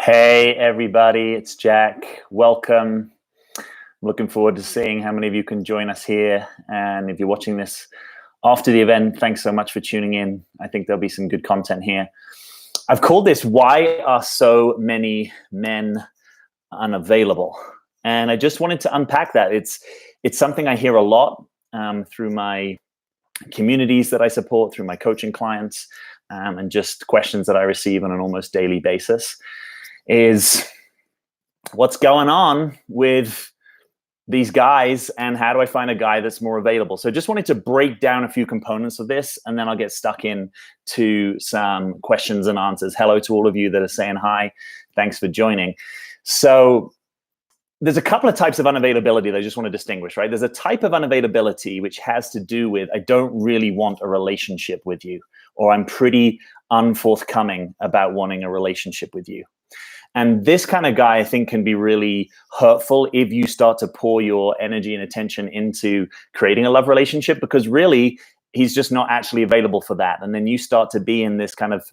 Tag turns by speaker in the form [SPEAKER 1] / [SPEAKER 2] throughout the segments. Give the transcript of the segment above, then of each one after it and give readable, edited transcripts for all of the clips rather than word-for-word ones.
[SPEAKER 1] Hey, everybody, it's Jack. Welcome. I'm looking forward to seeing how many of you can join us here. And if you're watching this after the event, thanks so much for tuning in. I think there'll be some good content here. I've called this, Why Are So Many Men Unavailable? And I just wanted to unpack that. It's something I hear a lot through my communities that I support, through my coaching clients, and just questions that I receive on an almost daily basis. Is what's going on with these guys and how do I find a guy that's more available? So just wanted to break down a few components of this and then I'll get stuck in to some questions and answers. Hello to all of you that are saying hi. Thanks for joining. So there's a couple of types of unavailability that I just want to distinguish, right? There's a type of unavailability which has to do with, I don't really want a relationship with you, or I'm pretty unforthcoming about wanting a relationship with you. And this kind of guy, I think, can be really hurtful if you start to pour your energy and attention into creating a love relationship, because really he's just not actually available for that. And then you start to be in this kind of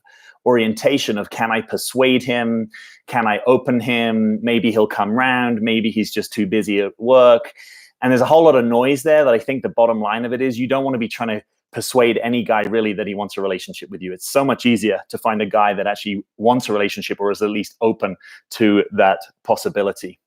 [SPEAKER 1] orientation of, can I persuade him? Can I open him? Maybe he'll come round. Maybe he's just too busy at work. And there's a whole lot of noise there that I think the bottom line of it is you don't want to be trying to persuade any guy really that he wants a relationship with you. It's so much easier to find a guy that actually wants a relationship or is at least open to that possibility.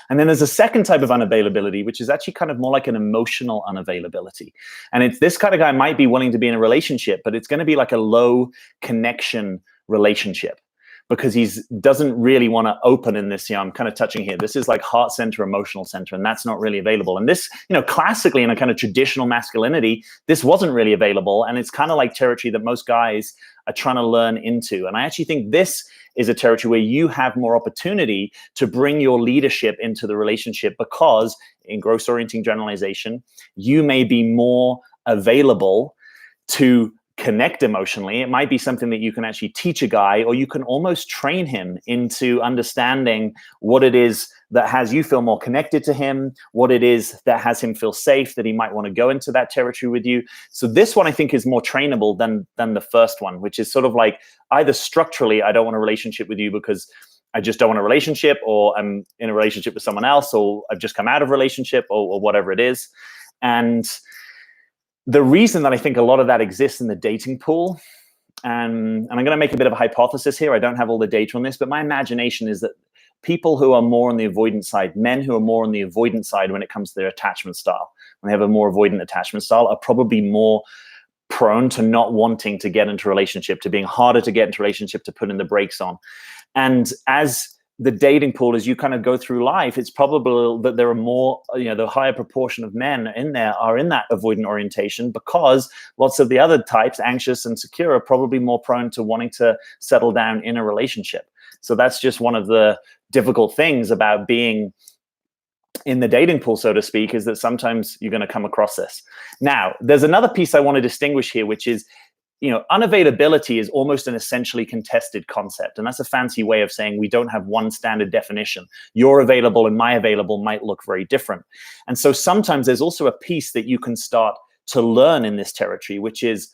[SPEAKER 1] And then there's a second type of unavailability, which is actually kind of more like an emotional unavailability. And it's this kind of guy might be willing to be in a relationship, but it's going to be like a low connection relationship, because he doesn't really want to open in this, I'm kind of touching here. This is like heart center, emotional center, and that's not really available. And this, classically in a kind of traditional masculinity, this wasn't really available. And it's kind of like territory that most guys are trying to learn into. And I actually think this is a territory where you have more opportunity to bring your leadership into the relationship, because in gross orienting generalization, you may be more available to connect emotionally. It might be something that you can actually teach a guy, or you can almost train him into understanding what it is that has you feel more connected to him, what it is that has him feel safe, that he might want to go into that territory with you. So this one I think is more trainable than the first one, which is sort of like either structurally, I don't want a relationship with you because I just don't want a relationship, or I'm in a relationship with someone else, or I've just come out of a relationship, or whatever it is. And the reason that I think a lot of that exists in the dating pool, and I'm going to make a bit of a hypothesis here. I don't have all the data on this, but my imagination is that people who are more on the avoidant side, men who are more on the avoidant side when it comes to their attachment style, when they have a more avoidant attachment style, are probably more prone to not wanting to get into a relationship, to being harder to get into a relationship, to putting the brakes on. And as the dating pool, as you kind of go through life, it's probable that there are more, the higher proportion of men in there are in that avoidant orientation, because lots of the other types, anxious and secure, are probably more prone to wanting to settle down in a relationship. So that's just one of the difficult things about being in the dating pool, so to speak, is that sometimes you're going to come across this. Now, there's another piece I want to distinguish here, which is, unavailability is almost an essentially contested concept. And that's a fancy way of saying we don't have one standard definition. Your available and my available might look very different. And so sometimes there's also a piece that you can start to learn in this territory, which is,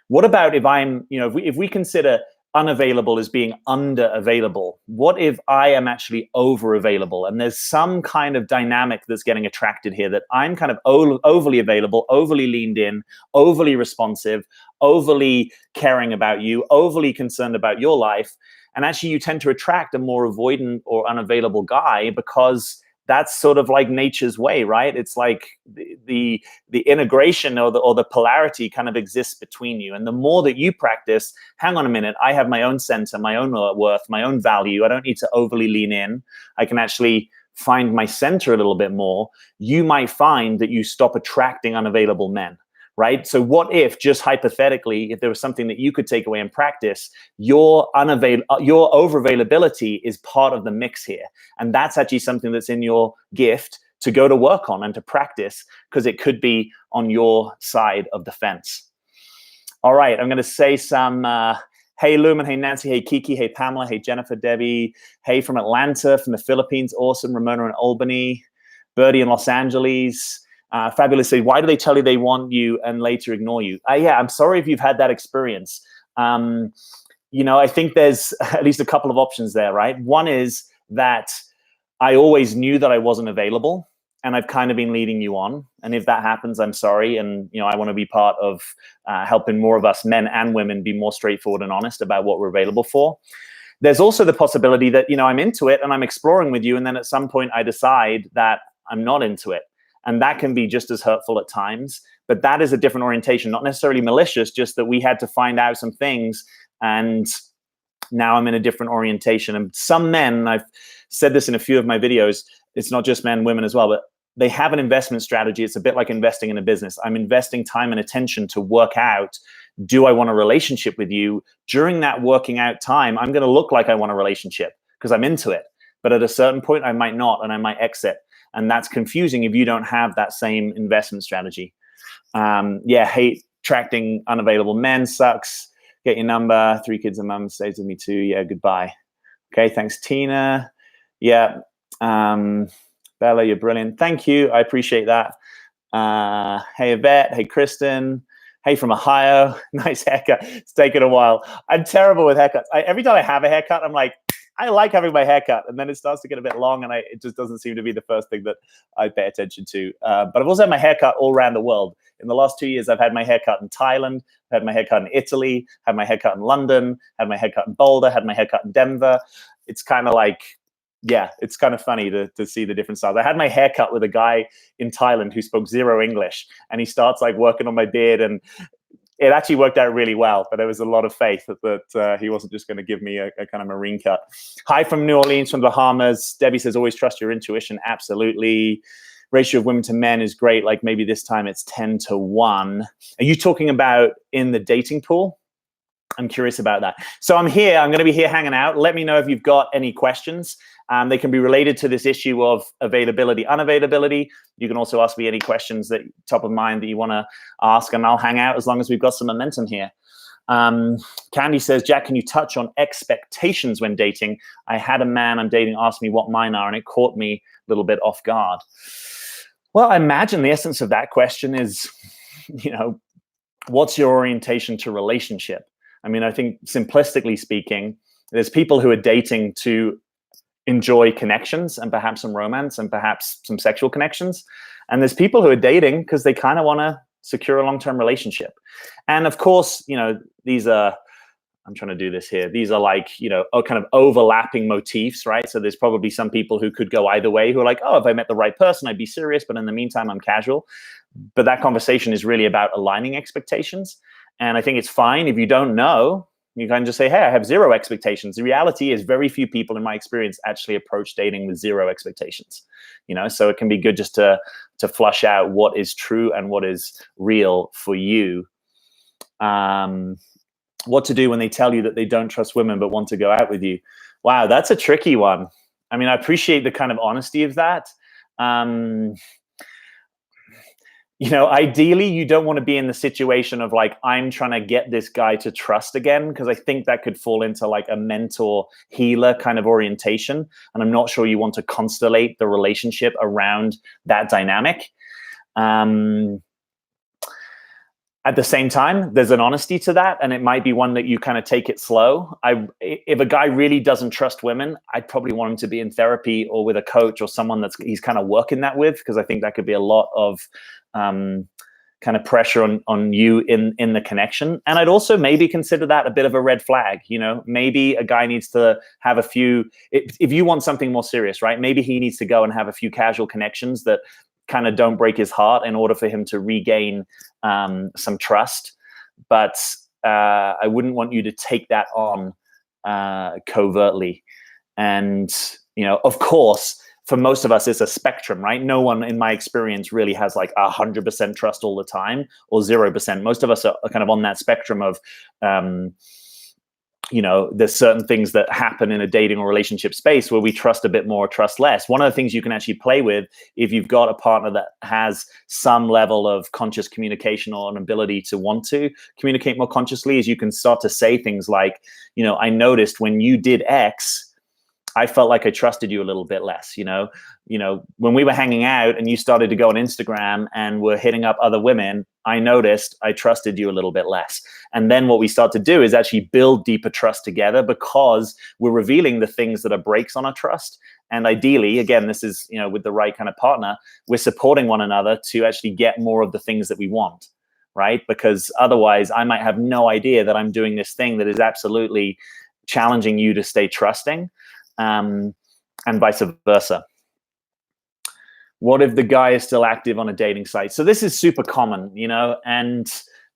[SPEAKER 1] what about if I'm, if we consider unavailable as being under available, what if I am actually over available? And there's some kind of dynamic that's getting attracted here, that I'm kind of overly available, overly leaned in, overly responsive, overly caring about you, overly concerned about your life. And actually you tend to attract a more avoidant or unavailable guy, because that's sort of like nature's way, right? It's like the integration or the polarity kind of exists between you. And the more that you practice, hang on a minute, I have my own center, my own worth, my own value. I don't need to overly lean in. I can actually find my center a little bit more. You might find that you stop attracting unavailable men, right? So what if, just hypothetically, if there was something that you could take away and practice, your over-availability is part of the mix here. And that's actually something that's in your gift to go to work on and to practice, because it could be on your side of the fence. All right, I'm going to say some, hey Lumen, hey Nancy, hey Kiki, hey Pamela, hey Jennifer, Debbie, hey from Atlanta, from the Philippines, awesome, Ramona in Albany, Birdie in Los Angeles, Fabulous say, why do they tell you they want you and later ignore you? Yeah, I'm sorry if you've had that experience. I think there's at least a couple of options there, right? One is that I always knew that I wasn't available, and I've kind of been leading you on. And if that happens, I'm sorry. And, I want to be part of helping more of us, men and women, be more straightforward and honest about what we're available for. There's also the possibility that, I'm into it and I'm exploring with you. And then at some point I decide that I'm not into it. And that can be just as hurtful at times. But that is a different orientation, not necessarily malicious, just that we had to find out some things. And now I'm in a different orientation. And some men, I've said this in a few of my videos, it's not just men, women as well, but they have an investment strategy. It's a bit like investing in a business. I'm investing time and attention to work out, do I want a relationship with you? During that working out time, I'm going to look like I want a relationship because I'm into it. But at a certain point, I might not, and I might exit. And that's confusing if you don't have that same investment strategy. Hate attracting unavailable men sucks. Get your number. 3 kids and mum stays with me too. Yeah, goodbye. Okay, thanks, Tina. Yeah. Bella, you're brilliant. Thank you. I appreciate that. Hey, Yvette. Hey, Kristen. Hey, from Ohio. Nice haircut. It's taken a while. I'm terrible with haircuts. Every time I have a haircut, I'm like, I like having my haircut. And then it starts to get a bit long, and it just doesn't seem to be the first thing that I pay attention to. But I've also had my haircut all around the world. In the last 2 years, I've had my haircut in Thailand, had my haircut in Italy, had my haircut in London, had my haircut in Boulder, had my haircut in Denver. It's kind of like, it's kind of funny to see the different styles. I had my haircut with a guy in Thailand who spoke zero English, and he starts like working on my beard, and it actually worked out really well. But there was a lot of faith that he wasn't just going to give me a kind of marine cut. Hi from New Orleans, from the Bahamas. Debbie says, always trust your intuition. Absolutely. Ratio of women to men is great. Like maybe this time it's 10-1. Are you talking about in the dating pool? I'm curious about that. So I'm here. I'm going to be here hanging out. Let me know if you've got any questions. They can be related to this issue of availability, unavailability. You can also ask me any questions that top of mind that you want to ask, and I'll hang out as long as we've got some momentum here. Candy says, Jack, can you touch on expectations when dating? I had a man I'm dating ask me what mine are, and it caught me a little bit off guard. Well, I imagine the essence of that question is, what's your orientation to relationship? I mean, I think simplistically speaking, there's people who are dating to enjoy connections and perhaps some romance and perhaps some sexual connections. And there's people who are dating because they kind of want to secure a long-term relationship. And of course, these are, I'm trying to do this here. These are like, kind of overlapping motifs, right? So there's probably some people who could go either way, who are like, oh, if I met the right person, I'd be serious. But in the meantime, I'm casual. But that conversation is really about aligning expectations. And I think it's fine if you don't know, you can just say, hey, I have zero expectations. The reality is very few people in my experience actually approach dating with zero expectations. So it can be good just to flush out what is true and what is real for you. What to do when they tell you that they don't trust women but want to go out with you. Wow, that's a tricky one. I mean, I appreciate the kind of honesty of that. Ideally, you don't want to be in the situation of like, I'm trying to get this guy to trust again, because I think that could fall into like a mentor healer kind of orientation. And I'm not sure you want to constellate the relationship around that dynamic. At the same time, there's an honesty to that, and it might be one that you kind of take it slow. If a guy really doesn't trust women, I'd probably want him to be in therapy or with a coach or someone he's kind of working that with, because I think that could be a lot of kind of pressure on you in the connection. And I'd also maybe consider that a bit of a red flag. Maybe a guy needs to have a few, if you want something more serious, right? Maybe he needs to go and have a few casual connections that kind of don't break his heart in order for him to regain some trust. But I wouldn't want you to take that on covertly. And, of course, for most of us, it's a spectrum, right? No one in my experience really has like 100% trust all the time or 0%. Most of us are kind of on that spectrum of, there's certain things that happen in a dating or relationship space where we trust a bit more, trust less. One of the things you can actually play with if you've got a partner that has some level of conscious communication or an ability to want to communicate more consciously is you can start to say things like, I noticed when you did X, I felt like I trusted you a little bit less, when we were hanging out and you started to go on Instagram and were hitting up other women, I noticed I trusted you a little bit less. And then what we start to do is actually build deeper trust together, because we're revealing the things that are breaks on our trust. And ideally, again, this is, with the right kind of partner, we're supporting one another to actually get more of the things that we want, right? Because otherwise I might have no idea that I'm doing this thing that is absolutely challenging you to stay trusting. And vice versa. What if the guy is still active on a dating site? So this is super common, and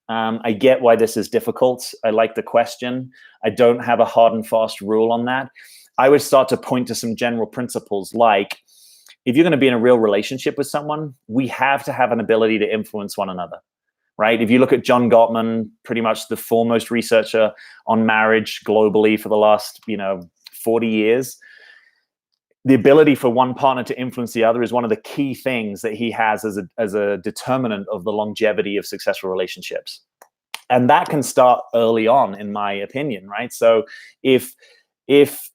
[SPEAKER 1] I get why this is difficult. I like the question. I don't have a hard and fast rule on that. I would start to point to some general principles, like if you're going to be in a real relationship with someone, we have to have an ability to influence one another, right? If you look at John Gottman, pretty much the foremost researcher on marriage globally for the last, 40 years, the ability for one partner to influence the other is one of the key things that he has as a determinant of the longevity of successful relationships. And that can start early on, in my opinion, right? So if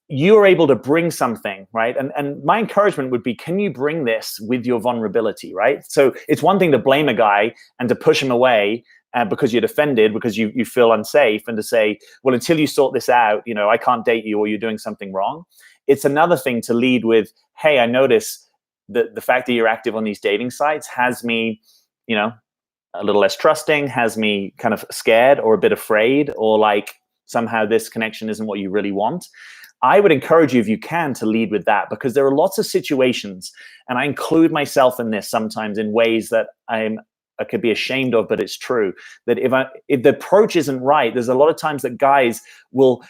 [SPEAKER 1] you're able to bring something, right? And my encouragement would be, can you bring this with your vulnerability, right? So it's one thing to blame a guy and to push him away because you're offended, because you feel unsafe, and to say, well, until you sort this out, I can't date you, or you're doing something wrong. It's another thing to lead with, hey, I notice that the fact that you're active on these dating sites has me, a little less trusting, has me kind of scared or a bit afraid, or like somehow this connection isn't what you really want. I would encourage you, if you can, to lead with that, because there are lots of situations, and I include myself in this sometimes in ways that I could be ashamed of, but it's true, that if the approach isn't right, there's a lot of times that guys will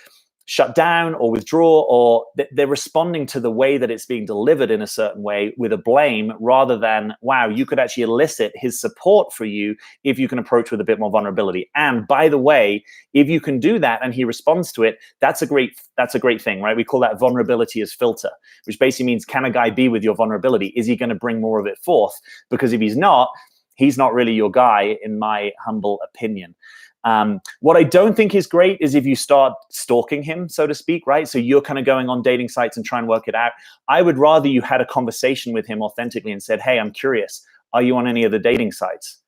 [SPEAKER 1] shut down or withdraw, or they're responding to the way that it's being delivered in a certain way with a blame, rather than, wow, you could actually elicit his support for you if you can approach with a bit more vulnerability. And by the way, if you can do that and he responds to it, that's a great thing, right? We call that vulnerability as filter, which basically means, can a guy be with your vulnerability? Is he going to bring more of it forth? Because if he's not really your guy, in my humble opinion. What I don't think is great is if you start stalking him, so to speak, right? So you're kind of going on dating sites and try and work it out. I would rather you had a conversation with him authentically and said, hey, I'm curious. Are you on any of the dating sites?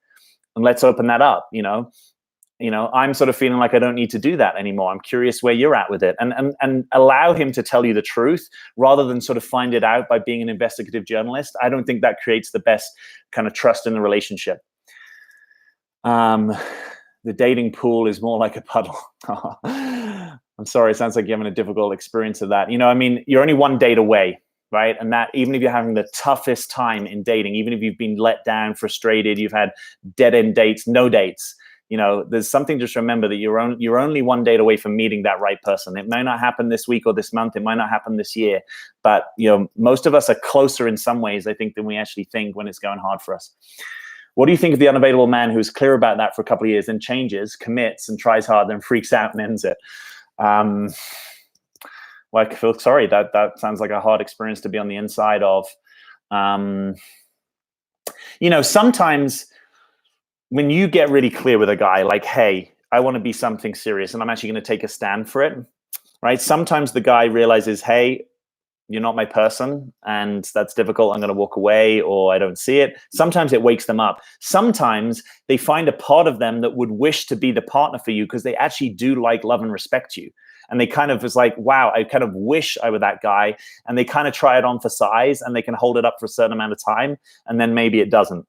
[SPEAKER 1] And let's open that up, I'm sort of feeling like I don't need to do that anymore. I'm curious where you're at with it, and allow him to tell you the truth rather than sort of find it out by being an investigative journalist. I don't think that creates the best kind of trust in the relationship. The dating pool is more like a puddle. I'm sorry, it sounds like you're having a difficult experience of that. You're only one date away, right? And that, even if you're having the toughest time in dating, even if you've been let down, frustrated, you've had dead-end dates, no dates, there's something, just remember that you're only one date away from meeting that right person. It may not happen this week or this month. It might not happen this year. But, most of us are closer in some ways, I think, than we actually think when it's going hard for us. What do you think of the unavailable man who's clear about that for a couple of years, then changes, commits, and tries hard, then freaks out and ends it? Well, I feel sorry. That sounds like a hard experience to be on the inside of. Sometimes when you get really clear with a guy, like, hey, I want to be something serious, and I'm actually going to take a stand for it, right? Sometimes the guy realizes, hey, you're not my person, and that's difficult. I'm going to walk away, or I don't see it. Sometimes it wakes them up. Sometimes they find a part of them that would wish to be the partner for you because they actually do like, love, and respect you. And they kind of is like, wow, I kind of wish I were that guy. And they kind of try it on for size, and they can hold it up for a certain amount of time. And then maybe it doesn't,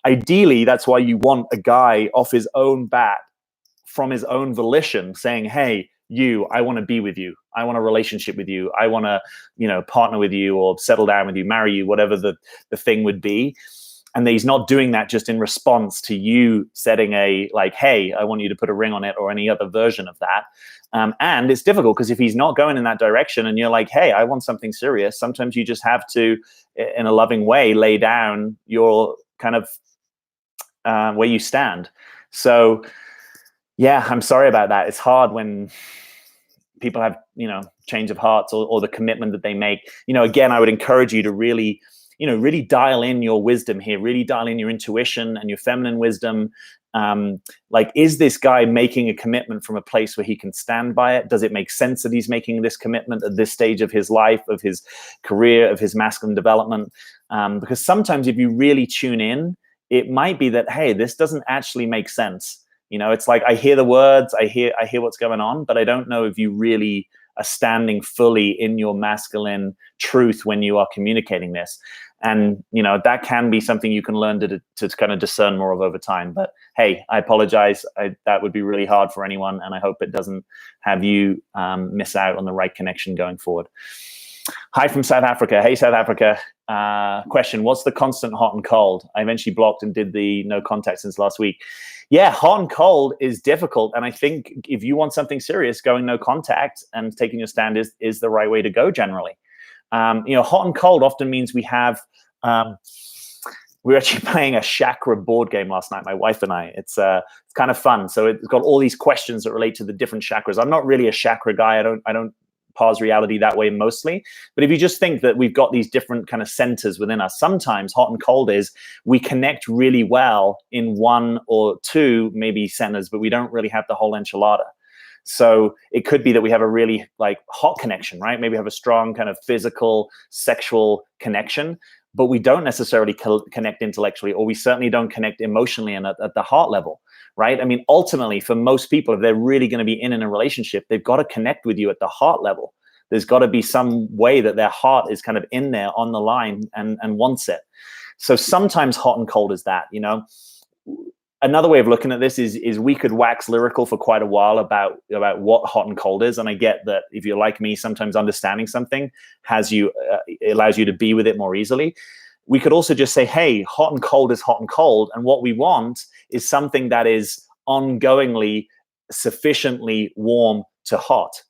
[SPEAKER 1] Ideally, that's why you want a guy off his own bat, from his own volition, saying, hey, I want to be with you. I want a relationship with you. I want to, partner with you, or settle down with you, marry you, whatever the thing would be. And he's not doing that just in response to you setting hey, I want you to put a ring on it, or any other version of that. And it's difficult because if he's not going in that direction and you're like, hey, I want something serious, sometimes you just have to, in a loving way, lay down your kind of where you stand. So, yeah, I'm sorry about that. It's hard when people have, change of hearts, or the commitment that they make. Again, I would encourage you to really dial in your wisdom here, really dial in your intuition and your feminine wisdom, Like, is this guy making a commitment from a place where he can stand by it? Does it make sense that he's making this commitment at this stage of his life, of his career, of his masculine development? Because sometimes if you really tune in, it might be that, hey, this doesn't actually make sense. It's like, I hear the words, I hear what's going on, but I don't know if you really are standing fully in your masculine truth when you are communicating this. And, that can be something you can learn to kind of discern more of over time. But hey, I apologize. That would be really hard for anyone. And I hope it doesn't have you miss out on the right connection going forward. Hi from South Africa. Hey, South Africa. Question, what's the constant hot and cold? I eventually blocked and did the no contact since last week. Yeah, hot and cold is difficult. And I think if you want something serious, going no contact and taking your stand is the right way to go generally. Hot and cold often means we have, we were actually playing a chakra board game last night, my wife and I. It's kind of fun. So it's got all these questions that relate to the different chakras. I'm not really a chakra guy. I don't parse reality that way mostly. But if you just think that we've got these different kind of centers within us, sometimes hot and cold is we connect really well in one or two maybe centers, but we don't really have the whole enchilada. So it could be that we have a really hot connection, right? Maybe have a strong kind of physical, sexual connection, but we don't necessarily connect intellectually, or we certainly don't connect emotionally and at the heart level, right? I mean, ultimately, for most people, if they're really going to be in a relationship, they've got to connect with you at the heart level. There's got to be some way that their heart is kind of in there on the line and wants it. So sometimes hot and cold is that, Another way of looking at this is we could wax lyrical for quite a while about what hot and cold is. And I get that if you're like me, sometimes understanding something it allows you to be with it more easily. We could also just say, hey, hot and cold is hot and cold. And what we want is something that is ongoingly sufficiently warm to hot,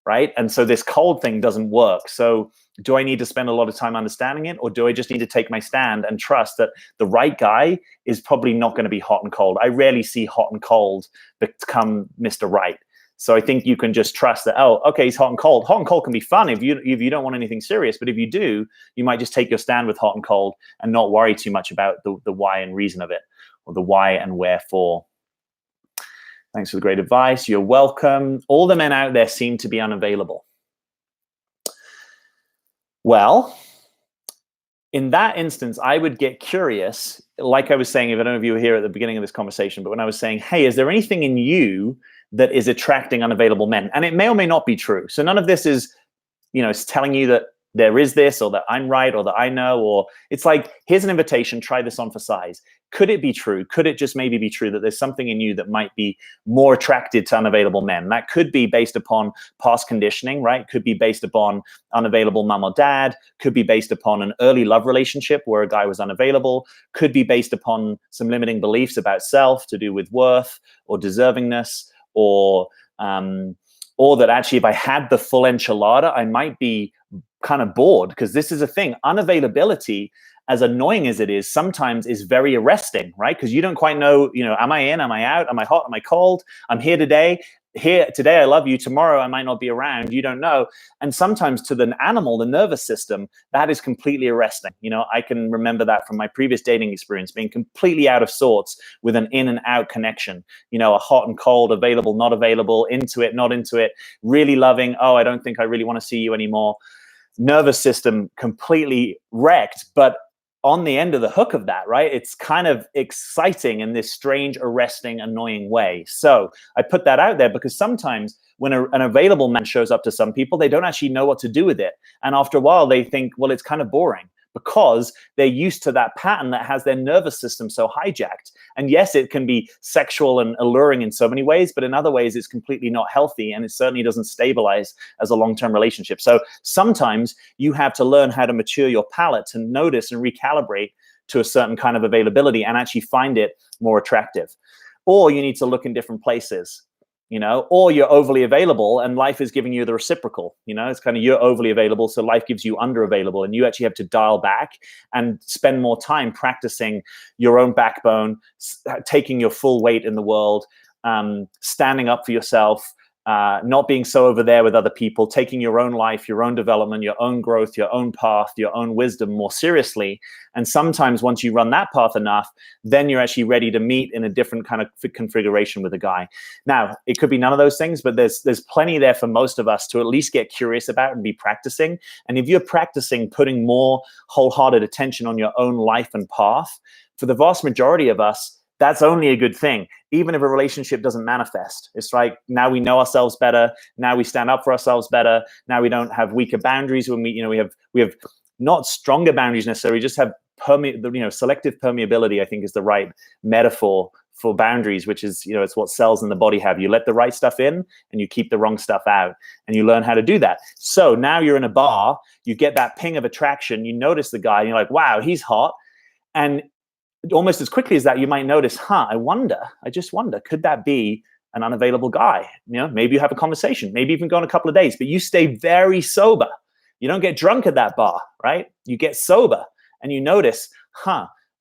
[SPEAKER 1] right? And so this cold thing doesn't work. So do I need to spend a lot of time understanding it, or do I just need to take my stand and trust that the right guy is probably not going to be hot and cold? I rarely see hot and cold become Mr. Right. So I think you can just trust that, oh, okay, he's hot and cold. Hot and cold can be fun if you don't want anything serious, but if you do, you might just take your stand with hot and cold and not worry too much about the why and reason of it, or the why and wherefore. Thanks for the great advice. You're welcome. All the men out there seem to be unavailable. Well, in that instance, I would get curious, like I was saying, if I don't know if you were here at the beginning of this conversation, but when I was saying, hey, is there anything in you that is attracting unavailable men? And it may or may not be true. So none of this is, it's telling you that there is this, or that I'm right, or that I know, or it's like, here's an invitation, try this on for size. Could it be true? Could it just maybe be true that there's something in you that might be more attracted to unavailable men? That could be based upon past conditioning, right? Could be based upon unavailable mom or dad. Could be based upon an early love relationship where a guy was unavailable. Could be based upon some limiting beliefs about self to do with worth or deservingness, or that actually if I had the full enchilada, I might be kind of bored, because this is a thing. Unavailability, as annoying as it is, sometimes is very arresting, right? Because you don't quite know, am I in, am I out, am I hot, am I cold? I'm here today, I love you. Tomorrow I might not be around. You don't know. And sometimes to the animal, the nervous system, that is completely arresting. I can remember that from my previous dating experience, being completely out of sorts with an in and out connection. A hot and cold, available, not available, into it, not into it, really loving. Oh, I don't think I really want to see you anymore. Nervous system completely wrecked, but on the end of the hook of that, right? It's kind of exciting in this strange, arresting, annoying way. So I put that out there because sometimes when an available man shows up to some people, they don't actually know what to do with it. And after a while, they think, well, it's kind of boring, because they're used to that pattern that has their nervous system so hijacked. And yes, it can be sexual and alluring in so many ways, but in other ways, it's completely not healthy, and it certainly doesn't stabilize as a long-term relationship. So sometimes you have to learn how to mature your palate to notice and recalibrate to a certain kind of availability and actually find it more attractive. Or you need to look in different places. Or you're overly available and life is giving you the reciprocal. It's kind of, you're overly available, so life gives you under available, and you actually have to dial back and spend more time practicing your own backbone, taking your full weight in the world, standing up for yourself, not being so over there with other people, taking your own life, your own development, your own growth, your own path, your own wisdom more seriously. And sometimes once you run that path enough, then you're actually ready to meet in a different kind of configuration with a guy. Now, it could be none of those things, but there's plenty there for most of us to at least get curious about and be practicing. And if you're practicing putting more wholehearted attention on your own life and path, for the vast majority of us, that's only a good thing, even if a relationship doesn't manifest. It's like now we know ourselves better. Now we stand up for ourselves better. Now we don't have weaker boundaries when we have not stronger boundaries necessarily. We just have selective permeability, I think is the right metaphor for boundaries, which is, it's what cells in the body have. You let the right stuff in and you keep the wrong stuff out, and you learn how to do that. So now you're in a bar, you get that ping of attraction, you notice the guy and you're like, wow, he's hot. And almost as quickly as that, you might notice, I just wonder, could that be an unavailable guy? Maybe you have a conversation, maybe even go on a couple of days, but you stay very sober. You don't get drunk at that bar, right? You get sober and you notice,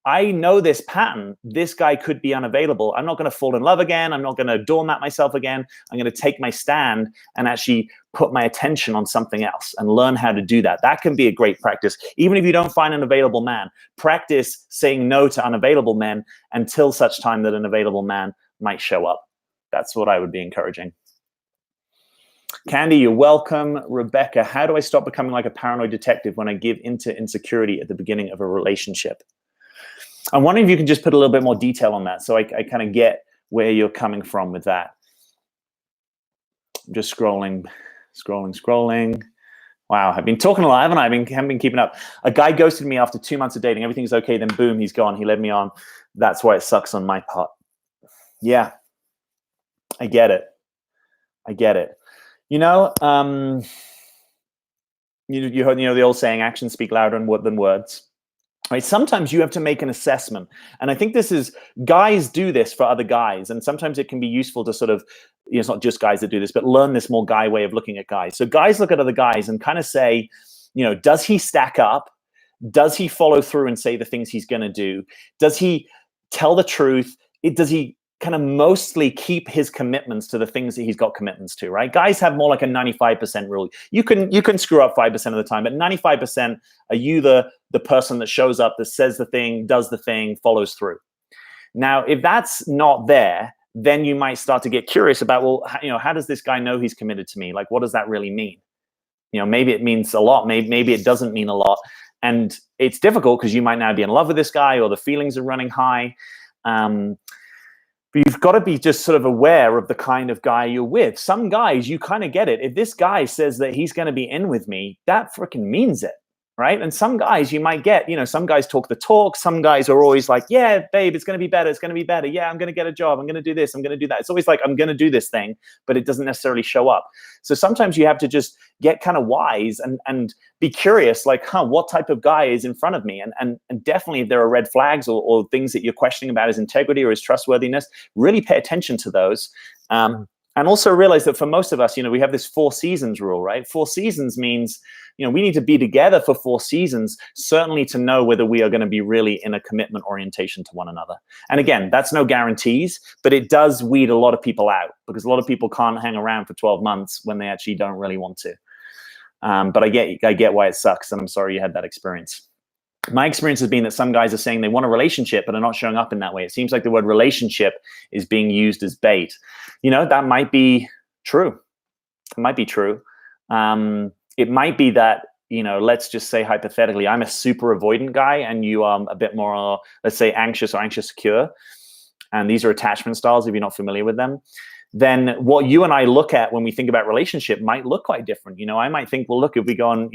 [SPEAKER 1] I know this pattern. This guy could be unavailable. I'm not going to fall in love again. I'm not going to doormat myself again. I'm going to take my stand and actually put my attention on something else and learn how to do that. That can be a great practice. Even if you don't find an available man, practice saying no to unavailable men until such time that an available man might show up. That's what I would be encouraging. Candy, you're welcome. Rebecca, how do I stop becoming like a paranoid detective when I give into insecurity at the beginning of a relationship? I'm wondering if you can just put a little bit more detail on that so I kind of get where you're coming from with that. I'm just scrolling. Wow, I've been talking a lot, haven't I? Haven't been keeping up. A guy ghosted me after 2 months of dating. Everything's okay, then boom, he's gone. He led me on. That's why it sucks on my part. Yeah, I get it. You heard the old saying, actions speak louder than words. Right? Sometimes you have to make an assessment. And I think guys do this for other guys. And sometimes it can be useful to sort of, it's not just guys that do this, but learn this more guy way of looking at guys. So guys look at other guys and kind of say, does he stack up? Does he follow through and say the things he's going to do? Does he tell the truth? Does he kind of mostly keep his commitments to the things that he's got commitments to, right? Guys have more like a 95% rule. You can screw up 5% of the time, but 95% are you the person that shows up, that says the thing, does the thing, follows through. Now, if that's not there, then you might start to get curious about, well, how does this guy know he's committed to me? Like, what does that really mean? Maybe it means a lot. Maybe it doesn't mean a lot. And it's difficult because you might now be in love with this guy or the feelings are running high. But you've got to be just sort of aware of the kind of guy you're with. Some guys, you kind of get it. If this guy says that he's going to be in with me, that freaking means it, right? And some guys you might get, some guys talk the talk. Some guys are always like, yeah, babe, it's going to be better. It's going to be better. Yeah, I'm going to get a job. I'm going to do this. I'm going to do that. It's always like, I'm going to do this thing, but it doesn't necessarily show up. So sometimes you have to just get kind of wise and be curious, like, what type of guy is in front of me? And definitely if there are red flags or things that you're questioning about his integrity or his trustworthiness, really pay attention to those. And also realize that for most of us, we have this 4 seasons rule, right? 4 seasons means, we need to be together for 4 seasons, certainly to know whether we are going to be really in a commitment orientation to one another. And again, that's no guarantees, but it does weed a lot of people out because a lot of people can't hang around for 12 months when they actually don't really want to. But I get why it sucks, and I'm sorry you had that experience. My experience has been that some guys are saying they want a relationship, but are not showing up in that way. It seems like the word relationship is being used as bait. That might be true. It might be true. It might be that, let's just say hypothetically, I'm a super avoidant guy and you are a bit more, let's say, anxious or anxious secure. And these are attachment styles if you're not familiar with them. Then what you and I look at when we think about relationship might look quite different. I might think, well, look, if we go on,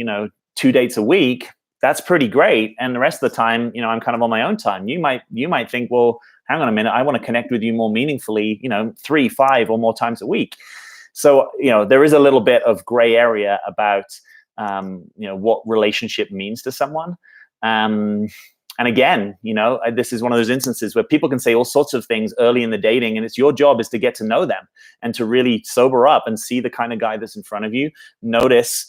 [SPEAKER 1] 2 dates a week, that's pretty great. And the rest of the time, I'm kind of on my own time. You might think, well, hang on a minute, I want to connect with you more meaningfully, 3, 5 or more times a week. So, there is a little bit of gray area about, what relationship means to someone. And again, this is one of those instances where people can say all sorts of things early in the dating, and it's your job is to get to know them and to really sober up and see the kind of guy that's in front of you. Notice,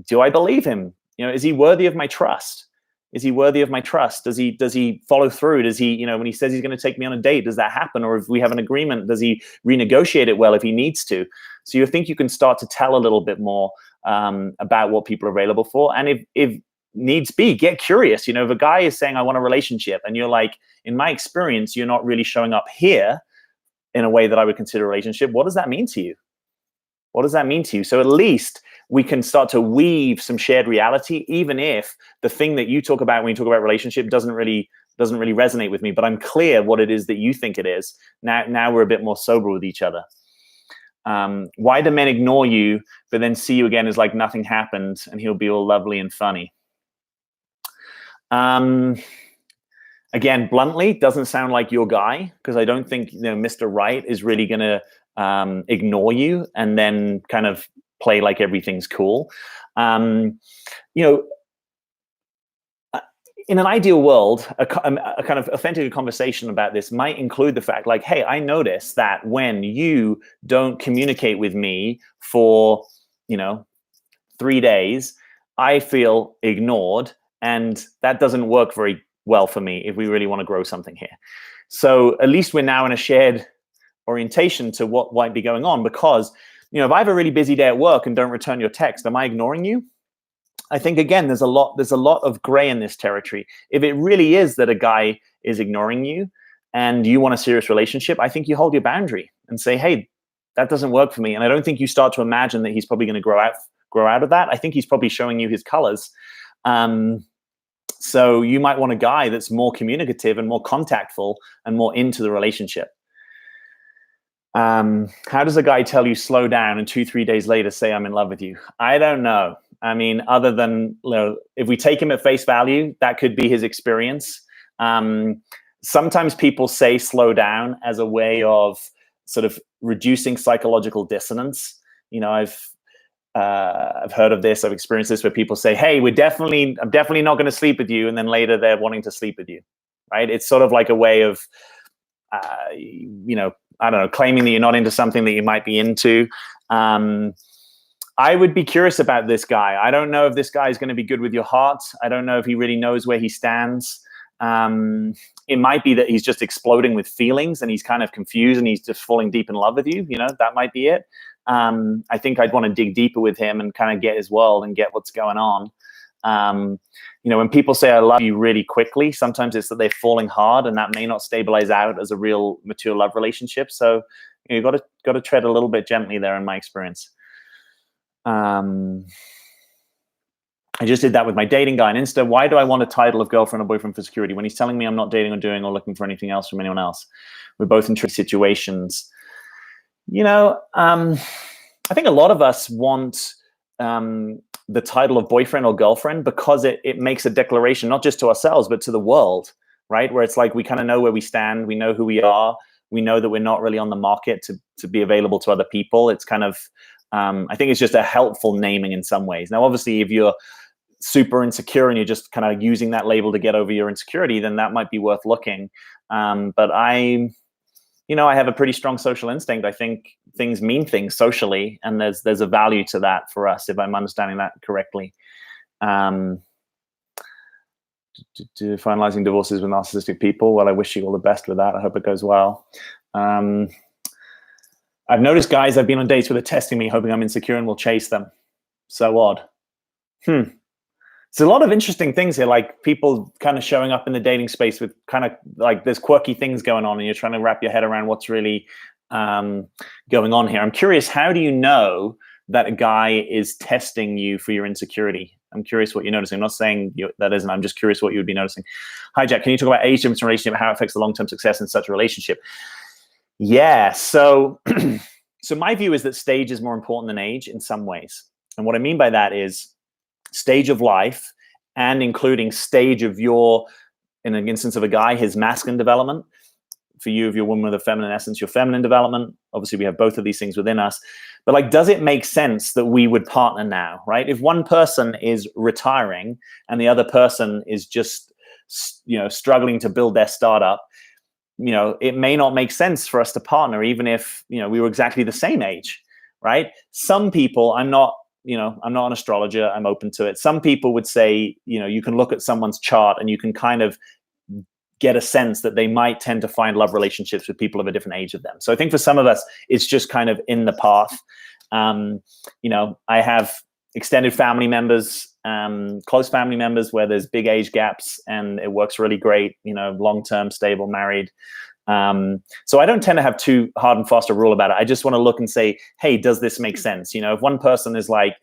[SPEAKER 1] do I believe him? Is he worthy of my trust? Is he worthy of my trust? Does he follow through? Does he, when he says he's going to take me on a date, does that happen? Or if we have an agreement, does he renegotiate it well if he needs to? So you think you can start to tell a little bit more about what people are available for. And if needs be, get curious. If a guy is saying, I want a relationship, and you're like, in my experience, you're not really showing up here in a way that I would consider a relationship, what does that mean to you? What does that mean to you? So at least we can start to weave some shared reality, even if the thing that you talk about when you talk about relationship doesn't really resonate with me, but I'm clear what it is that you think it is. Now we're a bit more sober with each other. Why do men ignore you, but then see you again as like nothing happened and he'll be all lovely and funny? Again, bluntly, doesn't sound like your guy, because I don't think Mr. Right is really going to ignore you and then kind of play like everything's cool. In an ideal world, a kind of authentic conversation about this might include the fact like, hey, I notice that when you don't communicate with me for 3 days, I feel ignored, and that doesn't work very well for me if we really want to grow something here. So at least we're now in a shared orientation to what might be going on, because if I have a really busy day at work and don't return your text, am I ignoring you? I think again, there's a lot of gray in this territory. If it really is that a guy is ignoring you and you want a serious relationship, I think you hold your boundary and say, hey, that doesn't work for me. And I don't think you start to imagine that he's probably going to grow out of that. I think he's probably showing you his colors. So you might want a guy that's more communicative and more contactful and more into the relationship. How does a guy tell you slow down and 2-3 days later say I'm in love with you? I don't know. I mean, other than if we take him at face value, that could be his experience. Sometimes people say slow down as a way of sort of reducing psychological dissonance. I've heard of this. I've experienced this where people say, hey, I'm definitely not going to sleep with you. And then later they're wanting to sleep with you, right? It's sort of like a way of, I don't know, claiming that you're not into something that you might be into. I would be curious about this guy. I don't know if this guy is going to be good with your heart. I don't know if he really knows where he stands. It might be that he's just exploding with feelings and he's kind of confused and he's just falling deep in love with you. That might be it. I think I'd want to dig deeper with him and kind of get his world and get what's going on. When people say I love you really quickly, sometimes it's that they're falling hard, and that may not stabilize out as a real mature love relationship. So you've got to tread a little bit gently there, in my experience. I just did that with my dating guy on Insta. Why do I want a title of girlfriend or boyfriend for security when he's telling me I'm not dating or doing or looking for anything else from anyone else? We're both in tricky situations. I think a lot of us want the title of boyfriend or girlfriend because it makes a declaration, not just to ourselves, but to the world, right? Where it's like we kind of know where we stand. We know who we are. We know that we're not really on the market to be available to other people. It's kind of, I think it's just a helpful naming in some ways. Now, obviously, if you're super insecure and you're just kind of using that label to get over your insecurity, then that might be worth looking. But I have a pretty strong social instinct. I think things mean things socially, and there's a value to that for us, if I'm understanding that correctly. Finalizing divorces with narcissistic people. Well, I wish you all the best with that. I hope it goes well. I've noticed guys I've been on dates with are testing me, hoping I'm insecure and will chase them. So odd. There's a lot of interesting things here, like people kind of showing up in the dating space with kind of like there's quirky things going on and you're trying to wrap your head around what's really going on here. I'm curious, how do you know that a guy is testing you for your insecurity? I'm curious what you're noticing. I'm not saying that isn't. I'm just curious what you would be noticing. Hi, Jack. Can you talk about age difference in a relationship, how it affects the long-term success in such a relationship? Yeah. So my view is that stage is more important than age in some ways. And what I mean by that is stage of life, and including stage of in an instance of a guy, his masculine development. For you, if you're a woman with a feminine essence, your feminine development. Obviously, we have both of these things within us. But like, does it make sense that we would partner now, right? If one person is retiring and the other person is just, struggling to build their startup, it may not make sense for us to partner, even if, we were exactly the same age, right? Some people, I'm not I'm not an astrologer. I'm open to it. Some people would say, you can look at someone's chart and you can kind of get a sense that they might tend to find love relationships with people of a different age of them. So I think for some of us, it's just kind of in the path. I have extended family members, close family members where there's big age gaps and it works really great, long-term, stable, married. So I don't tend to have too hard and fast a rule about it. I just want to look and say, hey, does this make sense? If one person is like,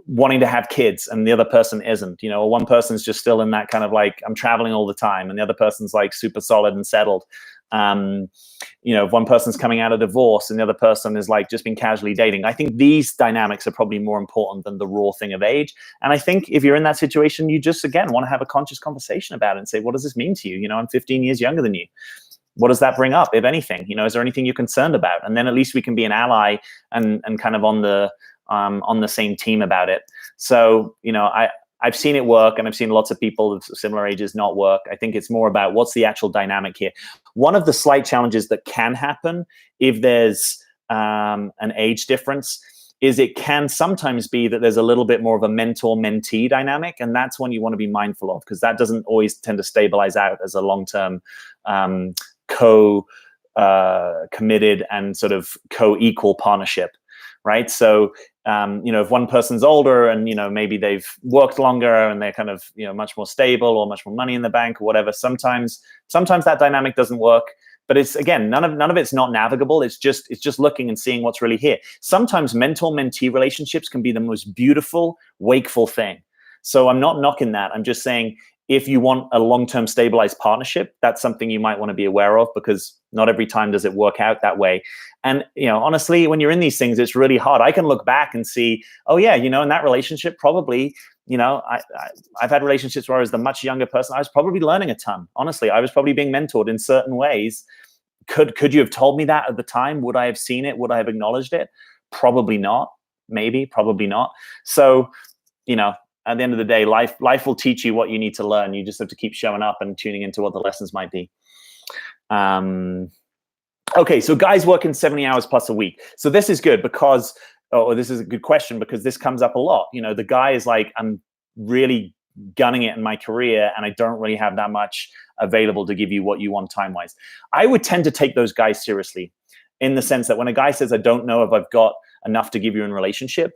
[SPEAKER 1] wanting to have kids and the other person isn't, or one person's just still in that kind of like, I'm traveling all the time, and the other person's like super solid and settled. If one person's coming out of divorce and the other person is like just been casually dating, I think these dynamics are probably more important than the raw thing of age. And I think if you're in that situation, you just, again, want to have a conscious conversation about it and say, what does this mean to you? I'm 15 years younger than you. What does that bring up, if anything? Is there anything you're concerned about? And then at least we can be an ally and kind of on the same team about it. So, I've seen it work, and I've seen lots of people of similar ages not work. I think it's more about what's the actual dynamic here. One of the slight challenges that can happen if there's an age difference is it can sometimes be that there's a little bit more of a mentor-mentee dynamic, and that's one you want to be mindful of, because that doesn't always tend to stabilize out as a long-term committed and sort of co-equal partnership, right? So if one person's older and maybe they've worked longer and they're kind of much more stable or much more money in the bank or whatever, sometimes that dynamic doesn't work. But it's, again, none of it's not navigable. It's just looking and seeing what's really here. Sometimes mentor-mentee relationships can be the most beautiful, wakeful thing. So I'm not knocking that. I'm just saying, if you want a long-term stabilized partnership, that's something you might want to be aware of, because not every time does it work out that way. And, honestly, when you're in these things, it's really hard. I can look back and see, oh yeah, in that relationship, probably, I've had relationships where I was the much younger person. I was probably learning a ton. Honestly, I was probably being mentored in certain ways. Could you have told me that at the time? Would I have seen it? Would I have acknowledged it? Probably not. Maybe, probably not. So, at the end of the day, life will teach you what you need to learn. You just have to keep showing up and tuning into what the lessons might be. Okay, so guys working 70 hours plus a week. So this is good because, this is a good question, because this comes up a lot. The guy is like, I'm really gunning it in my career and I don't really have that much available to give you what you want time-wise. I would tend to take those guys seriously, in the sense that when a guy says, I don't know if I've got enough to give you in a relationship,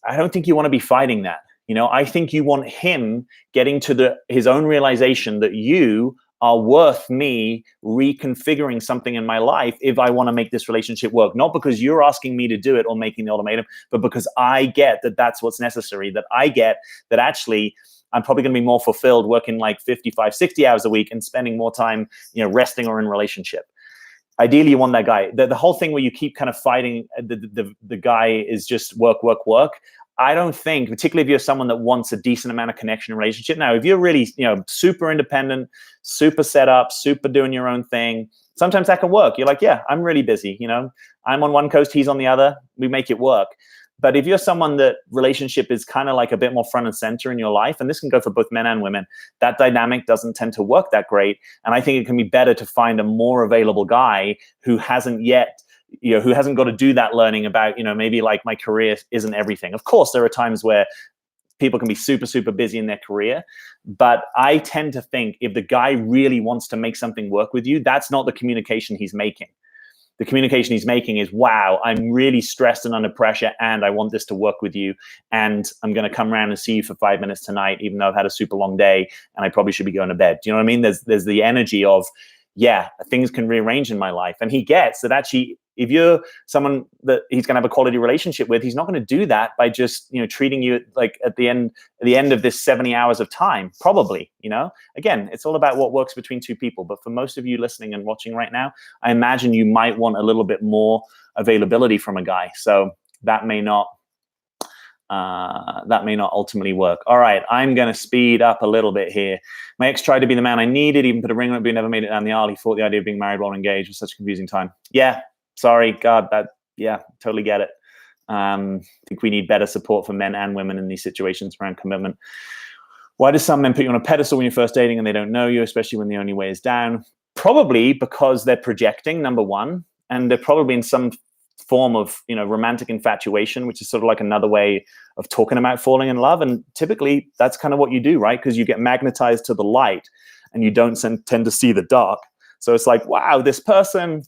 [SPEAKER 1] I don't think you want to be fighting that. I think you want him getting to his own realization that you are worth me reconfiguring something in my life if I want to make this relationship work. Not because you're asking me to do it or making the ultimatum, but because I get that that's what's necessary, that I get that actually I'm probably going to be more fulfilled working like 55, 60 hours a week and spending more time, resting or in relationship. Ideally, you want that guy. The whole thing where you keep kind of fighting the guy is just work. I don't think, particularly if you're someone that wants a decent amount of connection and relationship. Now, if you're really, super independent, super set up, super doing your own thing, sometimes that can work. You're like, yeah, I'm really busy. I'm on one coast, he's on the other. We make it work. But if you're someone that relationship is kind of like a bit more front and center in your life, and this can go for both men and women, that dynamic doesn't tend to work that great. And I think it can be better to find a more available guy who hasn't yet, who hasn't got to do that learning about, maybe like my career isn't everything. Of course, there are times where people can be super, super busy in their career. But I tend to think if the guy really wants to make something work with you, that's not the communication he's making. The communication he's making is, wow, I'm really stressed and under pressure and I want this to work with you. And I'm going to come around and see you for 5 minutes tonight, even though I've had a super long day and I probably should be going to bed. Do you know what I mean? There's the energy of, yeah, things can rearrange in my life. And he gets that actually, if you're someone that he's going to have a quality relationship with, he's not going to do that by just, treating you like at the end of this 70 hours of time, probably, Again, it's all about what works between two people. But for most of you listening and watching right now, I imagine you might want a little bit more availability from a guy. So that may not ultimately work. All right, I'm going to speed up a little bit here. My ex tried to be the man I needed, even put a ring on it, but he never made it down the aisle. He thought the idea of being married while engaged was such a confusing time. Yeah. Sorry, God, totally get it. I think we need better support for men and women in these situations around commitment. Why do some men put you on a pedestal when you're first dating and they don't know you, especially when the only way is down? Probably because they're projecting, number one, and they're probably in some form of, romantic infatuation, which is sort of like another way of talking about falling in love. And typically that's kind of what you do, right? Because you get magnetized to the light and you don't tend to see the dark. So it's like, wow, this person,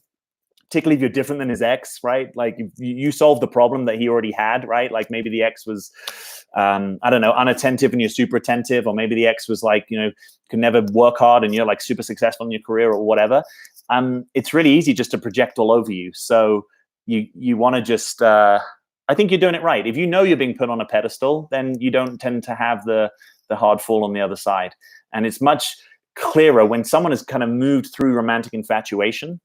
[SPEAKER 1] particularly if you're different than his ex, right? Like you solved the problem that he already had, right? Like maybe the ex was, I don't know, unattentive and you're super attentive, or maybe the ex was like, could never work hard and you're like super successful in your career or whatever. It's really easy just to project all over you. So you want to just, I think you're doing it right. If you know you're being put on a pedestal, then you don't tend to have the hard fall on the other side. And it's much clearer when someone has kind of moved through romantic infatuation,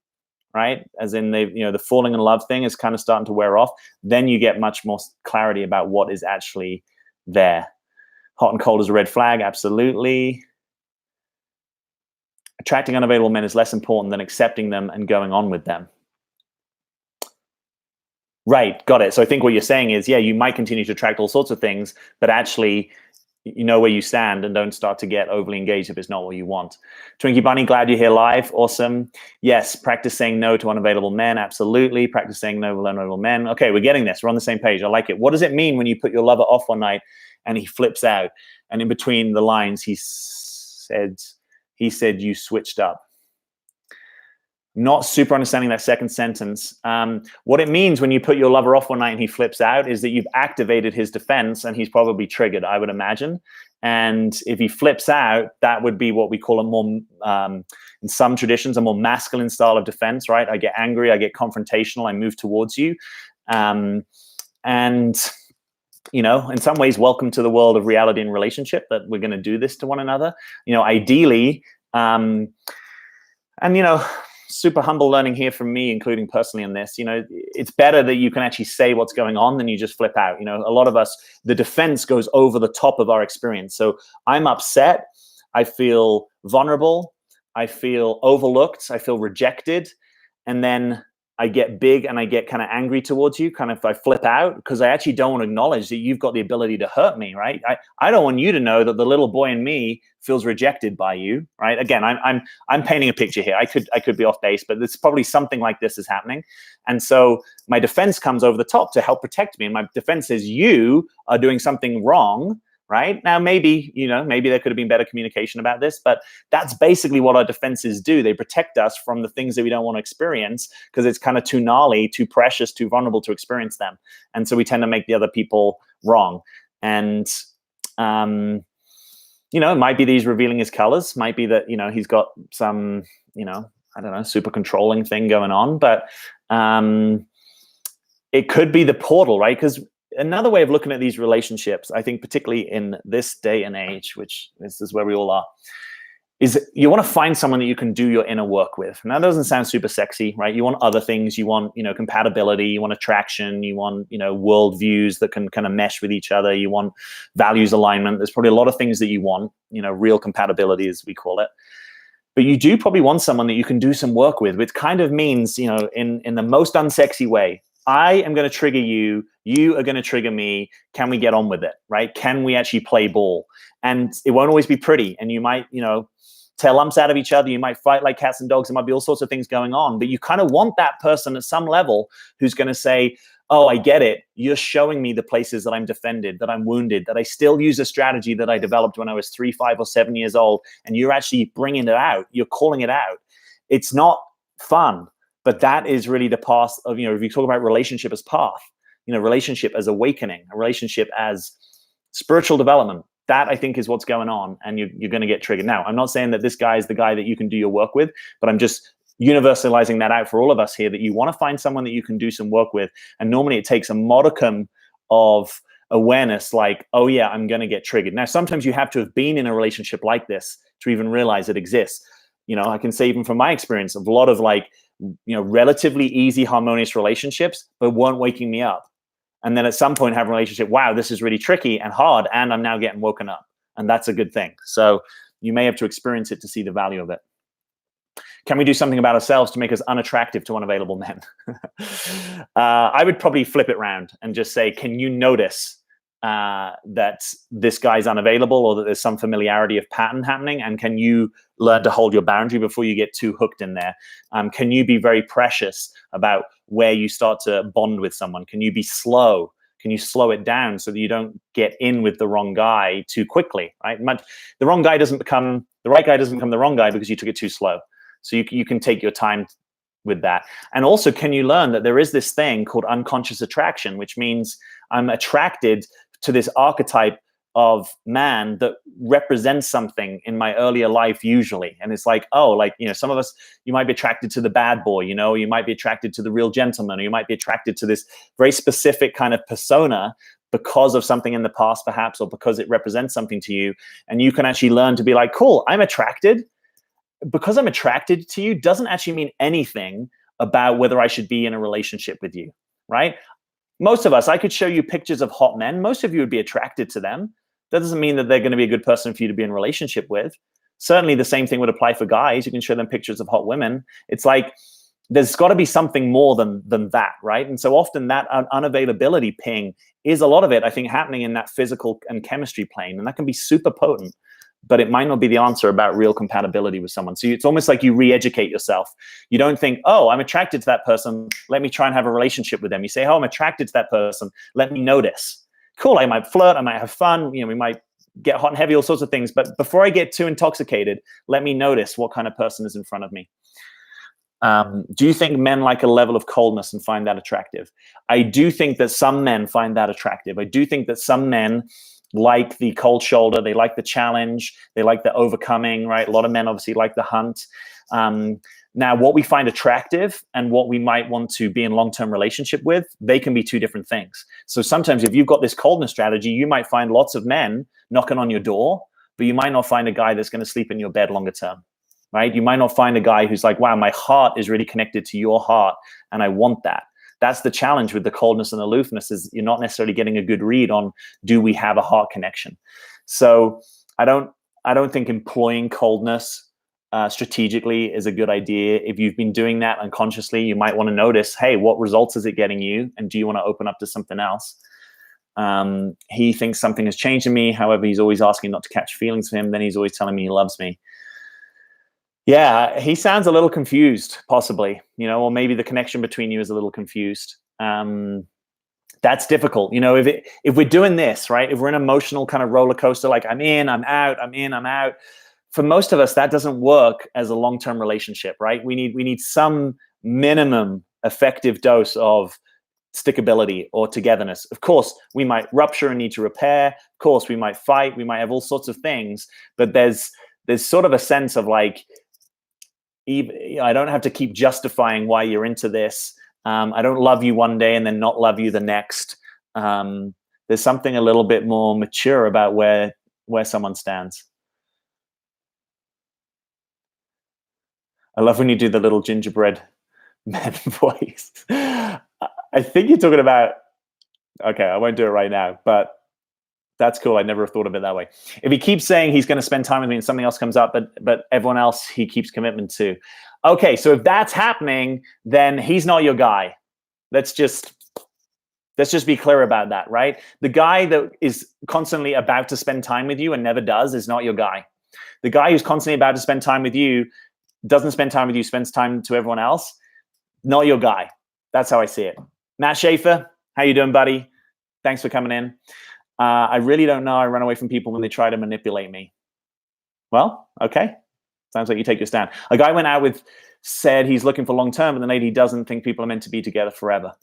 [SPEAKER 1] right? As in the falling in love thing is kind of starting to wear off. Then you get much more clarity about what is actually there. Hot and cold is a red flag. Absolutely. Attracting unavailable men is less important than accepting them and going on with them. Right. Got it. So I think what you're saying is, yeah, you might continue to attract all sorts of things, but actually you know where you stand and don't start to get overly engaged if it's not what you want. Twinkie Bunny, glad you're here live. Awesome. Yes, practice saying no to unavailable men. Absolutely. Practice saying no to unavailable men. Okay, we're getting this. We're on the same page. I like it. What does it mean when you put your lover off one night and he flips out? And in between the lines, he said you switched up. Not super understanding that second sentence. What it means when you put your lover off one night and he flips out is that you've activated his defense and he's probably triggered, I would imagine. And if he flips out, that would be what we call a more, in some traditions, a more masculine style of defense, right? I get angry, I get confrontational, I move towards you. And, in some ways, welcome to the world of reality and relationship, that we're going to do this to one another. Ideally, super humble learning here from me, including personally in this, it's better that you can actually say what's going on than you just flip out. A lot of us, the defense goes over the top of our experience. So I'm upset. I feel vulnerable. I feel overlooked. I feel rejected. And then I get big and I get kind of angry towards you, kind of I flip out because I actually don't want to acknowledge that you've got the ability to hurt me, right? I don't want you to know that the little boy in me feels rejected by you, right? Again, I'm painting a picture here. I could be off base, but it's probably something like this is happening. And so my defense comes over the top to help protect me. And my defense says, you are doing something wrong. Right now, maybe there could have been better communication about this, but that's basically what our defenses do. They protect us from the things that we don't want to experience because it's kind of too gnarly, too precious, too vulnerable to experience them. And so we tend to make the other people wrong. And, it might be that he's revealing his colors, might be that, he's got some, I don't know, super controlling thing going on, but it could be the portal, right? Because another way of looking at these relationships, I think particularly in this day and age, which this is where we all are, is you want to find someone that you can do your inner work with. Now, that doesn't sound super sexy, right? You want other things. You want, compatibility. You want attraction. You want, world views that can kind of mesh with each other. You want values alignment. There's probably a lot of things that you want, real compatibility, as we call it. But you do probably want someone that you can do some work with, which kind of means, in the most unsexy way, I am going to trigger you. You are going to trigger me. Can we get on with it, right? Can we actually play ball? And it won't always be pretty. And you might, tear lumps out of each other. You might fight like cats and dogs. There might be all sorts of things going on. But you kind of want that person at some level who's going to say, oh, I get it. You're showing me the places that I'm defended, that I'm wounded, that I still use a strategy that I developed when I was 3, 5, or 7 years old. And you're actually bringing it out. You're calling it out. It's not fun. But that is really the path of, if you talk about relationship as path, relationship as awakening, a relationship as spiritual development, that I think is what's going on. And you're going to get triggered. Now, I'm not saying that this guy is the guy that you can do your work with, but I'm just universalizing that out for all of us here, that you want to find someone that you can do some work with. And normally it takes a modicum of awareness, like, oh yeah, I'm going to get triggered. Now, sometimes you have to have been in a relationship like this to even realize it exists. I can say even from my experience of a lot of relatively easy, harmonious relationships, but weren't waking me up. And then at some point have a relationship, wow, this is really tricky and hard, and I'm now getting woken up. And that's a good thing. So you may have to experience it to see the value of it. Can we do something about ourselves to make us unattractive to unavailable men? I would probably flip it around and just say, can you notice that this guy's unavailable, or that there's some familiarity of pattern happening? And can you learn to hold your boundary before you get too hooked in there? Can you be very precious about where you start to bond with someone? Can you be slow? Can you slow it down so that you don't get in with the wrong guy too quickly, right? The right guy doesn't become the wrong guy because you took it too slow. So you can take your time with that. And also, can you learn that there is this thing called unconscious attraction, which means I'm attracted to this archetype of man that represents something in my earlier life usually. And it's like, oh, like, some of us, you might be attracted to the bad boy, you might be attracted to the real gentleman, or you might be attracted to this very specific kind of persona because of something in the past, perhaps, or because it represents something to you. And you can actually learn to be like, cool, I'm attracted. Because I'm attracted to you doesn't actually mean anything about whether I should be in a relationship with you, right? Most of us, I could show you pictures of hot men. Most of you would be attracted to them. That doesn't mean that they're going to be a good person for you to be in a relationship with. Certainly the same thing would apply for guys. You can show them pictures of hot women. It's like, there's got to be something more than that, right? And so often that unavailability ping is a lot of it, I think, happening in that physical and chemistry plane. And that can be super potent, but it might not be the answer about real compatibility with someone. So it's almost like you re-educate yourself. You don't think, oh, I'm attracted to that person, let me try and have a relationship with them. You say, oh, I'm attracted to that person, let me notice. Cool, I might flirt, I might have fun, we might get hot and heavy, all sorts of things. But before I get too intoxicated, let me notice what kind of person is in front of me. Do you think men like a level of coldness and find that attractive? I do think that some men find that attractive. I do think that some men like the cold shoulder, they like the challenge, they like the overcoming, right? A lot of men obviously like the hunt. Now, what we find attractive and what we might want to be in long-term relationship with, they can be two different things. So sometimes if you've got this coldness strategy, you might find lots of men knocking on your door, but you might not find a guy that's going to sleep in your bed longer term, right? You might not find a guy who's like, wow, my heart is really connected to your heart and I want that. That's the challenge with the coldness and aloofness, is you're not necessarily getting a good read on, do we have a heart connection? So I don't think employing coldness strategically is a good idea. If you've been doing that unconsciously, you might want to notice, hey, what results is it getting you? And do you want to open up to something else? He thinks something has changed in me. However, he's always asking not to catch feelings for him. Then he's always telling me he loves me. Yeah, he sounds a little confused, possibly, or maybe the connection between you is a little confused. That's difficult. If we're doing this, right, if we're in an emotional kind of roller coaster, like I'm in, I'm out, I'm in, I'm out, for most of us, that doesn't work as a long-term relationship, right? We need some minimum effective dose of stickability or togetherness. Of course, we might rupture and need to repair. Of course, we might fight. We might have all sorts of things, but there's sort of a sense of like, I don't have to keep justifying why you're into this. I don't love you one day and then not love you the next. There's something a little bit more mature about where someone stands. I love when you do the little gingerbread man voice. I think you're talking about, okay, I won't do it right now, but that's cool. I never thought of it that way. If he keeps saying he's going to spend time with me and something else comes up, but everyone else he keeps commitment to. Okay, so if that's happening, then he's not your guy. Let's just be clear about that, right? The guy that is constantly about to spend time with you and never does is not your guy. The guy who's constantly about to spend time with you, doesn't spend time with you, spends time to everyone else, not your guy. That's how I see it. Matt Schaefer, how you doing, buddy? Thanks for coming in. I really don't know. I run away from people when they try to manipulate me. Well, okay. Sounds like you take your stand. A guy went out with, said he's looking for long-term, and the lady doesn't think people are meant to be together forever.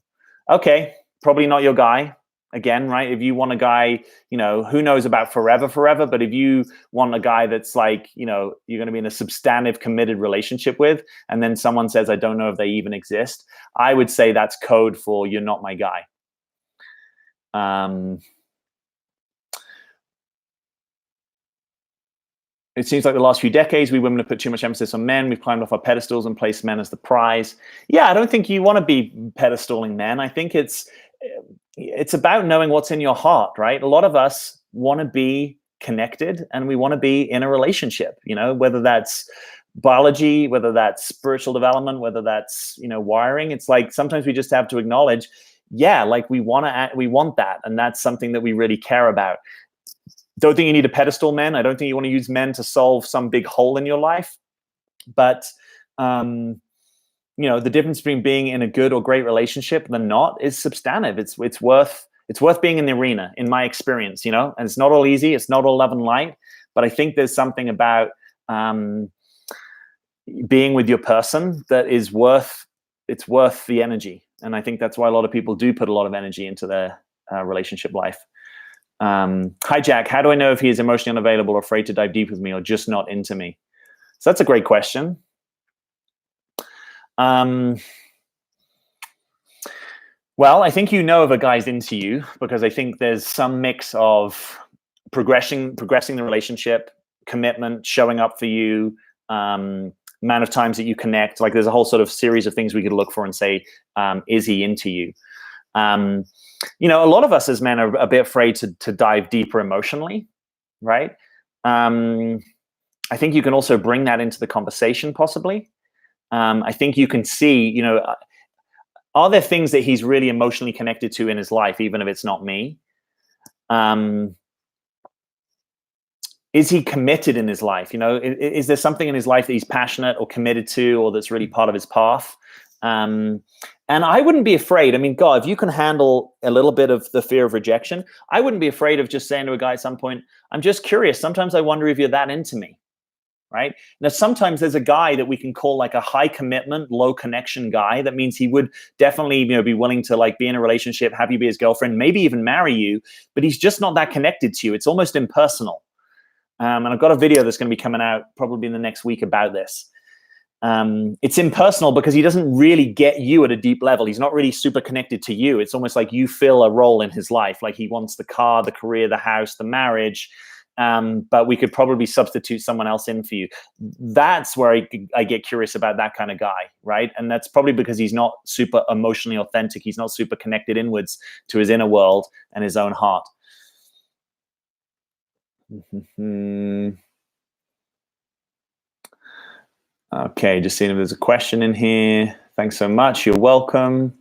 [SPEAKER 1] Okay, probably not your guy. Again, right? If you want a guy, who knows about forever, but if you want a guy that's like, you're going to be in a substantive, committed relationship with, and then someone says, I don't know if they even exist, I would say that's code for you're not my guy. It seems like the last few decades, we women have put too much emphasis on men. We've climbed off our pedestals and placed men as the prize. Yeah, I don't think you want to be pedestaling men. I think it's about knowing what's in your heart, right? A lot of us want to be connected and we want to be in a relationship, whether that's biology, whether that's spiritual development, whether that's, wiring. It's like sometimes we just have to acknowledge yeah, like we want that, and that's something that we really care about. Don't think you need a pedestal men. I don't think you want to use men to solve some big hole in your life. But the difference between being in a good or great relationship than not is substantive. It's worth being in the arena, in my experience. And it's not all easy. It's not all love and light. But I think there's something about being with your person that is worth the energy. And I think that's why a lot of people do put a lot of energy into their relationship life. Hi, Jack. How do I know if he is emotionally unavailable or afraid to dive deep with me or just not into me? So that's a great question. Well, I think you know if a guy's into you because I think there's some mix of progressing the relationship, commitment, showing up for you, amount of times that you connect. Like there's a whole sort of series of things we could look for and say, is he into you? A lot of us as men are a bit afraid to dive deeper emotionally, right? I think you can also bring that into the conversation possibly. I think you can see, are there things that he's really emotionally connected to in his life, even if it's not me? Is he committed in his life? Is there something in his life that he's passionate or committed to, or that's really part of his path? And I wouldn't be afraid. I mean, God, if you can handle a little bit of the fear of rejection, I wouldn't be afraid of just saying to a guy at some point, I'm just curious. Sometimes I wonder if you're that into me, right? Now, sometimes there's a guy that we can call like a high commitment, low connection guy. That means he would definitely, be willing to like be in a relationship, have you be his girlfriend, maybe even marry you, but he's just not that connected to you. It's almost impersonal. And I've got a video that's going to be coming out probably in the next week about this. It's impersonal because he doesn't really get you at a deep level. He's not really super connected to you. It's almost like you fill a role in his life. Like he wants the car, the career, the house, the marriage. But we could probably substitute someone else in for you. That's where I get curious about that kind of guy, right? And that's probably because he's not super emotionally authentic. He's not super connected inwards to his inner world and his own heart. Okay, just seeing if there's a question in here. Thanks so much. You're welcome.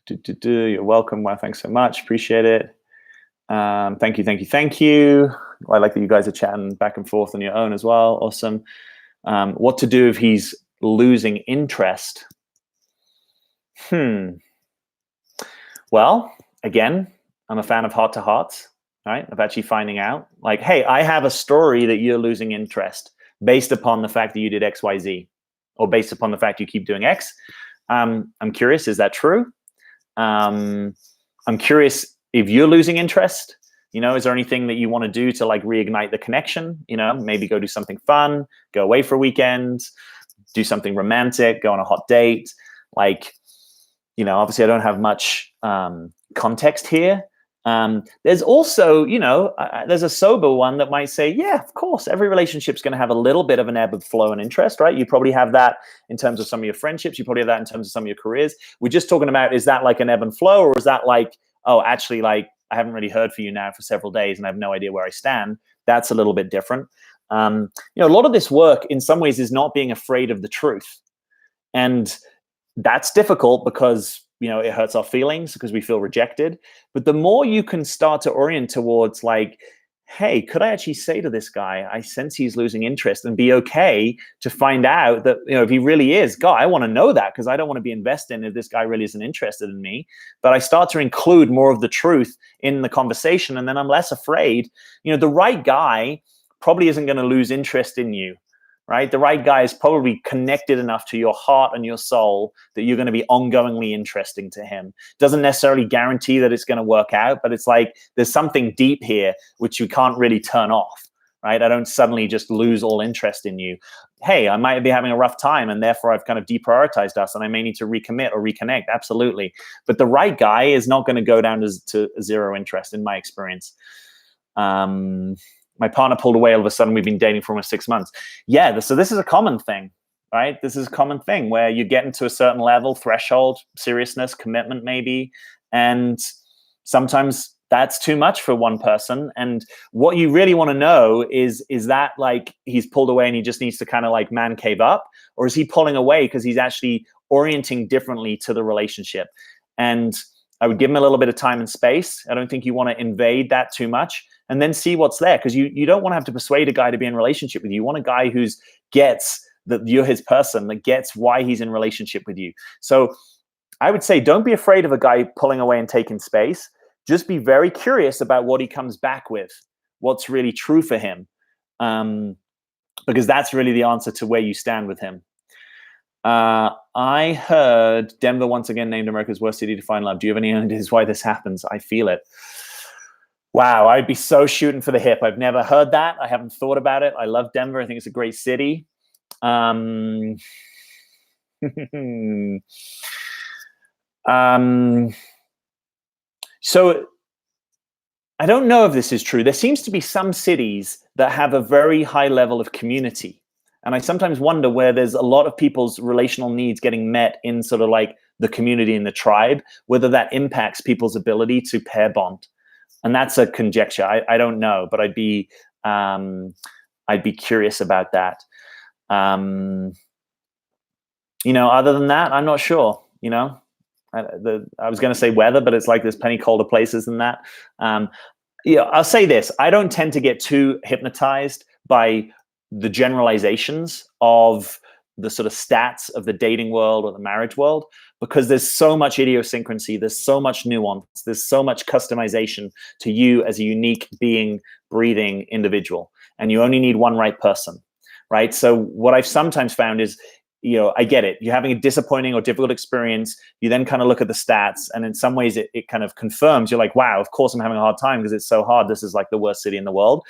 [SPEAKER 1] You're welcome. Wow, thanks so much. Appreciate it. Thank you. I like that you guys are chatting back and forth on your own as well. Awesome. What to do if he's losing interest? Well, again, I'm a fan of heart to hearts, right? Of actually finding out like, hey, I have a story that you're losing interest based upon the fact that you did X, Y, Z, or based upon the fact you keep doing X. I'm curious, is that true? I'm curious if you're losing interest. Is there anything that you want to do to like reignite the connection? Maybe go do something fun, go away for a weekend, do something romantic, go on a hot date. Like, obviously I don't have much context here. There's also, there's a sober one that might say, yeah, of course, every relationship's going to have a little bit of an ebb and flow and interest, right? You probably have that in terms of some of your friendships. You probably have that in terms of some of your careers. We're just talking about, is that like an ebb and flow, or is that like, oh, actually, like, I haven't really heard from you now for several days and I have no idea where I stand? That's a little bit different. A lot of this work in some ways is not being afraid of the truth. And that's difficult because it hurts our feelings because we feel rejected. But the more you can start to orient towards like, hey, could I actually say to this guy, I sense he's losing interest, and be okay to find out that, if he really is, God, I want to know that because I don't want to be invested if this guy really isn't interested in me. But I start to include more of the truth in the conversation, and then I'm less afraid. The right guy probably isn't going to lose interest in you. Right? The right guy is probably connected enough to your heart and your soul that you're going to be ongoingly interesting to him. Doesn't necessarily guarantee that it's going to work out, but it's like there's something deep here which you can't really turn off, right? I don't suddenly just lose all interest in you. Hey, I might be having a rough time and therefore I've kind of deprioritized us and I may need to recommit or reconnect. Absolutely. But the right guy is not going to go down to zero interest in my experience. My partner pulled away all of a sudden. We've been dating for almost 6 months. Yeah, so this is a common thing, right? This is a common thing where you get into a certain level, threshold, seriousness, commitment maybe, and sometimes that's too much for one person. And what you really want to know is that like he's pulled away and he just needs to kind of like man cave up, or is he pulling away because he's actually orienting differently to the relationship? And I would give him a little bit of time and space. I don't think you want to invade that too much, and then see what's there, because you don't want to have to persuade a guy to be in a relationship with you. You want a guy who's gets that you're his person, that gets why he's in relationship with you. So I would say don't be afraid of a guy pulling away and taking space. Just be very curious about what he comes back with, what's really true for him, because that's really the answer to where you stand with him. I heard Denver once again named America's worst city to find love. Do you have any ideas why this happens? I feel it. Wow, I'd be so shooting for the hip. I've never heard that. I haven't thought about it. I love Denver. I think it's a great city. So I don't know if this is true. There seems to be some cities that have a very high level of community. And I sometimes wonder where there's a lot of people's relational needs getting met in sort of like the community and the tribe, whether that impacts people's ability to pair bond. And that's a conjecture. I don't know, but I'd be curious about that. Other than that, I'm not sure. I was going to say weather, but it's like there's plenty colder places than that. I'll say this: I don't tend to get too hypnotized by the generalizations of the sort of stats of the dating world or the marriage world, because there's so much idiosyncrasy, there's so much nuance, there's so much customization to you as a unique being, breathing individual, and you only need one right person, right? So what I've sometimes found is, I get it. You're having a disappointing or difficult experience. You then kind of look at the stats, and in some ways it kind of confirms. You're like, wow, of course I'm having a hard time because it's so hard. This is like the worst city in the world.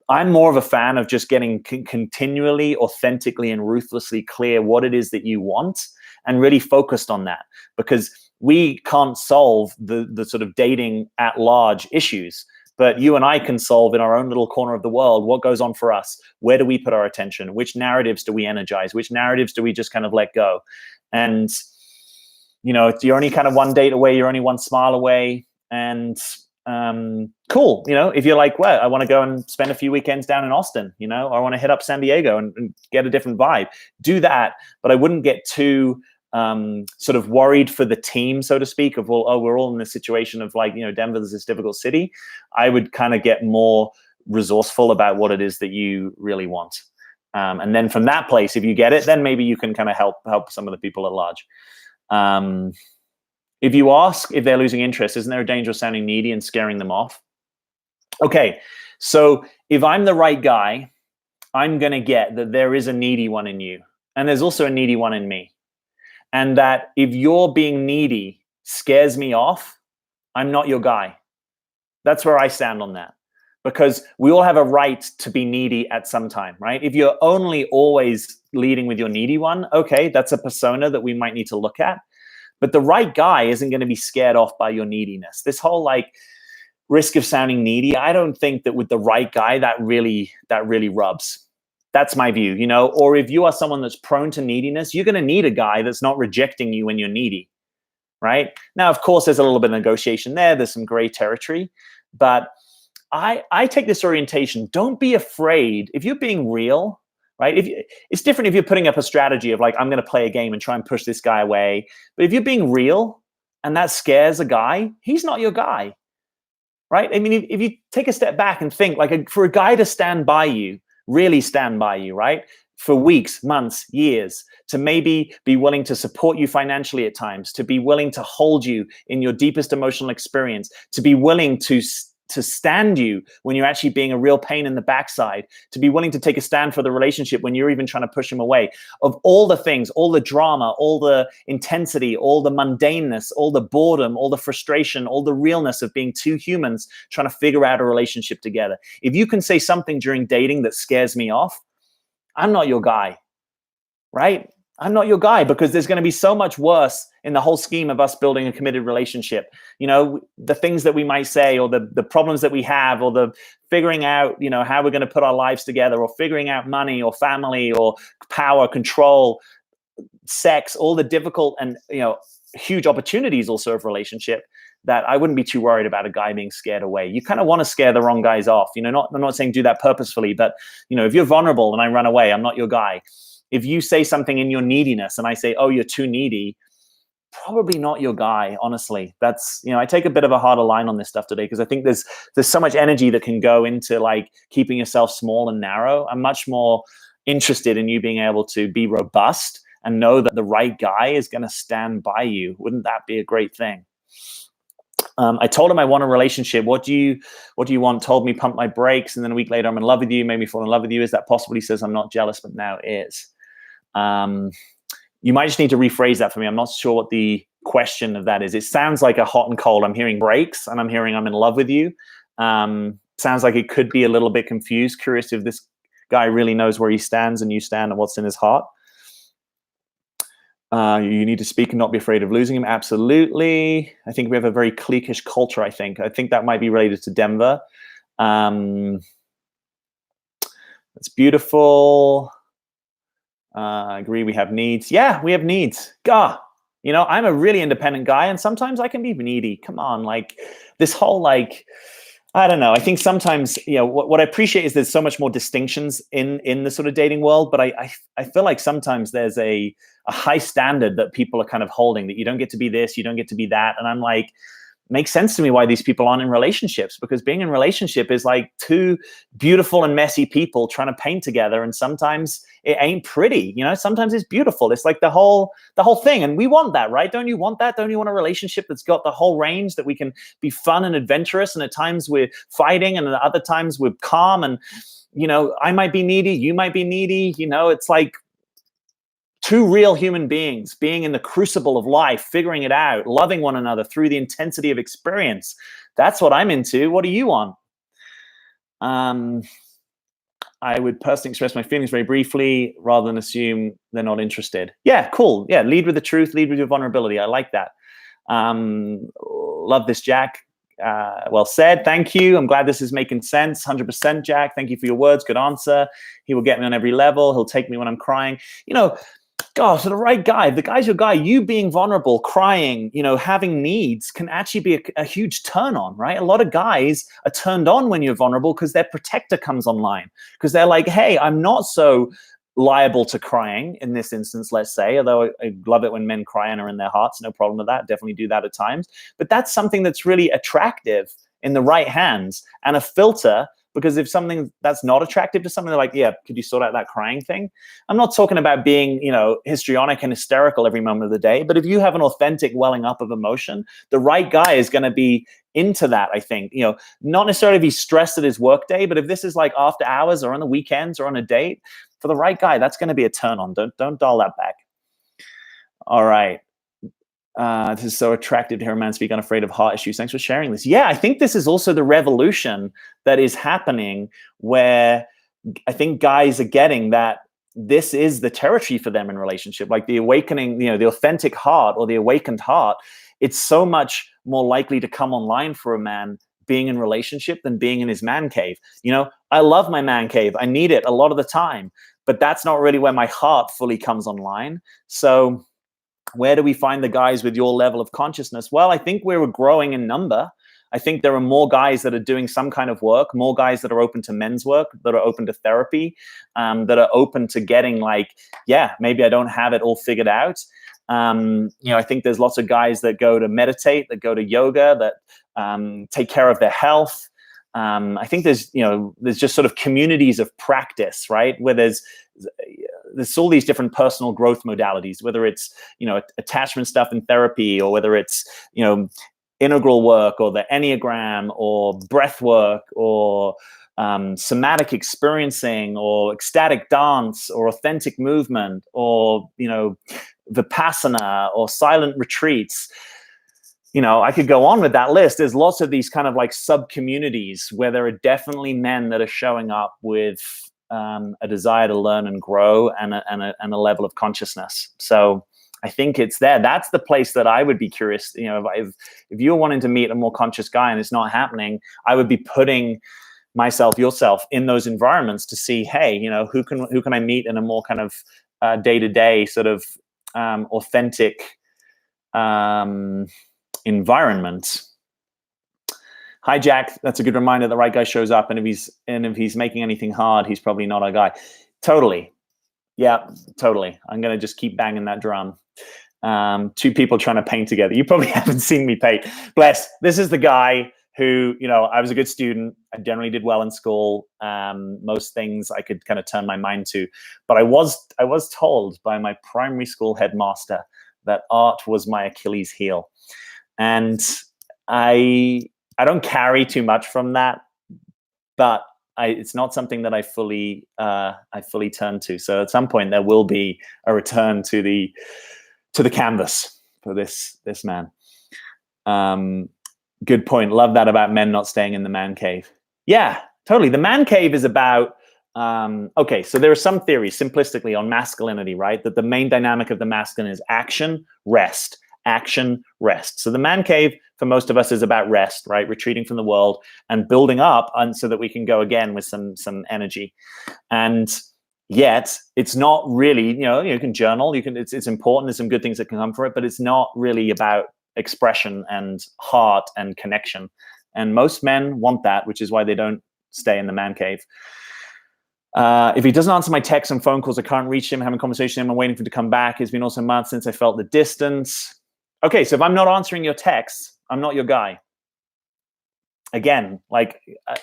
[SPEAKER 1] I'm more of a fan of just getting continually, authentically, and ruthlessly clear what it is that you want, and really focused on that, because we can't solve the sort of dating at large issues. But you and I can solve in our own little corner of the world what goes on for us. Where do we put our attention? Which narratives do we energize? Which narratives do we just kind of let go? And, you're only kind of one date away. You're only one smile away. And cool. If you're like, well, I want to go and spend a few weekends down in Austin, or I want to hit up San Diego and get a different vibe, do that. But I wouldn't get too sort of worried for the team, so to speak, of, well, we're all in this situation of like, Denver's this difficult city. I would kind of get more resourceful about what it is that you really want. And then from that place, if you get it, then maybe you can kind of help some of the people at large. If you ask if they're losing interest, isn't there a danger of sounding needy and scaring them off? Okay, so if I'm the right guy, I'm going to get that there is a needy one in you, and there's also a needy one in me. And that if you're being needy scares me off, I'm not your guy. That's where I stand on that. Because we all have a right to be needy at some time, right? If you're only always leading with your needy one, okay, that's a persona that we might need to look at. But the right guy isn't going to be scared off by your neediness. This whole like risk of sounding needy, I don't think that with the right guy that really rubs. That's my view, or if you are someone that's prone to neediness, you're going to need a guy that's not rejecting you when you're needy, right? Now, of course, there's a little bit of negotiation there. There's some gray territory, but I take this orientation. Don't be afraid. If you're being real, right? It's different if you're putting up a strategy of like, I'm going to play a game and try and push this guy away. But if you're being real and that scares a guy, he's not your guy, right? I mean, if you take a step back and think like for a guy to stand by you, really stand by you, right? For weeks, months, years, to maybe be willing to support you financially at times, to be willing to hold you in your deepest emotional experience, to be willing to stand you when you're actually being a real pain in the backside, to be willing to take a stand for the relationship when you're even trying to push him away. Of all the things, all the drama, all the intensity, all the mundaneness, all the boredom, all the frustration, all the realness of being two humans trying to figure out a relationship together. If you can say something during dating that scares me off, I'm not your guy, right? I'm not your guy, because there's going to be so much worse in the whole scheme of us building a committed relationship. The things that we might say, or the problems that we have, or the figuring out, how we're going to put our lives together, or figuring out money or family or power, control, sex, all the difficult and, huge opportunities also of relationship, that I wouldn't be too worried about a guy being scared away. You kind of want to scare the wrong guys off. I'm not saying do that purposefully, but, if you're vulnerable and I run away, I'm not your guy. If you say something in your neediness and I say, oh, you're too needy, probably not your guy, honestly. That's, I take a bit of a harder line on this stuff today because I think there's so much energy that can go into like keeping yourself small and narrow. I'm much more interested in you being able to be robust and know that the right guy is going to stand by you. Wouldn't that be a great thing? I told him I want a relationship. What do you want? Told me pump my brakes, and then a week later I'm in love with you. Made me fall in love with you. Is that possible? He says I'm not jealous, but now is. You might just need to rephrase that for me. I'm not sure what the question of that is. It sounds like a hot and cold. I'm hearing breaks and I'm hearing I'm in love with you. Sounds like it could be a little bit confused. Curious if this guy really knows where he stands and you stand and what's in his heart. You need to speak and not be afraid of losing him. Absolutely. I think we have a very cliquish culture, I think that might be related to Denver. That's beautiful. I agree. We have needs. Yeah, we have needs. God, I'm a really independent guy and sometimes I can be needy. Come on. Like this whole, like, I don't know. I think sometimes, what I appreciate is there's so much more distinctions in the sort of dating world, but I feel like sometimes there's a high standard that people are kind of holding, that you don't get to be this, you don't get to be that. And I'm like, makes sense to me why these people aren't in relationships, because being in a relationship is like two beautiful and messy people trying to paint together. And sometimes it ain't pretty, sometimes it's beautiful. It's like the whole thing. And we want that, right? Don't you want that? Don't you want a relationship that's got the whole range, that we can be fun and adventurous? And at times we're fighting and at other times we're calm. And, I might be needy. You might be needy. It's like two real human beings being in the crucible of life, figuring it out, loving one another through the intensity of experience. That's what I'm into. What do you want? I would personally express my feelings very briefly rather than assume they're not interested. Yeah, cool. Yeah, lead with the truth, lead with your vulnerability. I like that. Love this, Jack. Well said. Thank you. I'm glad this is making sense. 100%, Jack. Thank you for your words. Good answer. He will get me on every level. He'll take me when I'm crying. God, so the right guy, the guy's your guy. You being vulnerable, crying, having needs can actually be a huge turn on, right? A lot of guys are turned on when you're vulnerable because their protector comes online, because they're like, hey, I'm not so liable to crying in this instance, let's say, although I love it when men cry and are in their hearts. No problem with that. Definitely do that at times. But that's something that's really attractive in the right hands and a filter. Because if something that's not attractive to someone, they're like, yeah, could you sort out that crying thing? I'm not talking about being, histrionic and hysterical every moment of the day. But if you have an authentic welling up of emotion, the right guy is going to be into that, I think. Not necessarily be stressed at his work day, but if this is like after hours or on the weekends or on a date, for the right guy, that's going to be a turn on. Don't dial that back. All right. This is so attractive to hear a man speak unafraid of heart issues. Thanks for sharing this. Yeah, I think this is also the revolution that is happening, where I think guys are getting that this is the territory for them in relationship. Like the awakening, the authentic heart or the awakened heart, it's so much more likely to come online for a man being in relationship than being in his man cave. I love my man cave. I need it a lot of the time, but that's not really where my heart fully comes online. So where do we find the guys with your level of consciousness? Well, I think we're growing in number. I think there are more guys that are doing some kind of work, more guys that are open to men's work, that are open to therapy, that are open to getting like, yeah, maybe I don't have it all figured out. I think there's lots of guys that go to meditate, that go to yoga, that take care of their health. I think there's just sort of communities of practice, right? Where there's all these different personal growth modalities, whether it's, attachment stuff in therapy, or whether it's, integral work or the Enneagram or breath work or somatic experiencing or ecstatic dance or authentic movement or, Vipassana or silent retreats. I could go on with that list. There's lots of these kind of like sub-communities where there are definitely men that are showing up with a desire to learn and grow and a level of consciousness. So I think it's there. That's the place that I would be curious. If you're wanting to meet a more conscious guy and it's not happening, I would be putting yourself in those environments to see, hey, who can I meet in a more kind of day-to-day sort of authentic environment. Hi, Jack. That's a good reminder. The right guy shows up, and if he's making anything hard, he's probably not our guy. Totally. Yeah, totally. I'm going to just keep banging that drum. Two people trying to paint together. You probably haven't seen me paint. Bless. This is the guy who, I was a good student. I generally did well in school. Most things I could kind of turn my mind to. But I was told by my primary school headmaster that art was my Achilles heel. And I don't carry too much from that, but it's not something that I fully turn to. So at some point there will be a return to the canvas for this man. Good point. Love that about men not staying in the man cave. Yeah, totally. The man cave is about, okay, so there are some theories simplistically on masculinity, right? That the main dynamic of the masculine is action, rest, action, rest. So the man cave for most of us is about rest, right? Retreating from the world and building up so that we can go again with some energy. And yet it's not really, you can journal, it's important. There's some good things that can come from it, but it's not really about expression and heart and connection. And most men want that, which is why they don't stay in the man cave. If he doesn't answer my texts and phone calls, I can't reach him, having a conversation with him, I'm waiting for him to come back. It's been also months since I felt the distance. Okay, so if I'm not answering your texts, I'm not your guy. Again,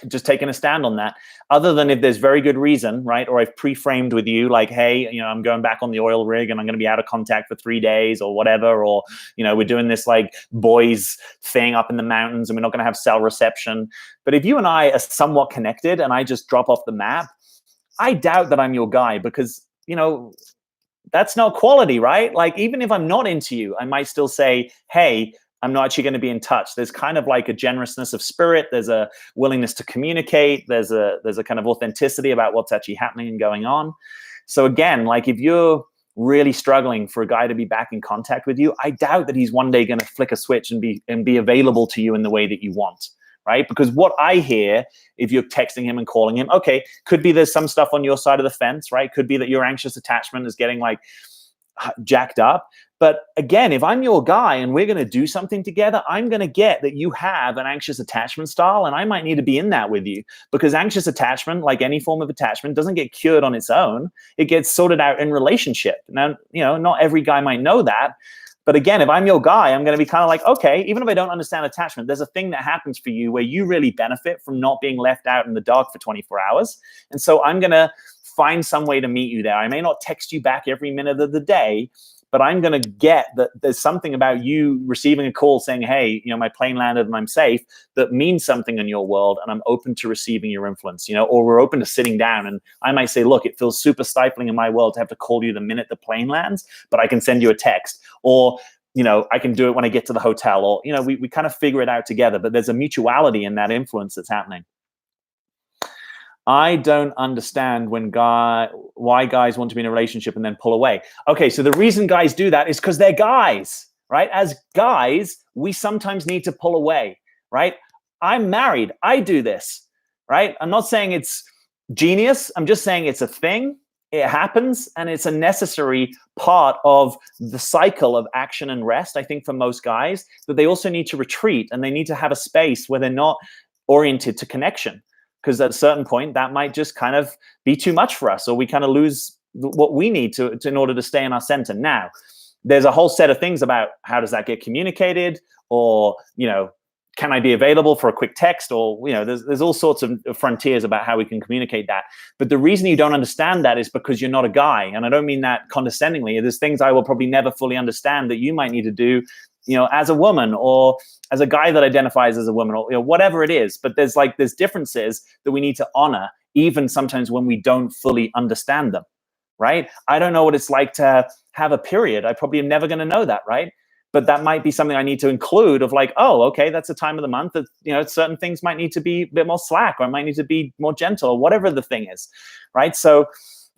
[SPEAKER 1] just taking a stand on that, other than if there's very good reason, right? Or I've pre-framed with you like, hey, I'm going back on the oil rig and I'm going to be out of contact for 3 days or whatever. Or, we're doing this like boys thing up in the mountains and we're not going to have cell reception. But if you and I are somewhat connected and I just drop off the map, I doubt that I'm your guy because, that's not quality, right? Like, even if I'm not into you, I might still say, hey, I'm not actually going to be in touch. There's kind of like a generousness of spirit. There's a willingness to communicate. There's a kind of authenticity about what's actually happening and going on. So again, like if you're really struggling for a guy to be back in contact with you, I doubt that he's one day going to flick a switch and be available to you in the way that you want, right? Because what I hear, if you're texting him and calling him, okay, could be there's some stuff on your side of the fence, right? Could be that your anxious attachment is getting like jacked up. But again, if I'm your guy and we're going to do something together, I'm going to get that you have an anxious attachment style and I might need to be in that with you, because anxious attachment, like any form of attachment, doesn't get cured on its own. It gets sorted out in relationship. Now, not every guy might know that. But again, if I'm your guy, I'm going to be kind of like, okay, even if I don't understand attachment, there's a thing that happens for you where you really benefit from not being left out in the dark for 24 hours. And so I'm going to find some way to meet you there. I may not text you back every minute of the day, but I'm going to get that there's something about you receiving a call saying, hey, my plane landed and I'm safe, that means something in your world, and I'm open to receiving your influence, or we're open to sitting down. And I might say, look, it feels super stifling in my world to have to call you the minute the plane lands, but I can send you a text, or I can do it when I get to the hotel, or we kind of figure it out together. But there's a mutuality in that influence that's happening. I don't understand why guys want to be in a relationship and then pull away. Okay, so the reason guys do that is because they're guys, right? As guys, we sometimes need to pull away, right? I'm married. I do this, right? I'm not saying it's genius. I'm just saying it's a thing. It happens, and it's a necessary part of the cycle of action and rest, I think, for most guys, that they also need to retreat and they need to have a space where they're not oriented to connection. Because at a certain point, that might just kind of be too much for us, or we kind of lose what we need to in order to stay in our center. Now, there's a whole set of things about how does that get communicated, or, can I be available for a quick text, or, there's all sorts of frontiers about how we can communicate that. But the reason you don't understand that is because you're not a guy. And I don't mean that condescendingly. There's things I will probably never fully understand that you might need to do, as a woman, or as a guy that identifies as a woman, or whatever it is. But there's differences that we need to honor, even sometimes when we don't fully understand them, right? I don't know what it's like to have a period. I probably am never going to know that, right? But that might be something I need to include of like, oh, okay, that's a time of the month that, certain things might need to be a bit more slack, or it might need to be more gentle, or whatever the thing is, right? So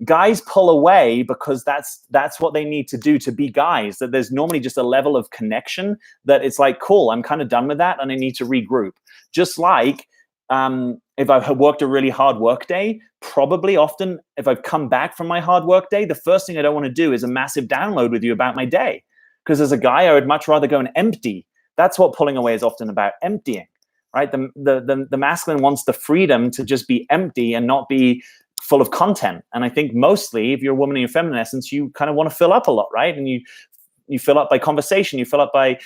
[SPEAKER 1] guys pull away because that's what they need to do to be guys, that there's normally just a level of connection that it's like, cool, I'm kind of done with that and I need to regroup. Just like if I've worked a really hard work day, probably often if I've come back from my hard work day, the first thing I don't want to do is a massive download with you about my day. Because as a guy, I would much rather go and empty. That's what pulling away is often about, emptying, right? The masculine wants the freedom to just be empty and not be full of content. And I think mostly if you're a woman in your feminine essence, you kind of want to fill up a lot, right? And you You fill up by conversation. You fill up by,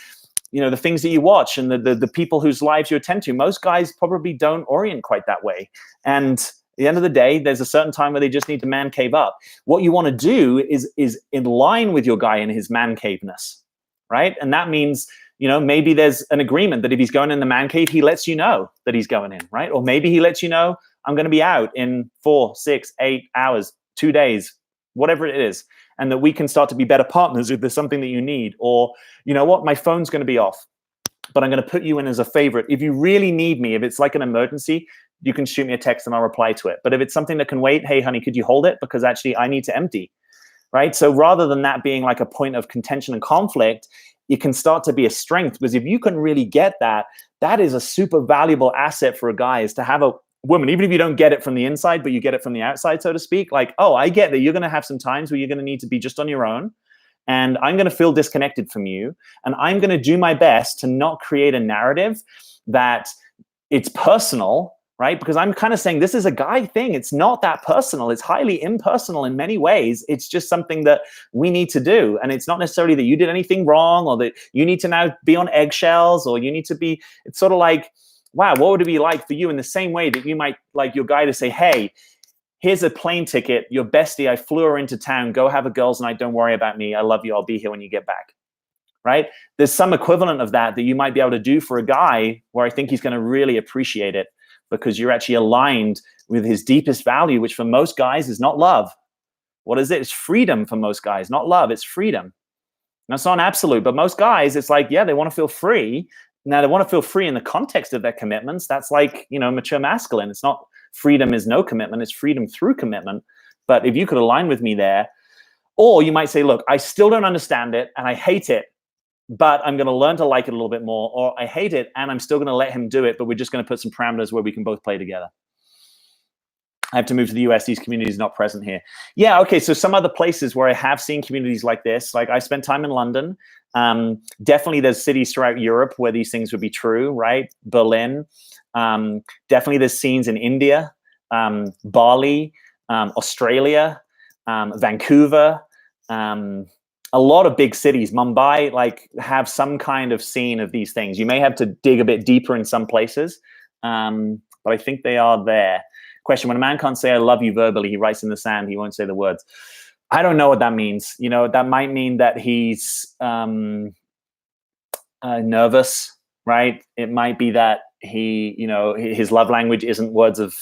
[SPEAKER 1] the things that you watch and the people whose lives you attend to. Most guys probably don't orient quite that way. And at the end of the day, there's a certain time where they just need to man cave up. What you want to do is in line with your guy in his man caveness, right? And that means, maybe there's an agreement that if he's going in the man cave, he lets you know that he's going in, right? Or maybe he lets you know, I'm going to be out in 4, 6, 8 hours, 2 days, whatever it is. And that we can start to be better partners if there's something that you need. Or, you know what, my phone's going to be off, but I'm going to put you in as a favorite. If you really need me, if it's like an emergency, you can shoot me a text and I'll reply to it. But if it's something that can wait, hey, honey, could you hold it? Because actually I need to empty, right? So rather than that being like a point of contention and conflict, it can start to be a strength. Because if you can really get that, that is a super valuable asset for a guy, is to have a woman, even if you don't get it from the inside, but you get it from the outside, so to speak. Like, oh, I get that you're going to have some times where you're going to need to be just on your own, and I'm going to feel disconnected from you, and I'm going to do my best to not create a narrative that it's personal, right? Because I'm kind of saying this is a guy thing. It's not that personal. It's highly impersonal in many ways. It's just something that we need to do. And it's not necessarily that you did anything wrong, or that you need to now be on eggshells, or you need to be, it's sort of like, wow, what would it be like for you in the same way that you might like your guy to say, hey, here's a plane ticket, your bestie, I flew her into town, go have a girls' night, don't worry about me, I love you, I'll be here when you get back, right? There's some equivalent of that you might be able to do for a guy, where I think he's going to really appreciate it, because you're actually aligned with his deepest value, which for most guys is not love. What is it? It's freedom for most guys, not love, it's freedom. Now, it's not an absolute, but most guys, it's like, yeah, they want to feel free. Now, they want to feel free in the context of their commitments. That's like, mature masculine. It's not freedom is no commitment. It's freedom through commitment. But if you could align with me there, or you might say, look, I still don't understand it and I hate it, but I'm going to learn to like it a little bit more. Or I hate it and I'm still going to let him do it, but we're just going to put some parameters where we can both play together. I have to move to the US. These communities are not present here. Yeah, okay. So some other places where I have seen communities like this, like I spent time in London. Definitely there's cities throughout Europe where these things would be true, right? Berlin. Definitely there's scenes in India, Bali, Australia, Vancouver, a lot of big cities. Mumbai, like, have some kind of scene of these things. You may have to dig a bit deeper in some places, but I think they are there. Question: when a man can't say I love you verbally, he writes in the sand, he won't say the words. I don't know what that means. That might mean that he's nervous, right? It might be that his love language isn't words of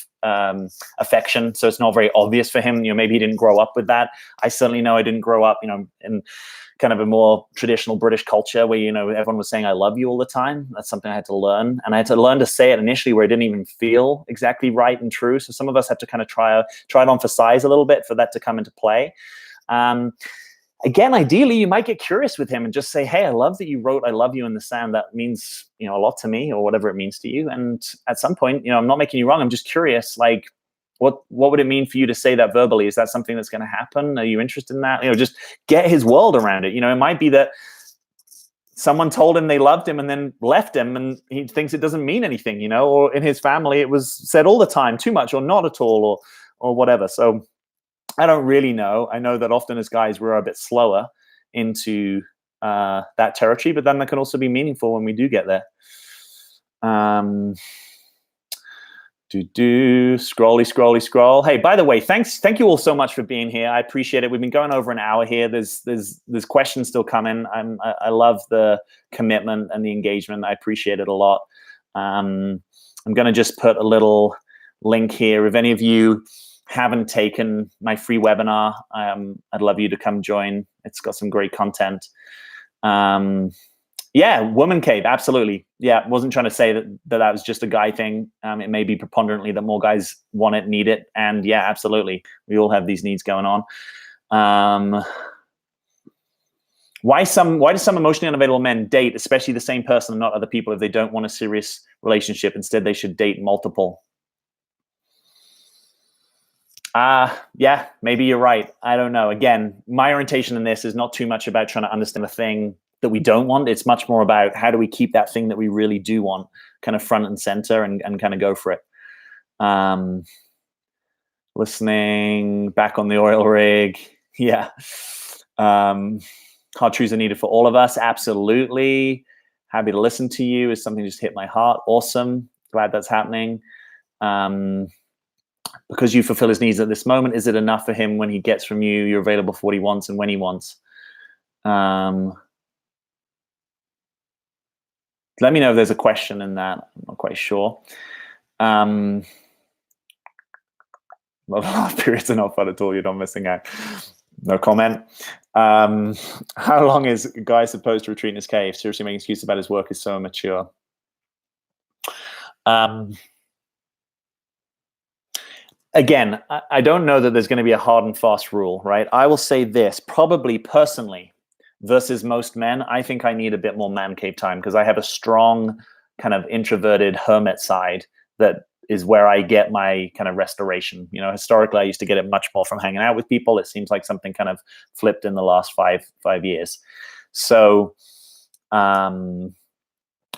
[SPEAKER 1] affection, so it's not very obvious for him. Maybe he didn't grow up with that. I certainly know I didn't grow up, in kind of a more traditional British culture where, everyone was saying I love you all the time. That's something I had to learn. And I had to learn to say it initially where it didn't even feel exactly right and true. So some of us have to kind of try it on for size a little bit for that to come into play. Again, ideally, you might get curious with him and just say, hey, I love that you wrote I love you in the sand. That means, a lot to me, or whatever it means to you. And at some point, I'm not making you wrong. I'm just curious, like, what would it mean for you to say that verbally? Is that something that's going to happen? Are you interested in that? Just get his world around it. It might be that someone told him they loved him and then left him, and he thinks it doesn't mean anything, or in his family, it was said all the time, too much or not at all, or whatever. So I don't really know. I know that often as guys, we're a bit slower into that territory, but then that can also be meaningful when we do get there. Scroll. Hey, by the way, thank you all so much for being here. I appreciate it. We've been going over an hour here. There's questions still coming. I love the commitment and the engagement. I appreciate it a lot. I'm going to just put a little link here. If any of you haven't taken my free webinar, I'd love you to come join. It's got some great content. Yeah, woman cave, absolutely. Yeah, wasn't trying to say that was just a guy thing. It may be preponderantly that more guys want it, need it, and yeah, absolutely, we all have these needs going on. Why do some emotionally unavailable men date, especially the same person and not other people, if they don't want a serious relationship? Instead, they should date multiple. Yeah, maybe you're right. I don't know. Again, my orientation in this is not too much about trying to understand a thing that we don't want. It's much more about how do we keep that thing that we really do want kind of front and center and kind of go for it. Listening back on the oil rig. Yeah. hard truths are needed for all of us. Absolutely. Happy to listen to you. Is something just hit my heart. Awesome. Glad that's happening. Because you fulfill his needs at this moment, is it enough for him when he gets from you, you're available for what he wants and when he wants? Let me know if there's a question in that. I'm not quite sure. Periods are not fun at all. You're not missing out. No comment. How long is a guy supposed to retreat in his cave? Seriously, making excuses about his work is so immature. Again, I don't know that there's going to be a hard and fast rule, right? I will say this, probably personally, versus most men, I think I need a bit more man cave time because I have a strong kind of introverted hermit side that is where I get my kind of restoration. You know, historically, I used to get it much more from hanging out with people. It seems like something kind of flipped in the last five years. So, you know,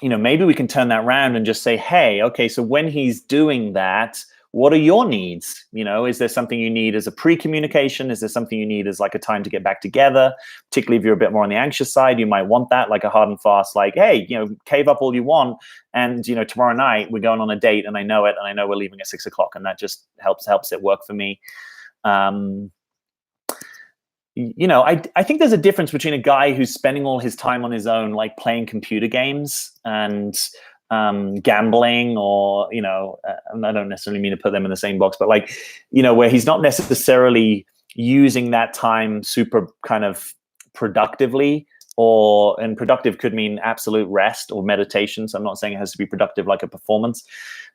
[SPEAKER 1] maybe we can turn that around and just say, hey, okay, so when he's doing that, what are your needs? You know, is there something you need as a pre-communication? Is there something you need as like a time to get back together? Particularly if you're a bit more on the anxious side, you might want that, like a hard and fast, like, hey, you know, cave up all you want. And, you know, tomorrow night we're going on a date and I know it. And I know we're leaving at 6 o'clock and that just helps it work for me. You know, I think there's a difference between a guy who's spending all his time on his own, like playing computer games and gambling, or, you know, I don't necessarily mean to put them in the same box, but like, you know, where he's not necessarily using that time super kind of productively, and productive could mean absolute rest or meditation. So I'm not saying it has to be productive like a performance.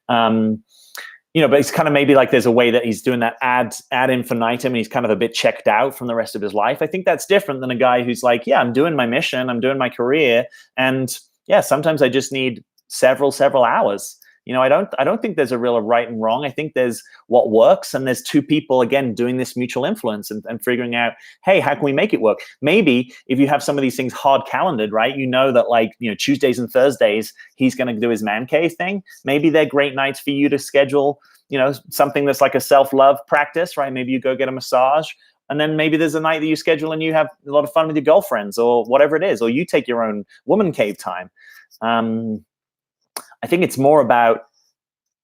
[SPEAKER 1] You know, but it's kind of maybe like there's a way that he's doing that ad infinitum and he's kind of a bit checked out from the rest of his life. I think that's different than a guy who's like, yeah, I'm doing my mission, I'm doing my career, and yeah, sometimes I just need several hours. You know, I don't think there's a real right and wrong. I think there's what works, and there's two people again doing this mutual influence and figuring out, hey, how can we make it work? Maybe if you have some of these things hard calendared, right? You know that, like, you know, Tuesdays and Thursdays he's going to do his man cave thing. Maybe they're great nights for you to schedule, you know, something that's like a self-love practice, right? Maybe you go get a massage. And then maybe there's a night that you schedule and you have a lot of fun with your girlfriends or whatever it is, or you take your own woman cave time. I think it's more about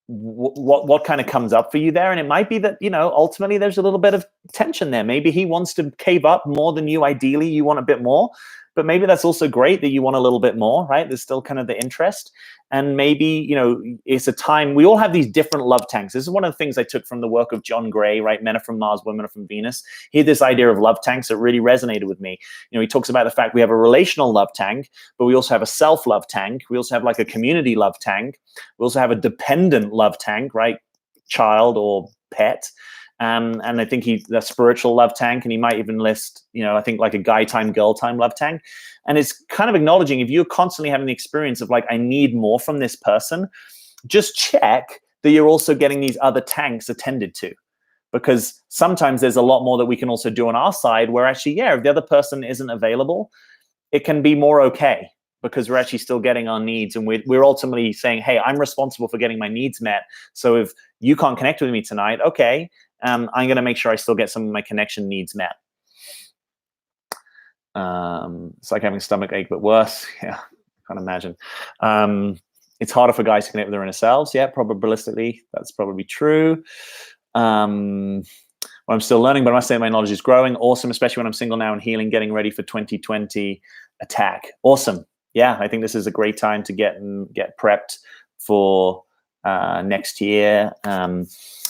[SPEAKER 1] what kind of comes up for you there. And it might be that, you know, ultimately there's a little bit of tension there. Maybe he wants to cave up more than you. Ideally, you want a bit more. But maybe that's also great that you want a little bit more, right? There's still kind of the interest. And maybe, you know, it's a time, we all have these different love tanks. This is one of the things I took from the work of John Gray, right? Men are from Mars, women are from Venus. He had this idea of love tanks that really resonated with me. You know, he talks about the fact we have a relational love tank, but we also have a self-love tank. We also have like a community love tank. We also have a dependent love tank, right? Child or pet. And I think the spiritual love tank, and he might even list, you know, I think like a guy time, girl time love tank. And it's kind of acknowledging if you're constantly having the experience of like, I need more from this person, just check that you're also getting these other tanks attended to. Because sometimes there's a lot more that we can also do on our side where actually, yeah, if the other person isn't available, it can be more okay because we're actually still getting our needs. And we're ultimately saying, hey, I'm responsible for getting my needs met. So if you can't connect with me tonight, okay, I'm going to make sure I still get some of my connection needs met. It's like having a stomach ache, but worse. Yeah, I can't imagine. It's harder for guys to connect with their inner selves. Yeah, probabilistically, that's probably true. Well, I'm still learning, but I must say my knowledge is growing. Awesome, especially when I'm single now and healing, getting ready for 2020 attack. Awesome. Yeah, I think this is a great time to get prepped for next year.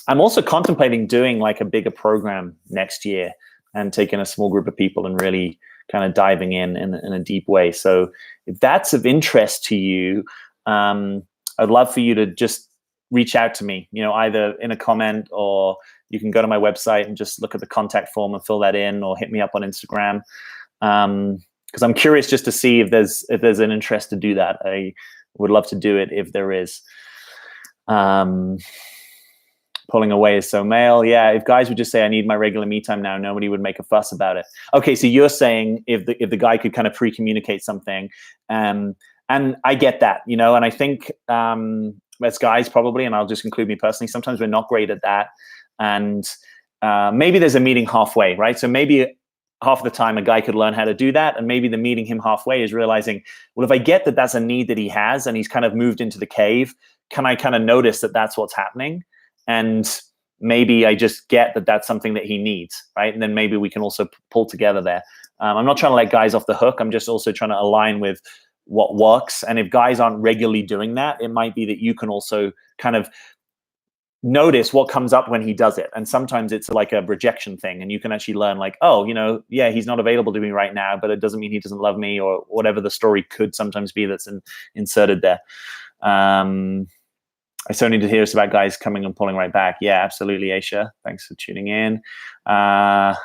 [SPEAKER 1] I'm also contemplating doing like a bigger program next year and taking a small group of people and really kind of diving in a deep way. So if that's of interest to you, I'd love for you to just reach out to me, you know, either in a comment, or you can go to my website and just look at the contact form and fill that in, or hit me up on Instagram. Because I'm curious just to see if there's an interest to do that. I would love to do it if there is. Pulling away is so male. Yeah, if guys would just say, I need my regular me time now, nobody would make a fuss about it. Okay, so you're saying if the guy could kind of pre-communicate something, and I get that, you know, and I think as guys probably, and I'll just include me personally, sometimes we're not great at that. And maybe there's a meeting halfway, right? So maybe half the time a guy could learn how to do that. And maybe the meeting him halfway is realizing, well, if I get that that's a need that he has and he's kind of moved into the cave, can I kind of notice that that's what's happening? And maybe I just get that that's something that he needs, right? And then maybe we can also pull together there. I'm not trying to let guys off the hook. I'm just also trying to align with what works. And if guys aren't regularly doing that, it might be that you can also kind of notice what comes up when he does it. And sometimes it's like a rejection thing, and you can actually learn like, oh, yeah, he's not available to me right now, but it doesn't mean he doesn't love me, or whatever the story could sometimes be that's inserted there. I so need to hear this about guys coming and pulling right back. Yeah, absolutely, Aisha. Thanks for tuning in. I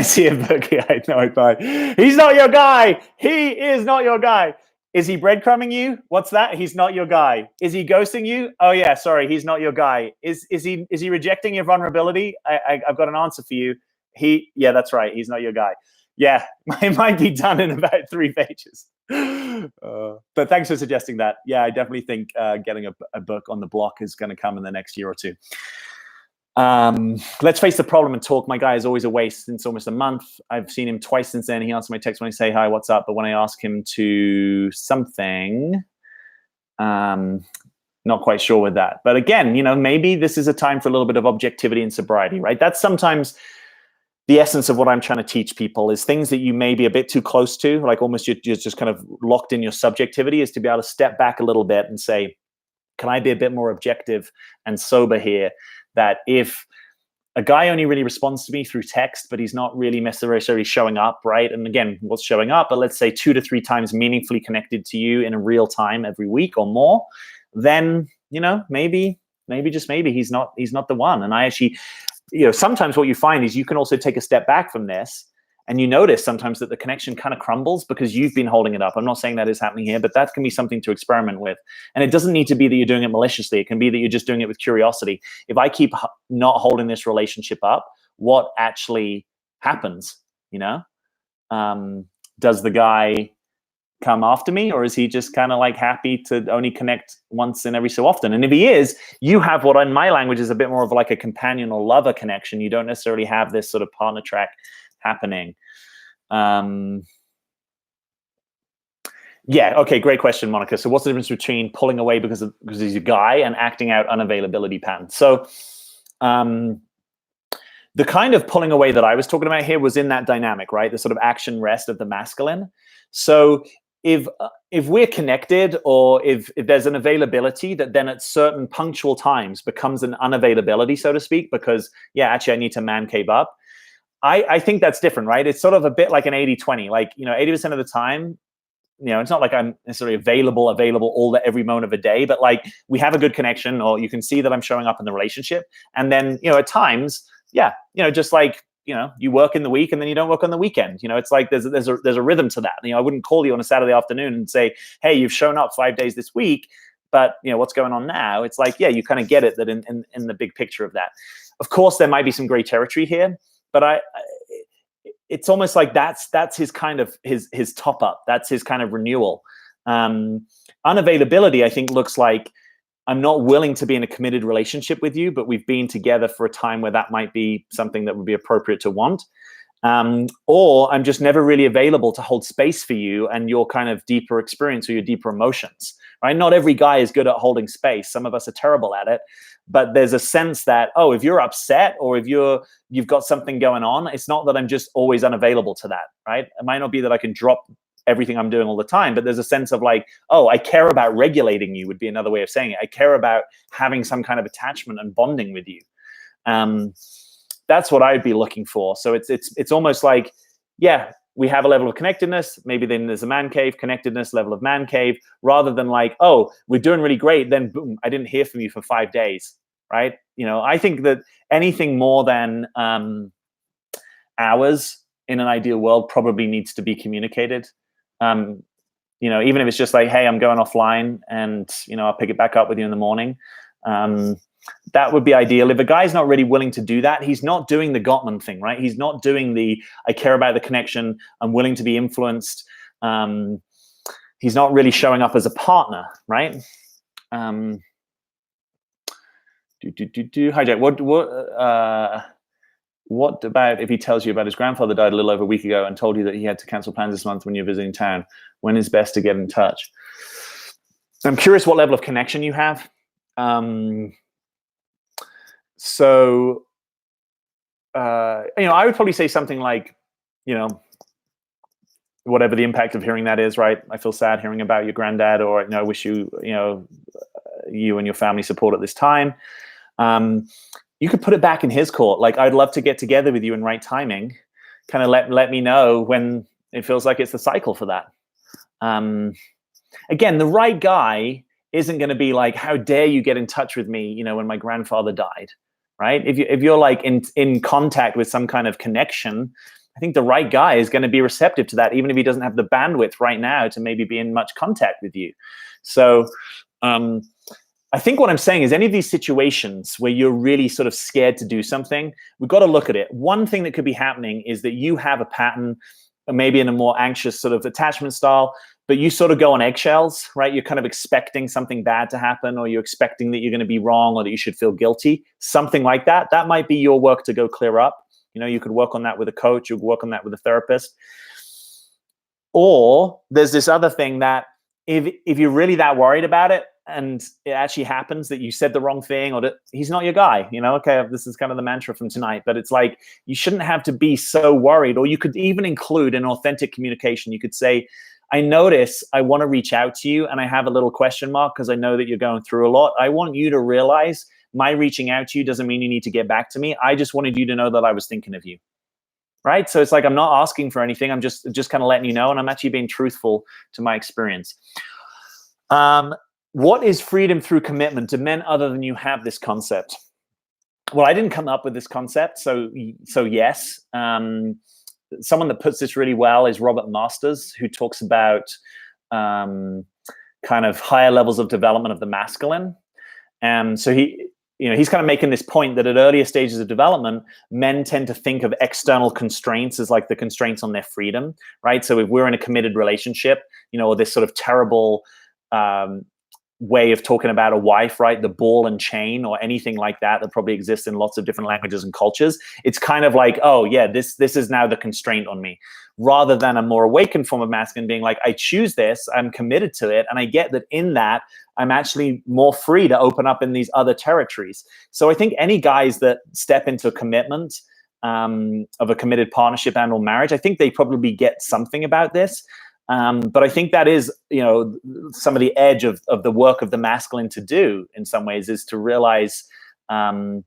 [SPEAKER 1] see a book. I know I thought he's not your guy. He is not your guy. Is he breadcrumbing you? What's that? He's not your guy. Is he ghosting you? Oh yeah, sorry, he's not your guy. Is he rejecting your vulnerability? I've got an answer for you. Yeah, that's right. He's not your guy. Yeah, it might be done in about 3 pages. But thanks for suggesting that. Yeah, I definitely think getting a book on the block is going to come in the next year or two. Let's face the problem and talk. My guy is always away since almost a month. I've seen him twice since then. He answers my text when I say hi, what's up? But when I ask him to something, not quite sure with that. But again, maybe this is a time for a little bit of objectivity and sobriety, right? That's sometimes the essence of what I'm trying to teach people, is things that you may be a bit too close to, like almost you're just kind of locked in your subjectivity, is to be able to step back a little bit and say, can I be a bit more objective and sober here? That if a guy only really responds to me through text, but he's not really necessarily showing up, right? And again, what's showing up? But let's say 2 to 3 times meaningfully connected to you in a real time every week or more, then maybe just maybe he's not the one. And I actually, sometimes what you find is you can also take a step back from this, and you notice sometimes that the connection kind of crumbles because you've been holding it up. I'm not saying that is happening here, but that can be something to experiment with. And it doesn't need to be that you're doing it maliciously. It can be that you're just doing it with curiosity. If I keep not holding this relationship up, what actually happens? Does the guy come after me, or is he just kind of like happy to only connect once in every so often? And if he is, you have what in my language is a bit more of like a companion or lover connection. You don't necessarily have this sort of partner track happening. Yeah, okay, great question, Monica. So what's the difference between pulling away because he's a guy and acting out unavailability patterns? So the kind of pulling away that I was talking about here was in that dynamic, right? The sort of action rest of the masculine. So if we're connected, or if there's an availability that then at certain punctual times becomes an unavailability, so to speak, because actually I need to man cave up, I think that's different, right? It's sort of a bit like an 80-20. Like, 80% of the time, it's not like I'm necessarily available every moment of a day, but like we have a good connection, or you can see that I'm showing up in the relationship. And then, at times, just like, you work in the week and then you don't work on the weekend. It's like there's a rhythm to that. I wouldn't call you on a Saturday afternoon and say, hey, you've shown up 5 days this week, but what's going on now? It's like, you kind of get it that in the big picture of that. Of course, there might be some gray territory here, but it's almost like that's his kind of his top up. That's his kind of renewal. Unavailability, I think, looks like I'm not willing to be in a committed relationship with you, but we've been together for a time where that might be something that would be appropriate to want. Or I'm just never really available to hold space for you and your kind of deeper experience or your deeper emotions, right? Not every guy is good at holding space. Some of us are terrible at it. But there's a sense that, if you're upset or if you've got something going on, it's not that I'm just always unavailable to that, right? It might not be that I can drop everything I'm doing all the time, but there's a sense of like, I care about regulating you, would be another way of saying it. I care about having some kind of attachment and bonding with you. That's what I'd be looking for. So it's almost like, we have a level of connectedness. Maybe then there's a man cave, connectedness, level of man cave, rather than like, we're doing really great. Then boom, I didn't hear from you for 5 days, right? I think that anything more than hours in an ideal world probably needs to be communicated. Even if it's just like, hey, I'm going offline and, I'll pick it back up with you in the morning. That would be ideal. If a guy's not really willing to do that, he's not doing the Gottman thing, right? He's not doing I care about the connection, I'm willing to be influenced. He's not really showing up as a partner, right? Hi, Jack. what about if he tells you about his grandfather died a little over a week ago and told you that he had to cancel plans this month when you're visiting town? When is best to get in touch? I'm curious what level of connection you have. So, I would probably say something like, whatever the impact of hearing that is, right? I feel sad hearing about your granddad, or, I wish you, you and your family support at this time. You could put it back in his court. Like, I'd love to get together with you in right timing. Kind of let me know when it feels like it's the cycle for that. Again, the right guy isn't going to be like, how dare you get in touch with me, when my grandfather died, right? If you're like in contact with some kind of connection, I think the right guy is going to be receptive to that, even if he doesn't have the bandwidth right now to maybe be in much contact with you. So I think what I'm saying is, any of these situations where you're really sort of scared to do something, we've got to look at it. One thing that could be happening is that you have a pattern, maybe in a more anxious sort of attachment style, but you sort of go on eggshells, right? You're kind of expecting something bad to happen, or you're expecting that you're going to be wrong, or that you should feel guilty, something like that. That might be your work to go clear up. You could work on that with a coach, you could work on that with a therapist. Or there's this other thing that if you're really that worried about it, and it actually happens that you said the wrong thing, or that he's not your guy, okay, this is kind of the mantra from tonight, but it's like, you shouldn't have to be so worried. Or you could even include an authentic communication. You could say, I notice I want to reach out to you, and I have a little question mark because I know that you're going through a lot. I want you to realize my reaching out to you doesn't mean you need to get back to me. I just wanted you to know that I was thinking of you. Right? So it's like, I'm not asking for anything. I'm just kind of letting you know, and I'm actually being truthful to my experience. What is freedom through commitment? Do men other than you have this concept? Well, I didn't come up with this concept, so yes. Someone that puts this really well is Robert Masters, who talks about kind of higher levels of development of the masculine. So he's kind of making this point that at earlier stages of development, men tend to think of external constraints as like the constraints on their freedom, right? So if we're in a committed relationship, or this sort of terrible way of talking about a wife, right? The ball and chain, or anything like that probably exists in lots of different languages and cultures. It's kind of like, oh yeah, this is now the constraint on me, rather than a more awakened form of masculine being like, I choose this, I'm committed to it, and I get that in that I'm actually more free to open up in these other territories. So I think any guys that step into a commitment of a committed partnership and or marriage, I think they probably get something about this. But I think that is, some of the edge of the work of the masculine to do in some ways, is to realize that,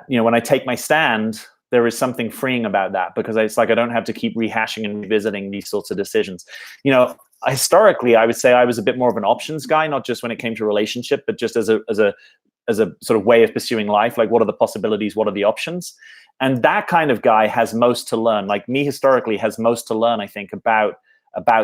[SPEAKER 1] when I take my stand, there is something freeing about that, because it's like I don't have to keep rehashing and revisiting these sorts of decisions. Historically, I would say I was a bit more of an options guy, not just when it came to relationship, but just as a sort of way of pursuing life. Like, what are the possibilities? What are the options? And that kind of guy has most to learn. Like me, historically, has most to learn, I think, about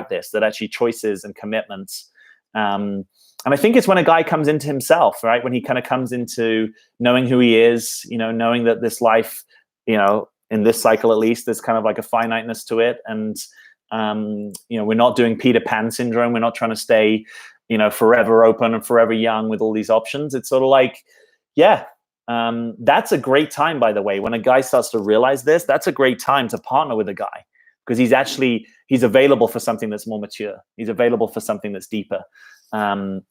[SPEAKER 1] this, that actually choices and commitments. And I think it's when a guy comes into himself, right? When he kind of comes into knowing who he is, knowing that this life, in this cycle at least, there's kind of like a finiteness to it. And, we're not doing Peter Pan syndrome. We're not trying to stay, forever open and forever young with all these options. It's sort of like, yeah. That's a great time, by the way, when a guy starts to realize this. That's a great time to partner with a guy, because he's available for something that's more mature. He's available for something that's deeper. And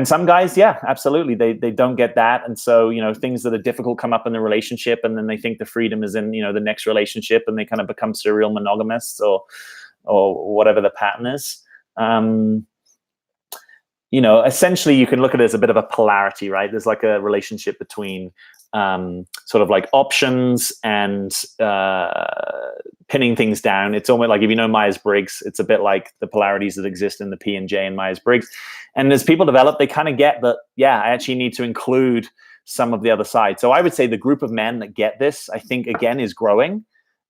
[SPEAKER 1] some guys, yeah, absolutely, they don't get that, and so things that are difficult come up in the relationship, and then they think the freedom is in the next relationship, and they kind of become serial monogamists or whatever the pattern is. Essentially you can look at it as a bit of a polarity, right? There's like a relationship between sort of like options and pinning things down. It's almost like, if you know Myers-Briggs, it's a bit like the polarities that exist in the P and J in Myers-Briggs. And as people develop, they kind of get that, yeah, I actually need to include some of the other side. So I would say the group of men that get this, I think, again, is growing.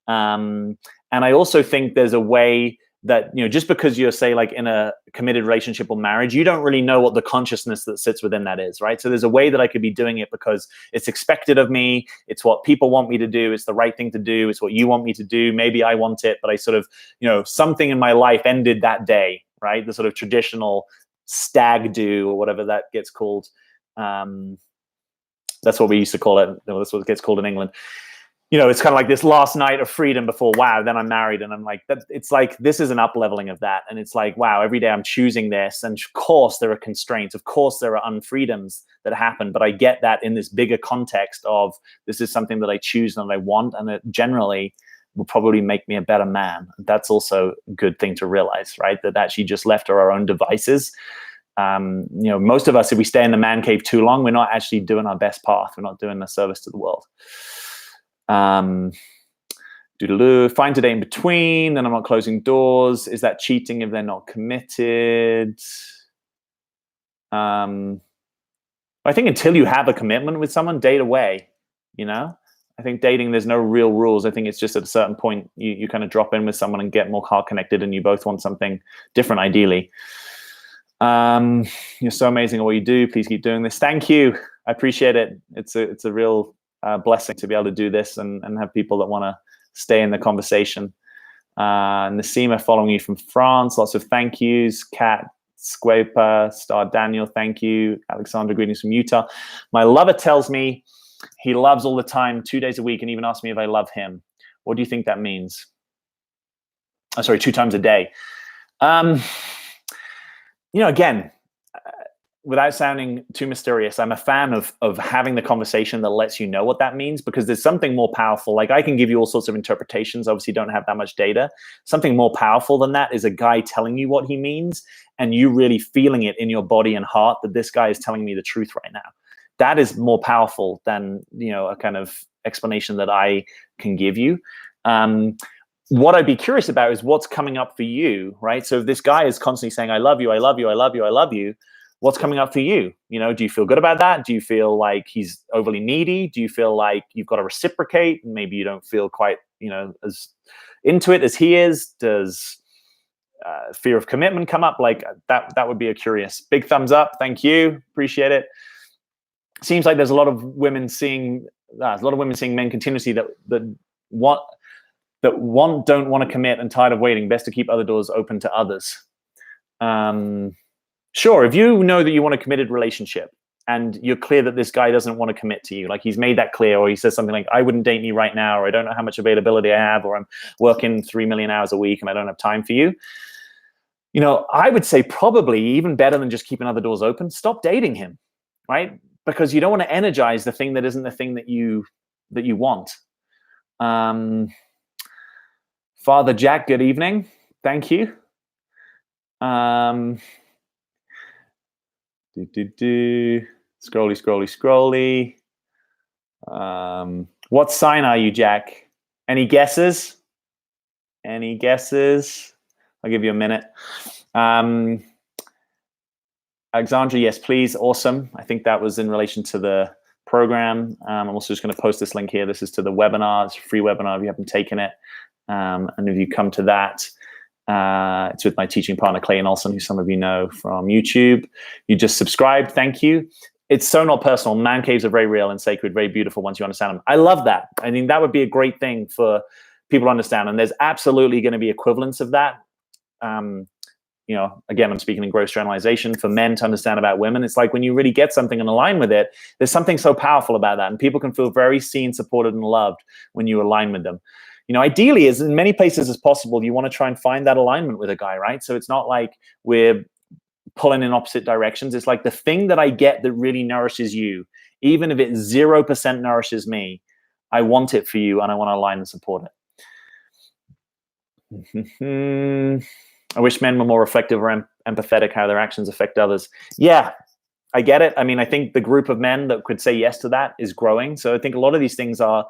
[SPEAKER 1] And I also think there's a way that, just because you're, say, like in a committed relationship or marriage, you don't really know what the consciousness that sits within that is, right? So there's a way that I could be doing it because it's expected of me. It's what people want me to do. It's the right thing to do. It's what you want me to do. Maybe I want it, but I sort of, something in my life ended that day, right? The sort of traditional stag do, or whatever that gets called. That's what we used to call it. That's what it gets called in England. it's kind of like this last night of freedom before, wow, then I'm married. And I'm like, it's like, this is an up leveling of that. And it's like, wow, every day I'm choosing this. And of course there are constraints. Of course there are unfreedoms that happen, but I get that in this bigger context of this is something that I choose and I want. And it generally will probably make me a better man. That's also a good thing to realize, right? That actually just left to our own devices. Most of us, if we stay in the man cave too long, we're not actually doing our best path. We're not doing a service to the world. Find a day in between, then I'm not closing doors. Is that cheating if they're not committed? I think until you have a commitment with someone, date away. I think dating, there's no real rules. I think it's just at a certain point you kind of drop in with someone and get more heart connected, and you both want something different, ideally. You're so amazing at what you do. Please keep doing this. Thank you. I appreciate it. It's a real blessing to be able to do this and have people that want to stay in the conversation. Nasima following you from France. Lots of thank yous. Kat, Squepa, Star Daniel, thank you. Alexandra, greetings from Utah. My lover tells me he loves all the time, 2 days a week, and even asks me if I love him. What do you think that means? Oh, sorry, 2 times a day. Again, without sounding too mysterious, I'm a fan of having the conversation that lets you know what that means, because there's something more powerful. Like, I can give you all sorts of interpretations, obviously don't have that much data. Something more powerful than that is a guy telling you what he means and you really feeling it in your body and heart that this guy is telling me the truth right now. That is more powerful than, a kind of explanation that I can give you. What I'd be curious about is what's coming up for you, right? So if this guy is constantly saying, I love you, I love you, I love you, I love you, what's coming up for you? Do you feel good about that? Do you feel like he's overly needy? Do you feel like you've got to reciprocate? Maybe you don't feel quite, as into it as he is. Does fear of commitment come up? Like that would be a curious. Big thumbs up. Thank you. Appreciate it. Seems like there's a lot of women seeing men continuously that don't want to commit and tired of waiting. Best to keep other doors open to others. Sure, if you know that you want a committed relationship and you're clear that this guy doesn't want to commit to you, like he's made that clear, or he says something like, I wouldn't date me right now, or I don't know how much availability I have, or I'm working 3 million hours a week and I don't have time for you. I would say probably even better than just keeping other doors open, stop dating him, right? Because you don't want to energize the thing that isn't the thing that you want. Father Jack, good evening. Thank you. Scrolly. What sign are you, Jack? Any guesses? I'll give you a minute. Alexandra, yes, please. Awesome. I think that was in relation to the program. I'm also just going to post this link here. This is to the webinar. It's a free webinar if you haven't taken it. And if you come to that, it's with my teaching partner, Clayton Olson, who some of you know from YouTube. You just subscribed. Thank you. It's so not personal. Man caves are very real and sacred, very beautiful once you understand them. I love that. I mean, that would be a great thing for people to understand. And there's absolutely going to be equivalents of that. Again, I'm speaking in gross generalization for men to understand about women. It's like when you really get something and align with it, there's something so powerful about that. And people can feel very seen, supported, and loved when you align with them. Ideally, as in many places as possible, you want to try and find that alignment with a guy, right? So it's not like we're pulling in opposite directions. It's like the thing that I get that really nourishes you, even if it 0% nourishes me, I want it for you and I want to align and support it. I wish men were more reflective or empathetic how their actions affect others. Yeah, I get it. I mean, I think the group of men that could say yes to that is growing. So I think a lot of these things are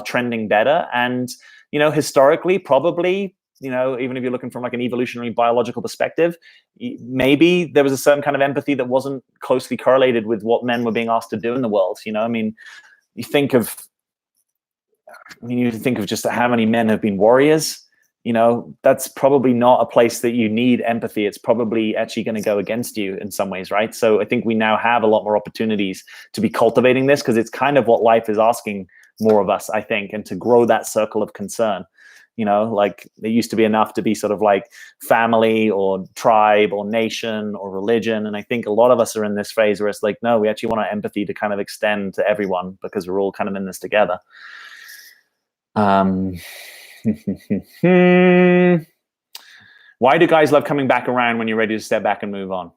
[SPEAKER 1] trending better. And, historically, probably, even if you're looking from like an evolutionary biological perspective, maybe there was a certain kind of empathy that wasn't closely correlated with what men were being asked to do in the world. You think of just how many men have been warriors. That's probably not a place that you need empathy. It's probably actually going to go against you in some ways, right? So I think we now have a lot more opportunities to be cultivating this, because it's kind of what life is asking more of us, I think, and to grow that circle of concern. Like it used to be enough to be sort of like family or tribe or nation or religion. And I think a lot of us are in this phase where it's like, no, we actually want our empathy to kind of extend to everyone, because we're all kind of in this together. Um, why do guys love coming back around when you're ready to step back and move on?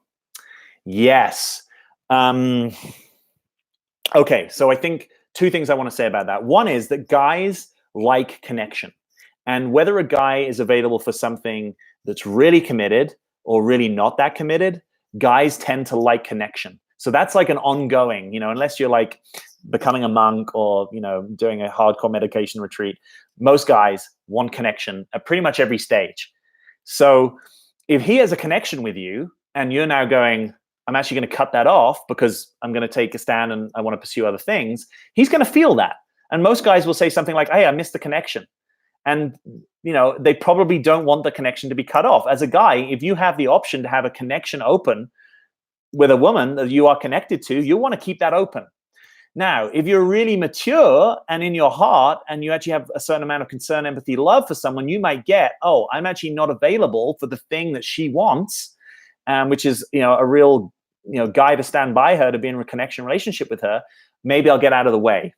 [SPEAKER 1] Yes. Okay, so I think two things I want to say about that. One is that guys like connection. And whether a guy is available for something that's really committed or really not that committed, guys tend to like connection. So that's like an ongoing, unless you're like becoming a monk or, doing a hardcore meditation retreat, most guys want connection at pretty much every stage. So if he has a connection with you and you're now going, I'm actually going to cut that off because I'm going to take a stand and I want to pursue other things, he's going to feel that. And most guys will say something like, hey, I missed the connection. And, they probably don't want the connection to be cut off. As a guy, if you have the option to have a connection open with a woman that you are connected to, you want to keep that open. Now, if you're really mature and in your heart and you actually have a certain amount of concern, empathy, love for someone, you might get, oh, I'm actually not available for the thing that she wants, which is, a real, guy to stand by her, to be in a connection relationship with her. Maybe I'll get out of the way,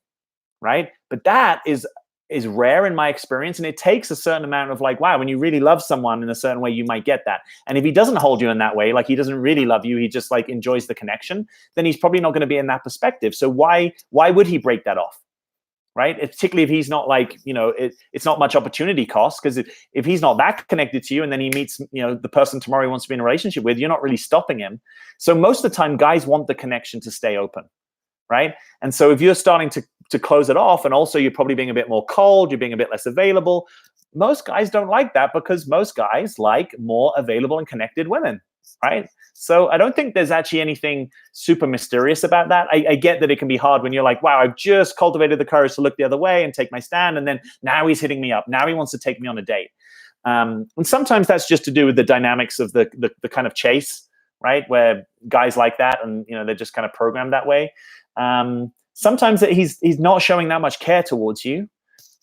[SPEAKER 1] right? But that is rare in my experience, and it takes a certain amount of like, wow, when you really love someone in a certain way, you might get that. And if he doesn't hold you in that way, like he doesn't really love you, he just like enjoys the connection, then he's probably not going to be in that perspective. So why would he break that off, right? Particularly if he's not like, it's not much opportunity cost, because if he's not that connected to you and then he meets, the person tomorrow he wants to be in a relationship with, you're not really stopping him. So most of the time, guys want the connection to stay open, right? And so if you're starting to close it off, and also you're probably being a bit more cold, you're being a bit less available, most guys don't like that, because most guys like more available and connected women, right? So I don't think there's actually anything super mysterious about that. I get that it can be hard when you're like, wow, I've just cultivated the courage to look the other way and take my stand, and then now he's hitting me up. Now he wants to take me on a date. And sometimes that's just to do with the dynamics of the kind of chase, right? Where guys like that, and they're just kind of programmed that way. Sometimes that he's not showing that much care towards you,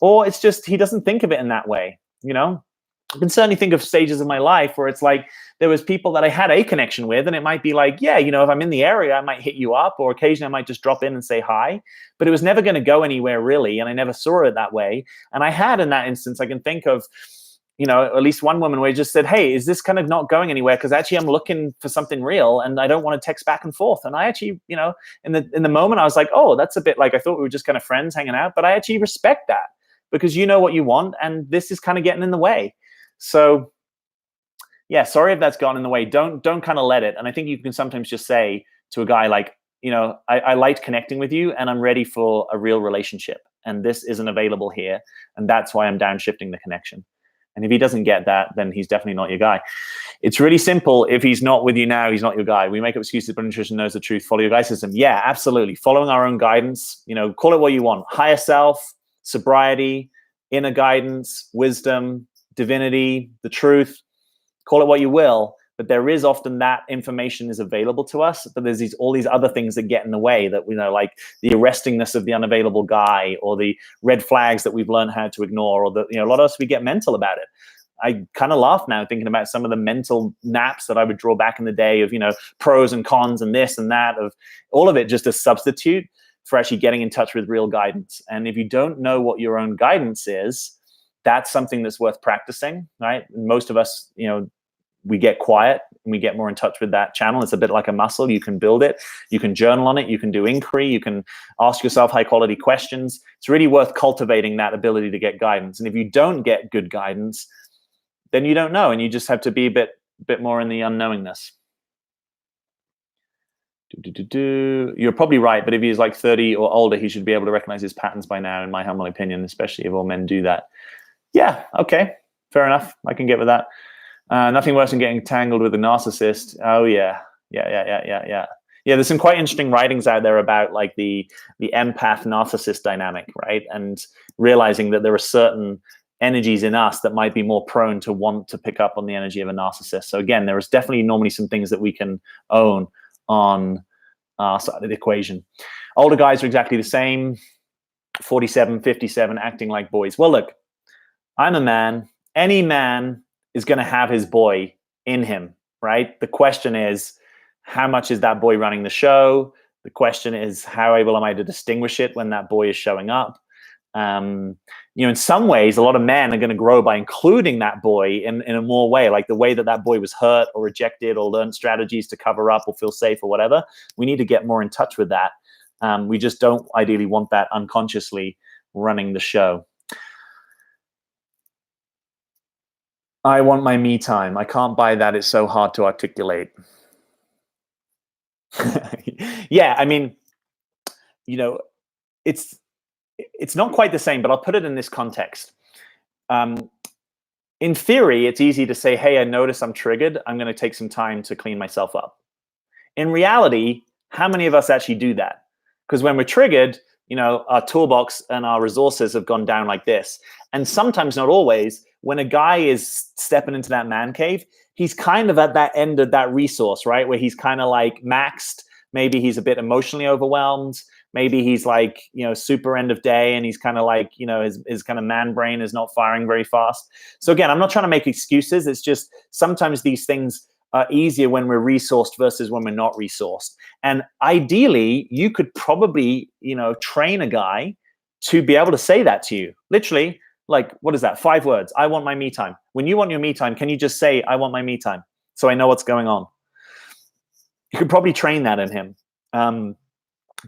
[SPEAKER 1] or it's just he doesn't think of it in that way. I can certainly think of stages of my life where it's like there was people that I had a connection with, and it might be like, yeah, if I'm in the area, I might hit you up, or occasionally I might just drop in and say hi, but it was never going to go anywhere really, and I never saw it that way. And I had, in that instance, I can think of, at least one woman where he just said, hey, is this kind of not going anywhere? Because actually I'm looking for something real and I don't want to text back and forth. And I actually, in the moment I was like, oh, that's a bit like, I thought we were just kind of friends hanging out, but I actually respect that, because you know what you want and this is kind of getting in the way. So yeah, sorry if that's gotten in the way. Don't kind of let it. And I think you can sometimes just say to a guy like, I liked connecting with you and I'm ready for a real relationship, and this isn't available here. And that's why I'm downshifting the connection. And if he doesn't get that, then he's definitely not your guy. It's really simple. If he's not with you now, he's not your guy. We make up excuses, but intuition knows the truth. Follow your guide system. Yeah, absolutely. Following our own guidance, call it what you want. Higher self, sobriety, inner guidance, wisdom, divinity, the truth. Call it what you will. But there is often that information is available to us, but there's all these other things that get in the way, that like the arrestingness of the unavailable guy, or the red flags that we've learned how to ignore, or a lot of us, we get mental about it. I kind of laugh now thinking about some of the mental naps that I would draw back in the day of, pros and cons and this and that, of all of it just a substitute for actually getting in touch with real guidance. And if you don't know what your own guidance is, that's something that's worth practicing, right? And most of us, we get quiet and we get more in touch with that channel. It's a bit like a muscle. You can build it. You can journal on it. You can do inquiry. You can ask yourself high quality questions. It's really worth cultivating that ability to get guidance. And if you don't get good guidance, then you don't know. And you just have to be a bit more in the unknowingness. You're probably right. But if he's like 30 or older, he should be able to recognize his patterns by now, in my humble opinion, especially if all men do that. Yeah. Okay. Fair enough. I can get with that. Nothing worse than getting tangled with a narcissist. Oh yeah. Yeah. There's some quite interesting writings out there about like the empath narcissist dynamic, right? And realizing that there are certain energies in us that might be more prone to want to pick up on the energy of a narcissist. So again, there is definitely normally some things that we can own on our side of the equation. Older guys are exactly the same. 47, 57, acting like boys. Well, look, I'm a man. Any man is going to have his boy in him, right? The question is, how much is that boy running the show? The question is, how able am I to distinguish it when that boy is showing up? In some ways, a lot of men are going to grow by including that boy in a more way, like the way that boy was hurt or rejected or learned strategies to cover up or feel safe or whatever. We need to get more in touch with that. We just don't ideally want that unconsciously running the show. I want my me time. I can't buy that. It's so hard to articulate. Yeah, I mean, it's not quite the same, but I'll put it in this context. In theory, it's easy to say, hey, I notice I'm triggered. I'm going to take some time to clean myself up. In reality, how many of us actually do that? Because when we're triggered, our toolbox and our resources have gone down like this. And sometimes, not always, when a guy is stepping into that man cave, he's kind of at that end of that resource, right? Where he's kind of like maxed. Maybe he's a bit emotionally overwhelmed. Maybe he's like, super end of day, and he's kind of like, his kind of man brain is not firing very fast. So again, I'm not trying to make excuses. It's just sometimes these things are easier when we're resourced versus when we're not resourced. And ideally, you could probably, train a guy to be able to say that to you. Literally, like, what is that? 5 words. I want my me time. When you want your me time, can you just say, I want my me time? So I know what's going on. You could probably train that in him.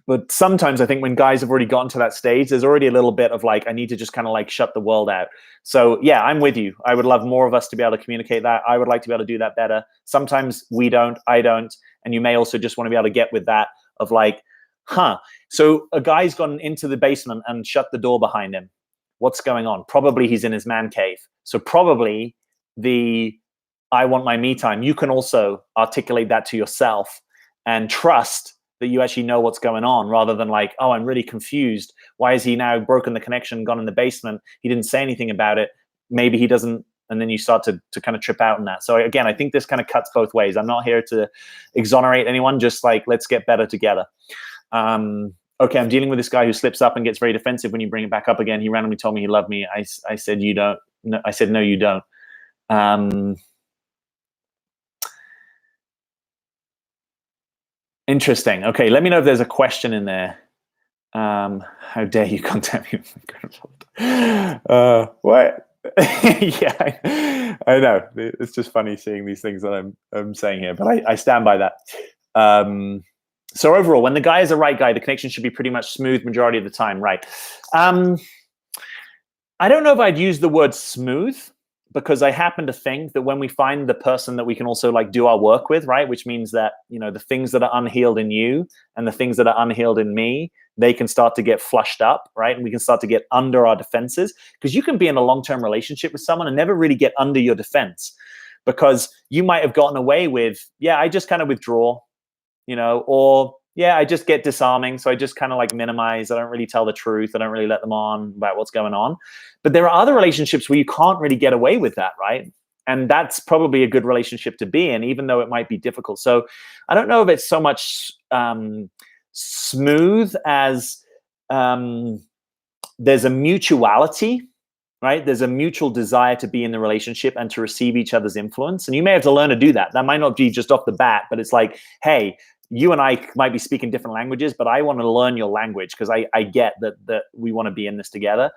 [SPEAKER 1] But sometimes I think when guys have already gotten to that stage, there's already a little bit of like, I need to just kind of like shut the world out. So yeah, I'm with you. I would love more of us to be able to communicate that. I would like to be able to do that better. Sometimes we don't, I don't. And you may also just want to be able to get with that of like, so a guy's gone into the basement and shut the door behind him. What's going on? Probably he's in his man cave. So probably I want my me time. You can also articulate that to yourself and trust that you actually know what's going on, rather than like, oh, I'm really confused. Why has he now broken the connection, gone in the basement? He didn't say anything about it. Maybe he doesn't. And then you start to kind of trip out in that. So again, I think this kind of cuts both ways. I'm not here to exonerate anyone, just like, let's get better together. Okay, I'm dealing with this guy who slips up and gets very defensive when you bring it back up again. He randomly told me he loved me. I said, you don't. No, I said, no, you don't. Interesting. Okay, let me know if there's a question in there. How dare you contact me? What? Yeah, I know. It's just funny seeing these things that I'm saying here, but I stand by that. So overall, when the guy is the right guy, the connection should be pretty much smooth majority of the time, right? I don't know if I'd use the word smooth, because I happen to think that when we find the person that we can also like do our work with, right, which means that, the things that are unhealed in you and the things that are unhealed in me, they can start to get flushed up, right? And we can start to get under our defenses, because you can be in a long-term relationship with someone and never really get under your defense, because you might have gotten away with, yeah, I just kind of withdraw, or yeah, I just get disarming. So I just kind of like minimize. I don't really tell the truth. I don't really let them on about what's going on. But there are other relationships where you can't really get away with that, right? And that's probably a good relationship to be in, even though it might be difficult. So I don't know if it's so much smooth as there's a mutuality, right? There's a mutual desire to be in the relationship and to receive each other's influence. And you may have to learn to do that. That might not be just off the bat, but it's like, hey, you and I might be speaking different languages, but I want to learn your language, because I get that we want to be in this together.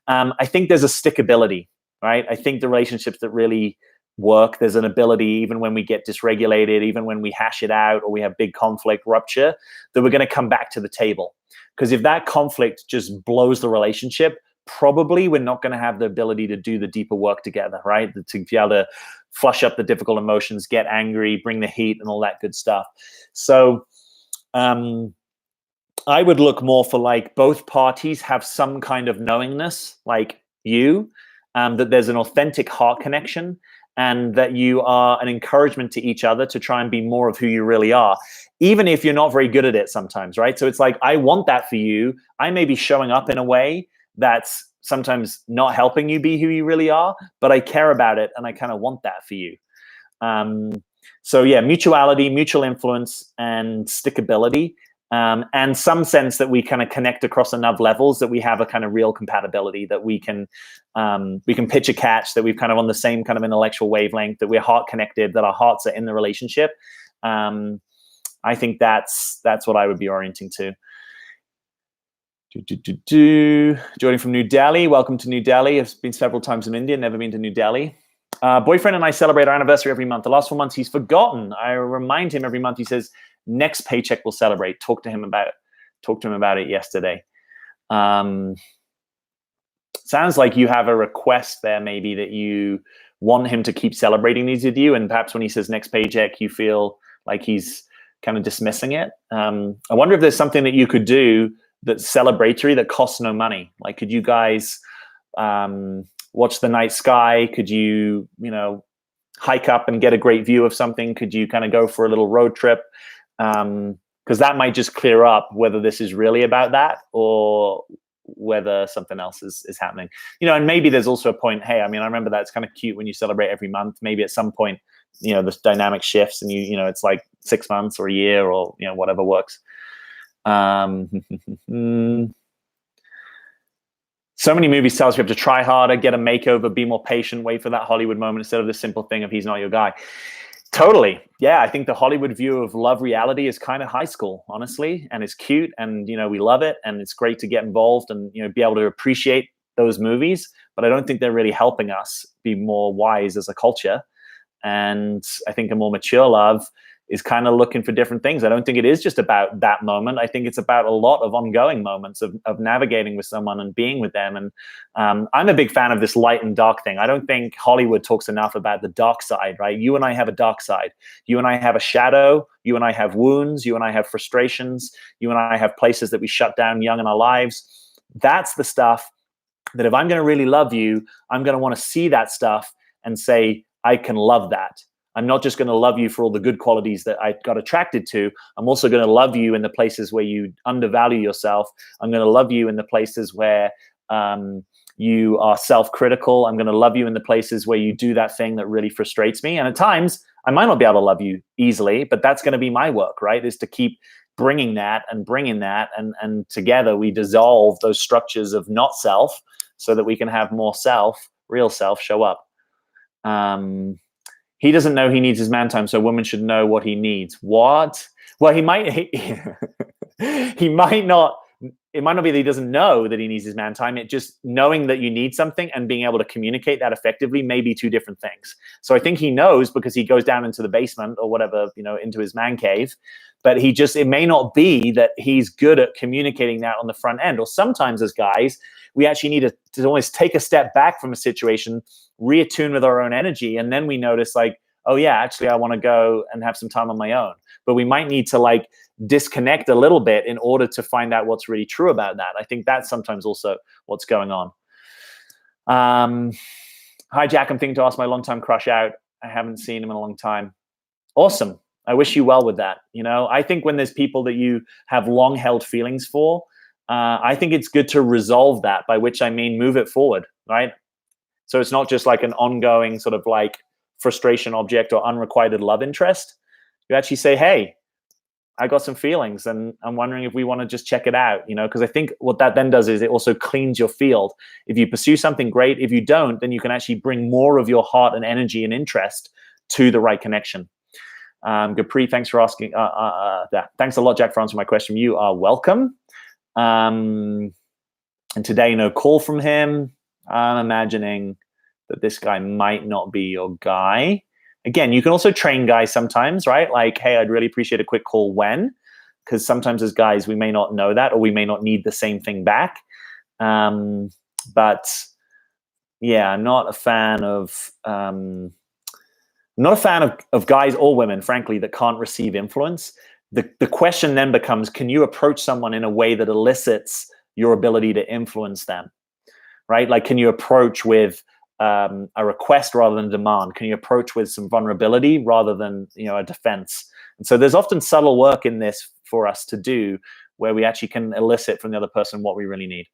[SPEAKER 1] I think there's a stickability, right? I think the relationships that really work, there's an ability, even when we get dysregulated, even when we hash it out or we have big conflict, rupture, that we're going to come back to the table. Because if that conflict just blows the relationship, probably we're not going to have the ability to do the deeper work together, right? To be able to flush up the difficult emotions, get angry, bring the heat and all that good stuff. So I would look more for like both parties have some kind of knowingness, like you, that there's an authentic heart connection, and that you are an encouragement to each other to try and be more of who you really are, even if you're not very good at it sometimes, right? So it's like, I want that for you. I may be showing up in a way that's sometimes not helping you be who you really are, but I care about it and I kind of want that for you. So yeah, mutuality, mutual influence, and stickability, and some sense that we kind of connect across enough levels that we have a kind of real compatibility, that we can pitch a catch, that we've kind of on the same kind of intellectual wavelength, that we're heart connected, that our hearts are in the relationship. I think that's what I would be orienting to. Joining from New Delhi. Welcome to New Delhi. I've been several times in India, never been to New Delhi. Boyfriend and I celebrate our anniversary every month. The last 4 months he's forgotten. I remind him every month. He says, next paycheck we'll celebrate. Talk to him about it yesterday. Sounds like you have a request there, maybe, that you want him to keep celebrating these with you, and perhaps when he says next paycheck, you feel like he's kind of dismissing it. I wonder if there's something that you could do that's celebratory that costs no money. Like, could you guys watch the night sky? Could you, hike up and get a great view of something? Could you kind of go for a little road trip? Because that might just clear up whether this is really about that or whether something else is happening. And maybe there's also a point, hey, I remember that it's kind of cute when you celebrate every month. Maybe at some point, this dynamic shifts and it's like 6 months or a year or, whatever works. So many movies tell us we have to try harder, get a makeover, be more patient, wait for that Hollywood moment instead of the simple thing of he's not your guy. Totally. Yeah, I think the Hollywood view of love reality is kind of high school, honestly, and it's cute, and we love it, and it's great to get involved and be able to appreciate those movies, but I don't think they're really helping us be more wise as a culture. And I think a more mature love is kind of looking for different things. I don't think it is just about that moment. I think it's about a lot of ongoing moments of navigating with someone and being with them. And I'm a big fan of this light and dark thing. I don't think Hollywood talks enough about the dark side, right? You and I have a dark side. You and I have a shadow. You and I have wounds. You and I have frustrations. You and I have places that we shut down young in our lives. That's the stuff that if I'm going to really love you, I'm going to want to see that stuff and say, I can love that. I'm not just going to love you for all the good qualities that I got attracted to. I'm also going to love you in the places where you undervalue yourself. I'm going to love you in the places where you are self-critical. I'm going to love you in the places where you do that thing that really frustrates me. And at times, I might not be able to love you easily, but that's going to be my work, right? Is to keep bringing that, and together we dissolve those structures of not self so that we can have more self, real self, show up. He doesn't know he needs his man time, so a woman should know what he needs. What? Well, he might not. It might not be that he doesn't know that he needs his man time. It just knowing that you need something and being able to communicate that effectively may be two different things. So I think he knows because he goes down into the basement or whatever, into his man cave. But it may not be that he's good at communicating that on the front end. Or sometimes as guys, we actually need to always take a step back from a situation, reattune with our own energy. And then we notice like, oh yeah, actually I want to go and have some time on my own. But we might need to disconnect a little bit in order to find out what's really true about that. I think that's sometimes also what's going on. Hi, Jack. I'm thinking to ask my longtime crush out. I haven't seen him in a long time. Awesome. I wish you well with that. I think when there's people that you have long held feelings for, I think it's good to resolve that, by which I mean move it forward, right? So it's not just like an ongoing sort of like frustration object or unrequited love interest. You actually say, hey, I got some feelings and I'm wondering if we want to just check it out, because I think what that then does is it also cleans your field. If you pursue something, great. If you don't, then you can actually bring more of your heart and energy and interest to the right connection. Gapri, thanks for asking. Thanks a lot, Jack, for answering my question. You are welcome. And today, no call from him. I'm imagining that this guy might not be your guy. Again, you can also train guys sometimes, right? Like, hey, I'd really appreciate a quick call when, because sometimes as guys, we may not know that, or we may not need the same thing back. But yeah, I'm not a fan of guys or women, frankly, that can't receive influence. The question then becomes, can you approach someone in a way that elicits your ability to influence them, right? Like, can you approach with a request rather than a demand? Can you approach with some vulnerability rather than, a defense? And so there's often subtle work in this for us to do where we actually can elicit from the other person what we really need.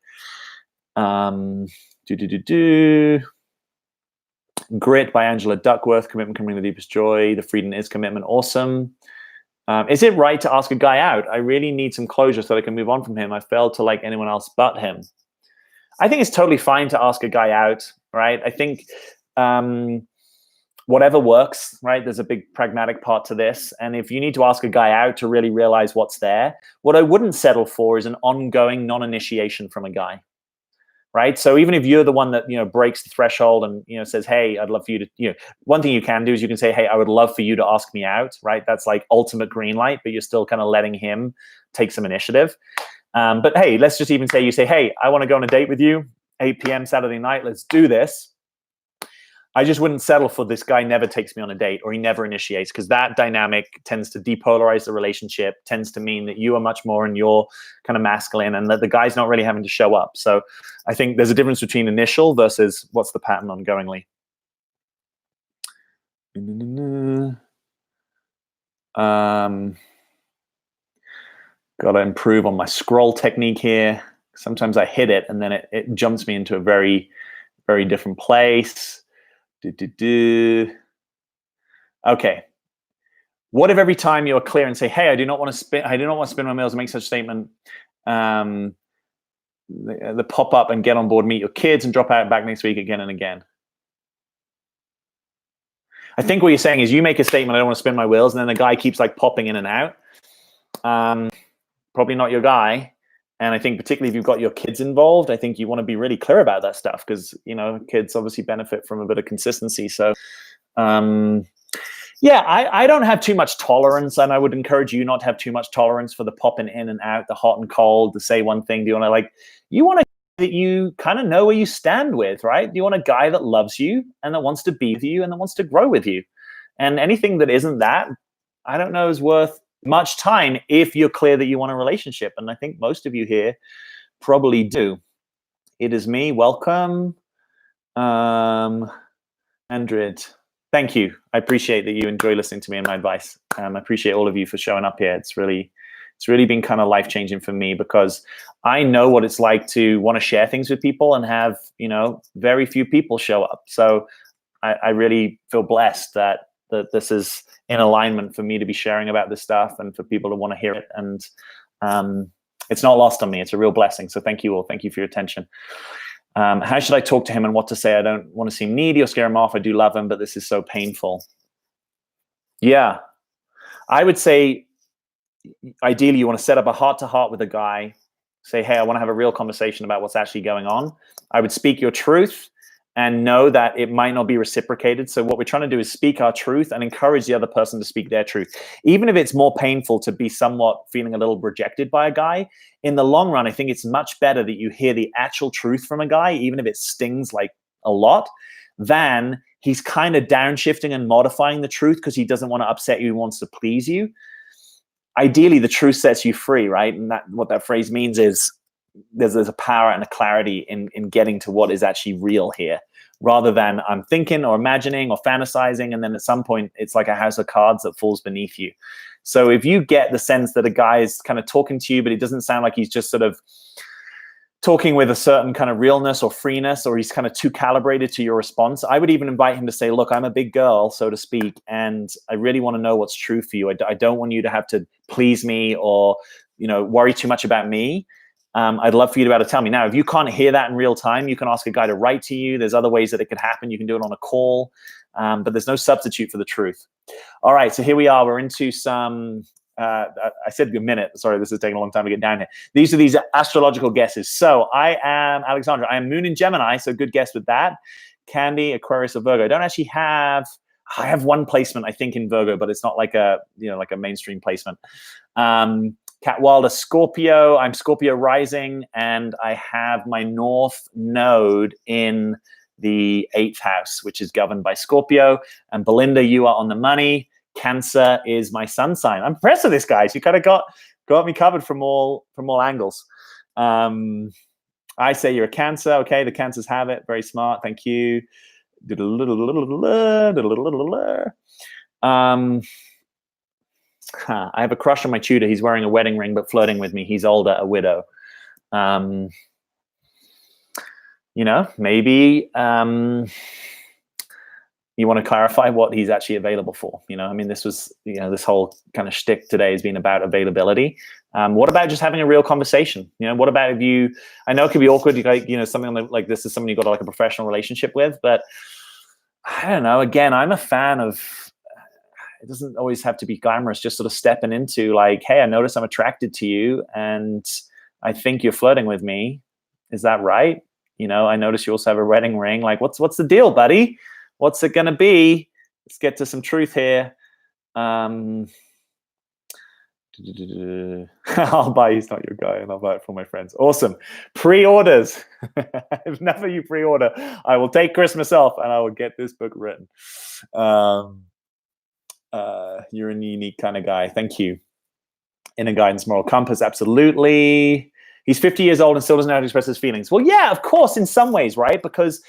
[SPEAKER 1] Grit by Angela Duckworth. Commitment can bring the deepest joy. The freedom is commitment. Awesome. Is it right to ask a guy out? I really need some closure so I can move on from him. I failed to like anyone else but him. I think it's totally fine to ask a guy out, right? I think whatever works, right? There's a big pragmatic part to this. And if you need to ask a guy out to really realize what's there, what I wouldn't settle for is an ongoing non-initiation from a guy, right? So even if you're the one that, breaks the threshold and, says, hey, I'd love for you to, one thing you can do is you can say, hey, I would love for you to ask me out, right? That's like ultimate green light, but you're still kind of letting him take some initiative. But hey, let's just even say you say, hey, I want to go on a date with you, 8 p.m. Saturday night, let's do this. I just wouldn't settle for this guy never takes me on a date or he never initiates, because that dynamic tends to depolarize the relationship, tends to mean that you are much more in your kind of masculine and that the guy's not really having to show up. So I think there's a difference between initial versus what's the pattern ongoingly. Got to improve on my scroll technique here. Sometimes I hit it and then it jumps me into a very, very different place. Okay. What if every time you are clear and say, hey, I do not want to spin my wheels and make such a statement, the pop up and get on board, meet your kids and drop out back next week again and again? I think what you're saying is you make a statement, I don't want to spin my wheels, and then the guy keeps like popping in and out. Probably not your guy. And I think particularly if you've got your kids involved, I think you want to be really clear about that stuff, because, kids obviously benefit from a bit of consistency. So, yeah, I don't have too much tolerance, and I would encourage you not to have too much tolerance for the popping in and out, the hot and cold, the say one thing. You want a that you kind of know where you stand with, right? You want a guy that loves you and that wants to be with you and that wants to grow with you. And anything that isn't that, I don't know, is worth much time if you're clear that you want a relationship. And I think most of you here probably do. It is me. Welcome. Andred, thank you. I appreciate that you enjoy listening to me and my advice. I appreciate all of you for showing up here. It's really been kind of life-changing for me, because I know what it's like to want to share things with people and have, very few people show up. So I really feel blessed that this is in alignment for me to be sharing about this stuff and for people to want to hear it. And it's not lost on me. It's a real blessing. So thank you all. Thank you for your attention. How should I talk to him and what to say? I don't want to seem needy or scare him off. I do love him, but this is so painful. Yeah, I would say ideally you want to set up a heart-to-heart with a guy. Say, hey, I want to have a real conversation about what's actually going on. I would speak your truth and know that it might not be reciprocated. So what we're trying to do is speak our truth and encourage the other person to speak their truth. Even if it's more painful to be somewhat feeling a little rejected by a guy, in the long run, I think it's much better that you hear the actual truth from a guy, even if it stings like a lot, than he's kind of downshifting and modifying the truth because he doesn't want to upset you, he wants to please you. Ideally, the truth sets you free, right? And what that phrase means is there's a power and a clarity in getting to what is actually real here, rather than I'm thinking or imagining or fantasizing, and then at some point it's like a house of cards that falls beneath you. So if you get the sense that a guy is kind of talking to you, but it doesn't sound like he's just sort of talking with a certain kind of realness or freeness, or he's kind of too calibrated to your response, I would even invite him to say, look, I'm a big girl, so to speak, and I really want to know what's true for you. I don't want you to have to please me or, worry too much about me. I'd love for you to be able to tell me. Now, if you can't hear that in real time, you can ask a guy to write to you. There's other ways that it could happen. You can do it on a call, but there's no substitute for the truth. All right, so here we are. We're into some... I said a minute. Sorry, this is taking a long time to get down here. These are these astrological guesses. So I am Alexandra. I am Moon in Gemini, so good guess with that. Candy, Aquarius, or Virgo. I don't actually have. I have one placement, I think, in Virgo, but it's not like a like a mainstream placement. Cat Wilder, Scorpio. I'm Scorpio rising, and I have my North Node in the 8th house, which is governed by Scorpio. And Belinda, you are on the money. Cancer is my sun sign. I'm impressed with this, guys. You kind of got me covered from all angles. I say you're a Cancer. Okay, the Cancers have it. Very smart. Thank you. I have a crush on my tutor. He's wearing a wedding ring but flirting with me. He's older, a widow. Maybe you want to clarify what he's actually available for. This was, this whole kind of shtick today has been about availability. What about just having a real conversation? What about if you, I know it could be awkward, something like this is someone you got like a professional relationship with, but I don't know. Again, I'm a fan of, it doesn't always have to be glamorous, just sort of stepping into like, hey, I notice I'm attracted to you and I think you're flirting with me. Is that right? I notice you also have a wedding ring. Like, what's the deal, buddy? What's it gonna be? Let's get to some truth here. I'll buy He's Not Your Guy, and I'll buy it for my friends. Awesome. Pre-orders. If never you pre-order, I will take Christmas off and I will get this book written. You're a unique kind of guy. Thank you. Inner guidance, moral compass. Absolutely. He's 50 years old and still doesn't know how to express his feelings. Well, yeah, of course, in some ways, right? Because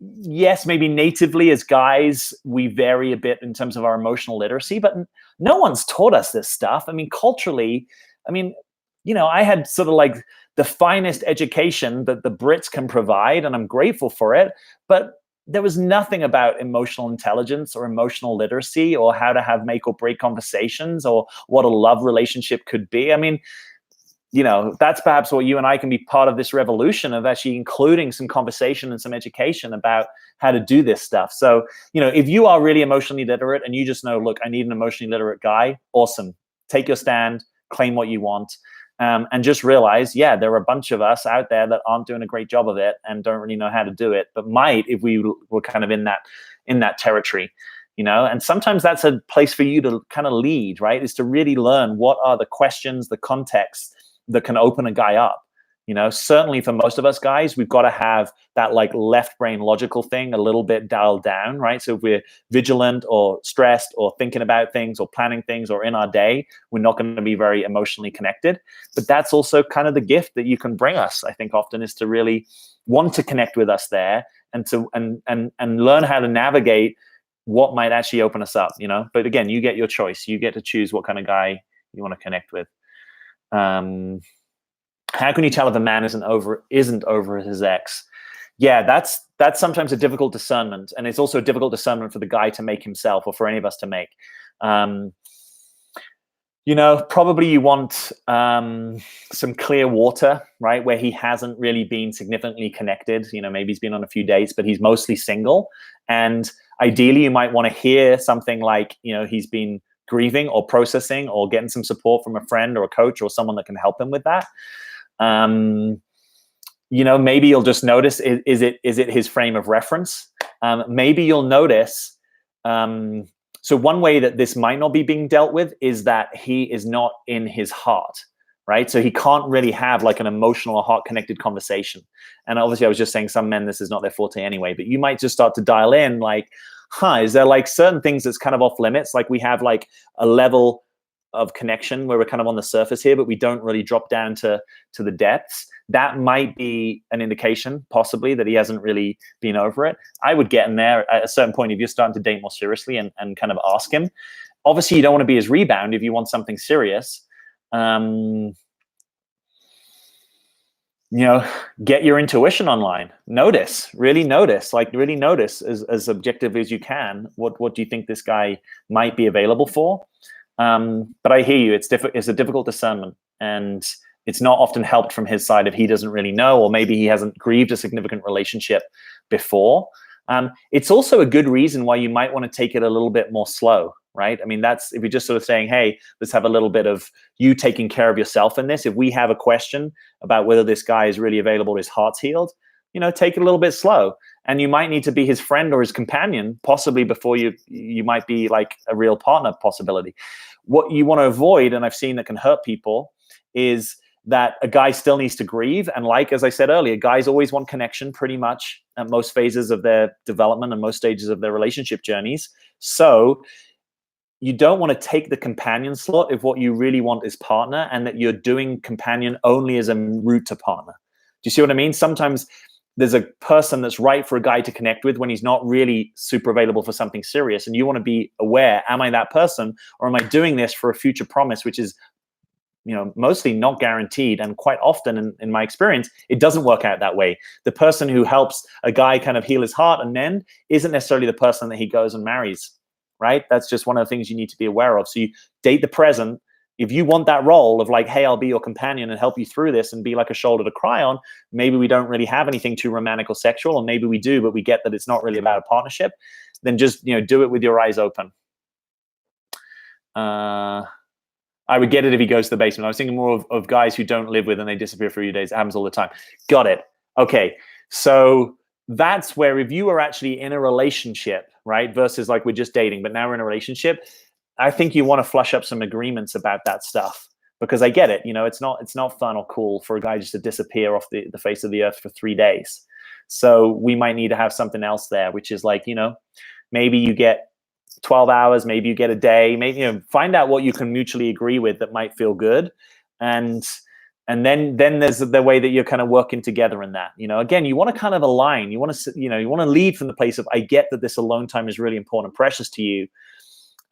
[SPEAKER 1] yes, maybe natively as guys, we vary a bit in terms of our emotional literacy, but no one's taught us this stuff. I mean, culturally, I had sort of like the finest education that the Brits can provide, and I'm grateful for it. But there was nothing about emotional intelligence or emotional literacy or how to have make or break conversations or what a love relationship could be. I mean, that's perhaps what you and I can be part of this revolution of actually including some conversation and some education about how to do this stuff. So, if you are really emotionally literate and you just know, look, I need an emotionally literate guy, awesome. Take your stand, claim what you want, and just realize, yeah, there are a bunch of us out there that aren't doing a great job of it and don't really know how to do it, but might if we were kind of in that territory. And sometimes that's a place for you to kind of lead, right? Is to really learn what are the questions, the context that can open a guy up. Certainly for most of us guys, we've got to have that like left brain logical thing a little bit dialed down, right? So if we're vigilant or stressed or thinking about things or planning things or in our day, we're not going to be very emotionally connected. But that's also kind of the gift that you can bring us, I think, often, is to really want to connect with us there and to and learn how to navigate what might actually open us up, But again, you get your choice. You get to choose what kind of guy you want to connect with. How can you tell if a man isn't over his ex? Yeah, that's sometimes a difficult discernment, and it's also a difficult discernment for the guy to make himself, or for any of us to make. Probably you want some clear water, right, where he hasn't really been significantly connected. Maybe he's been on a few dates, but he's mostly single. And ideally, you might want to hear something like, he's been grieving or processing or getting some support from a friend or a coach or someone that can help him with that. Maybe you'll just notice, is it his frame of reference? Maybe you'll notice, so one way that this might not be being dealt with is that he is not in his heart, right? So he can't really have like an emotional or heart connected conversation. And obviously I was just saying some men, this is not their forte anyway, but you might just start to dial in like, is there like certain things that's kind of off limits? Like we have like a level of connection where we're kind of on the surface here, but we don't really drop down to the depths. That might be an indication possibly that he hasn't really been over it. I would get in there at a certain point if you're starting to date more seriously and kind of ask him. Obviously you don't want to be his rebound if you want something serious. Get your intuition online. Really notice as objectively as you can. What do you think this guy might be available for? But I hear you. It's a difficult discernment, and it's not often helped from his side if he doesn't really know, or maybe he hasn't grieved a significant relationship before. It's also a good reason why you might want to take it a little bit more slow, right? I mean, that's if you're just sort of saying, hey, let's have a little bit of you taking care of yourself in this. If we have a question about whether this guy is really available, his heart's healed, take it a little bit slow. And you might need to be his friend or his companion, possibly before you might be like a real partner possibility. What you want to avoid, and I've seen that can hurt people, is that a guy still needs to grieve. And like, as I said earlier, guys always want connection pretty much at most phases of their development and most stages of their relationship journeys. So you don't want to take the companion slot if what you really want is partner, and that you're doing companion only as a route to partner. Do you see what I mean? Sometimes there's a person that's right for a guy to connect with when he's not really super available for something serious. And you want to be aware, am I that person, or am I doing this for a future promise, which is mostly not guaranteed. And quite often in my experience, it doesn't work out that way. The person who helps a guy kind of heal his heart and mend isn't necessarily the person that he goes and marries, right? That's just one of the things you need to be aware of. So you date the present. If you want that role of like, hey, I'll be your companion and help you through this and be like a shoulder to cry on, maybe we don't really have anything too romantic or sexual, or maybe we do, but we get that it's not really about a partnership, then just, do it with your eyes open. I would get it if he goes to the basement. I was thinking more of guys who don't live with and they disappear for a few days. It happens all the time. Got it. Okay. So that's where if you are actually in a relationship, right, versus like we're just dating, but now we're in a relationship, I think you want to flush up some agreements about that stuff, because I get it. It's not fun or cool for a guy just to disappear off the face of the earth for 3 days. So we might need to have something else there, which is like, maybe you get 12 hours, maybe you get a day, maybe, find out what you can mutually agree with that might feel good. And then there's the way that you're kind of working together in that. Again, you want to kind of align. You want to lead from the place of, I get that this alone time is really important and precious to you.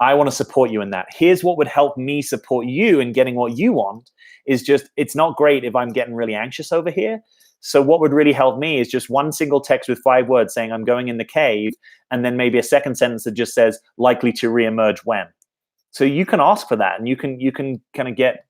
[SPEAKER 1] I want to support you in that. Here's what would help me support you in getting what you want is just, it's not great if I'm getting really anxious over here. So what would really help me is just one single text with 5 words saying I'm going in the cave, and then maybe a second sentence that just says likely to reemerge when. So you can ask for that, and you can kind of get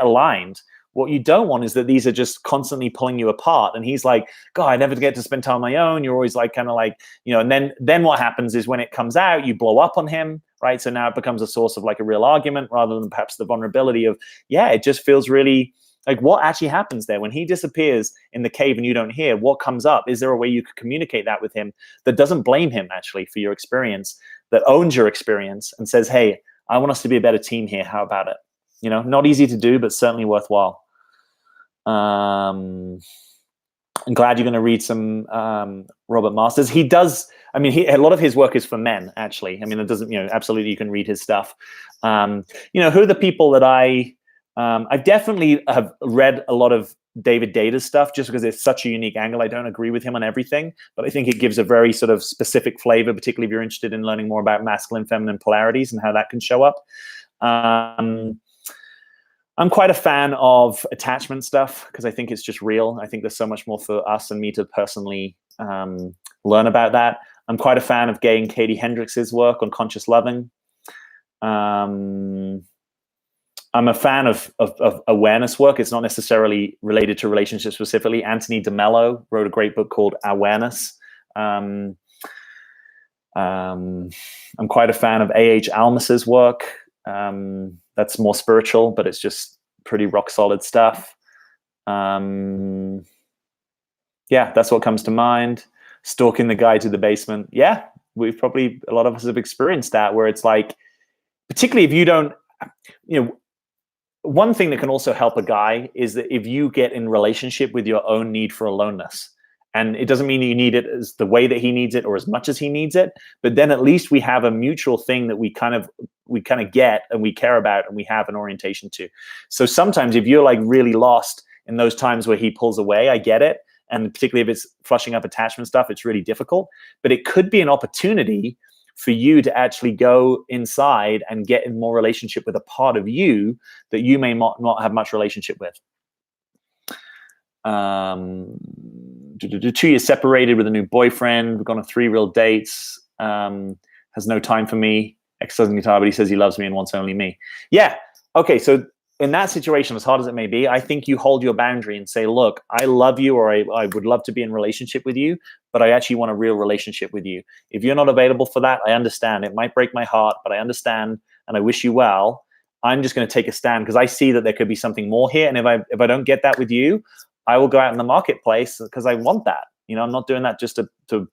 [SPEAKER 1] aligned. What you don't want is that these are just constantly pulling you apart. And he's like, God, I never get to spend time on my own. You're always like, kind of like, and then what happens is when it comes out, you blow up on him, right? So now it becomes a source of like a real argument rather than perhaps the vulnerability of, it just feels really like, what actually happens there when he disappears in the cave and you don't hear? What comes up? Is there a way you could communicate that with him that doesn't blame him actually for your experience, that owns your experience and says, hey, I want us to be a better team here. How about it? Not easy to do, but certainly worthwhile. I'm glad you're going to read some Robert Masters. He does. I mean, a lot of his work is for men, actually. I mean, it doesn't. Absolutely, you can read his stuff. Who are the people that I definitely have read a lot of David Data's stuff, just because it's such a unique angle. I don't agree with him on everything, but I think it gives a very sort of specific flavor, particularly if you're interested in learning more about masculine, feminine polarities and how that can show up. I'm quite a fan of attachment stuff because I think it's just real. I think there's so much more for us and me to personally learn about that. I'm quite a fan of Gay and Katie Hendrix's work on conscious loving. I'm a fan of awareness work. It's not necessarily related to relationships specifically. Anthony DeMello wrote a great book called Awareness. I'm quite a fan of A.H. Almas's work. That's more spiritual, but it's just pretty rock solid stuff. Yeah, that's what comes to mind. Stalking the guy to the basement. Yeah, a lot of us have experienced that, where it's like, particularly if you don't, one thing that can also help a guy is that if you get in relationship with your own need for aloneness, and it doesn't mean you need it as the way that he needs it or as much as he needs it, but then at least we have a mutual thing that we kind of get and we care about and we have an orientation to. So sometimes if you're like really lost in those times where he pulls away, I get it. And particularly if it's flushing up attachment stuff, it's really difficult. But it could be an opportunity for you to actually go inside and get in more relationship with a part of you that you may not have much relationship with. 2 years separated with a new boyfriend. We've gone on 3 real dates. Has no time for me. Ex doesn't guitar, but he says he loves me and wants only me. Yeah. Okay. So in that situation, as hard as it may be, I think you hold your boundary and say, look, I love you, or I would love to be in relationship with you, but I actually want a real relationship with you. If you're not available for that, I understand. It might break my heart, but I understand and I wish you well. I'm just going to take a stand because I see that there could be something more here. And if I don't get that with you, I will go out in the marketplace because I want that. I'm not doing that just to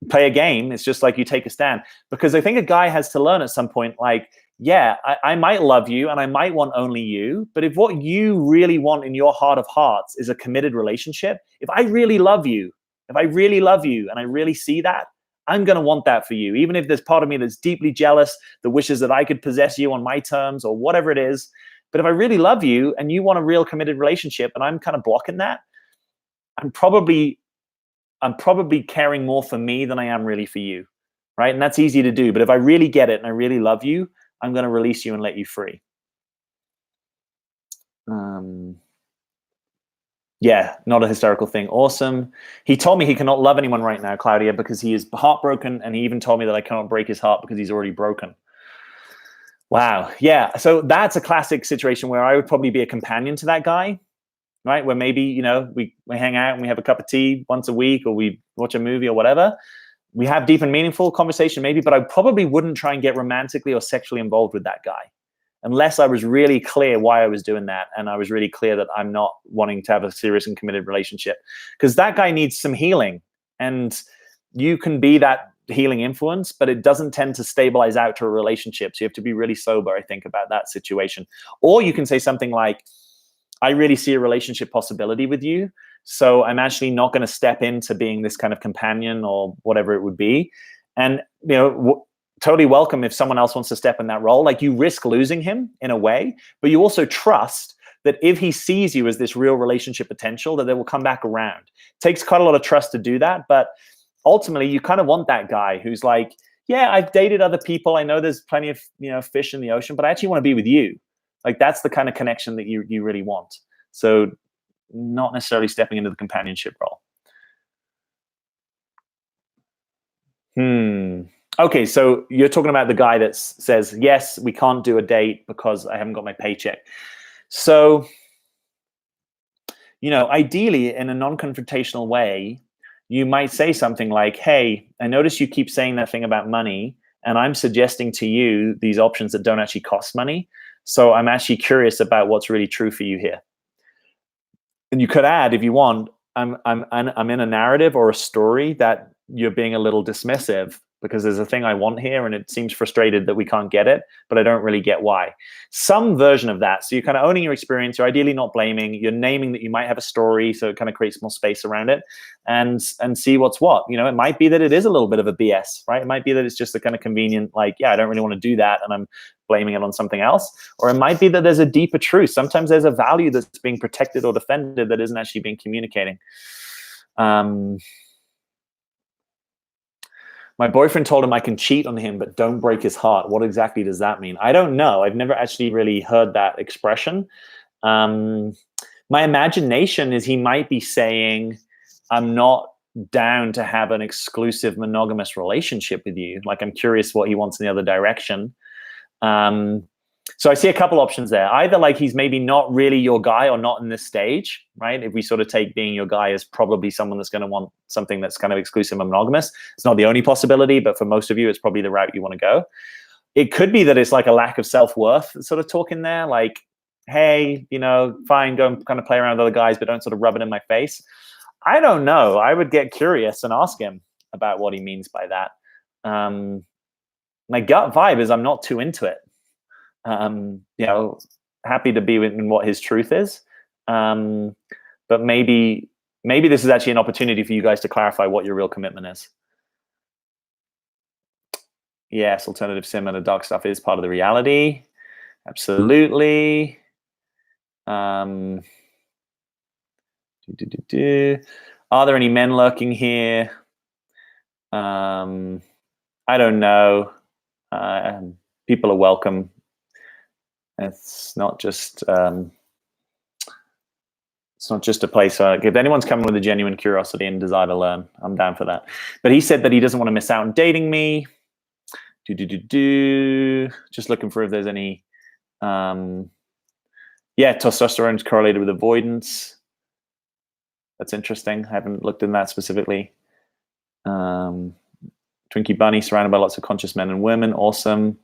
[SPEAKER 1] play a game. It's just like you take a stand, because I think a guy has to learn at some point, like, yeah, I might love you and I might want only you, but if what you really want in your heart of hearts is a committed relationship, if I really love you and I really see that, I'm going to want that for you. Even if there's part of me that's deeply jealous, that wishes that I could possess you on my terms or whatever it is. But if I really love you and you want a real committed relationship and I'm kind of blocking that, I'm probably caring more for me than I am really for you, right? And that's easy to do. But if I really get it and I really love you, I'm going to release you and let you free. Yeah, not a hysterical thing. Awesome. He told me he cannot love anyone right now, Claudia, because he is heartbroken. And he even told me that I cannot break his heart because he's already broken. Wow. Yeah. So that's a classic situation where I would probably be a companion to that guy, right? Where maybe, we hang out and we have a cup of tea once a week, or we watch a movie or whatever. we have deep and meaningful conversation maybe, but I probably wouldn't try and get romantically or sexually involved with that guy unless I was really clear why I was doing that. And I was really clear that I'm not wanting to have a serious and committed relationship, because that guy needs some healing, and you can be that healing influence, but it doesn't tend to stabilize out to a relationship. So you have to be really sober, I think, about that situation. Or you can say something like, I really see a relationship possibility with you, so I'm actually not going to step into being this kind of companion or whatever it would be. And, totally welcome if someone else wants to step in that role. Like, you risk losing him in a way, but you also trust that if he sees you as this real relationship potential, that they will come back around. It takes quite a lot of trust to do that, but ultimately you kind of want that guy who's like, yeah, I've dated other people, I know there's plenty of fish in the ocean, but I actually want to be with you. Like, that's the kind of connection that you really want. So not necessarily stepping into the companionship role. Okay, so you're talking about the guy that says, yes, we can't do a date because I haven't got my paycheck. So, ideally, in a non-confrontational way, you might say something like, hey, I notice you keep saying that thing about money, and I'm suggesting to you these options that don't actually cost money. So I'm actually curious about what's really true for you here. And you could add, if you want, I'm in a narrative or a story that you're being a little dismissive, because there's a thing I want here and it seems frustrated that we can't get it, but I don't really get why. Some version of that. So you're kind of owning your experience. You're ideally not blaming. You're naming that you might have a story, so it kind of creates more space around it, and see what's what. It might be that it is a little bit of a BS, right? It might be that it's just a kind of convenient, like, yeah, I don't really want to do that, and I'm blaming it on something else. Or it might be that there's a deeper truth. Sometimes there's a value that's being protected or defended that isn't actually being communicating. My boyfriend told him I can cheat on him, but don't break his heart. What exactly does that mean? I don't know. I've never actually really heard that expression. My imagination is he might be saying, I'm not down to have an exclusive monogamous relationship with you. Like, I'm curious what he wants in the other direction. So I see a couple options there. Either like he's maybe not really your guy or not in this stage, right? If we sort of take being your guy as probably someone that's going to want something that's kind of exclusive and monogamous. It's not the only possibility, but for most of you, it's probably the route you want to go. It could be that it's like a lack of self-worth sort of talking there, like, hey, fine, go and kind of play around with other guys, but don't sort of rub it in my face. I don't know. I would get curious and ask him about what he means by that. My gut vibe is I'm not too into it. Happy to be in what his truth is. But maybe this is actually an opportunity for you guys to clarify what your real commitment is. Yes, alternative sim and the dark stuff is part of the reality. Absolutely. Are there any men lurking here? I don't know. People are welcome. It's not just a place. If anyone's coming with a genuine curiosity and desire to learn, I'm down for that. But he said that he doesn't want to miss out on dating me. Just looking for if there's any. Testosterone is correlated with avoidance. That's interesting. I haven't looked in that specifically. Twinkie Bunny, surrounded by lots of conscious men and women. Awesome.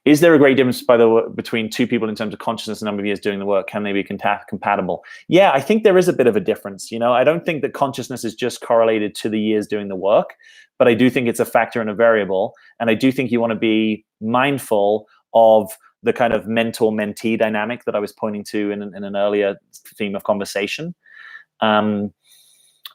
[SPEAKER 1] Is there a great difference, by the way, between two people in terms of consciousness and number of years doing the work? Can they be compatible? Yeah, I think there is a bit of a difference. I don't think that consciousness is just correlated to the years doing the work, but I do think it's a factor and a variable. And I do think you want to be mindful of the kind of mentor-mentee dynamic that I was pointing to in an earlier theme of conversation.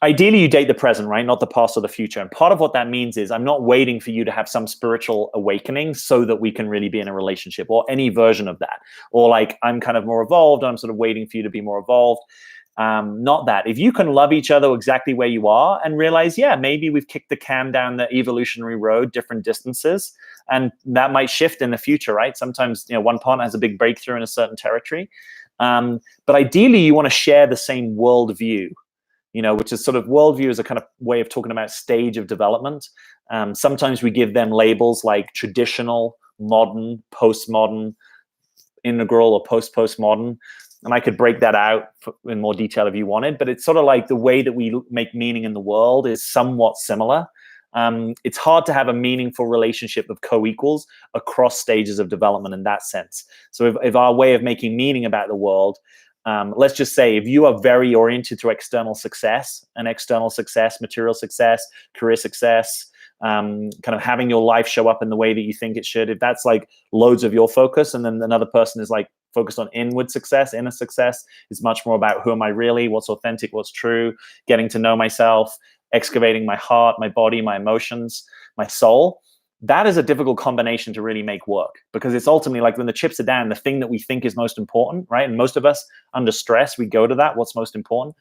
[SPEAKER 1] Ideally, you date the present, right? Not the past or the future. And part of what that means is I'm not waiting for you to have some spiritual awakening so that we can really be in a relationship or any version of that. Or like, I'm kind of more evolved and I'm sort of waiting for you to be more evolved. Not that. If you can love each other exactly where you are and realize, yeah, maybe we've kicked the can down the evolutionary road, different distances, and that might shift in the future, right? Sometimes, one partner has a big breakthrough in a certain territory. But ideally, you want to share the same worldview. Which is sort of worldview is a kind of way of talking about stage of development. Sometimes we give them labels like traditional, modern, postmodern, integral, or post-postmodern. And I could break that out in more detail if you wanted, but it's sort of like the way that we make meaning in the world is somewhat similar. It's hard to have a meaningful relationship of co-equals across stages of development in that sense. So if our way of making meaning about the world, let's just say if you are very oriented to external success, material success, career success, kind of having your life show up in the way that you think it should, if that's like loads of your focus, and then another person is like focused on inward success, inner success, is much more about who am I really, what's authentic, what's true, getting to know myself, excavating my heart, my body, my emotions, my soul. That is a difficult combination to really make work, because it's ultimately like when the chips are down, the thing that we think is most important, right? And most of us under stress, we go to that, what's most important.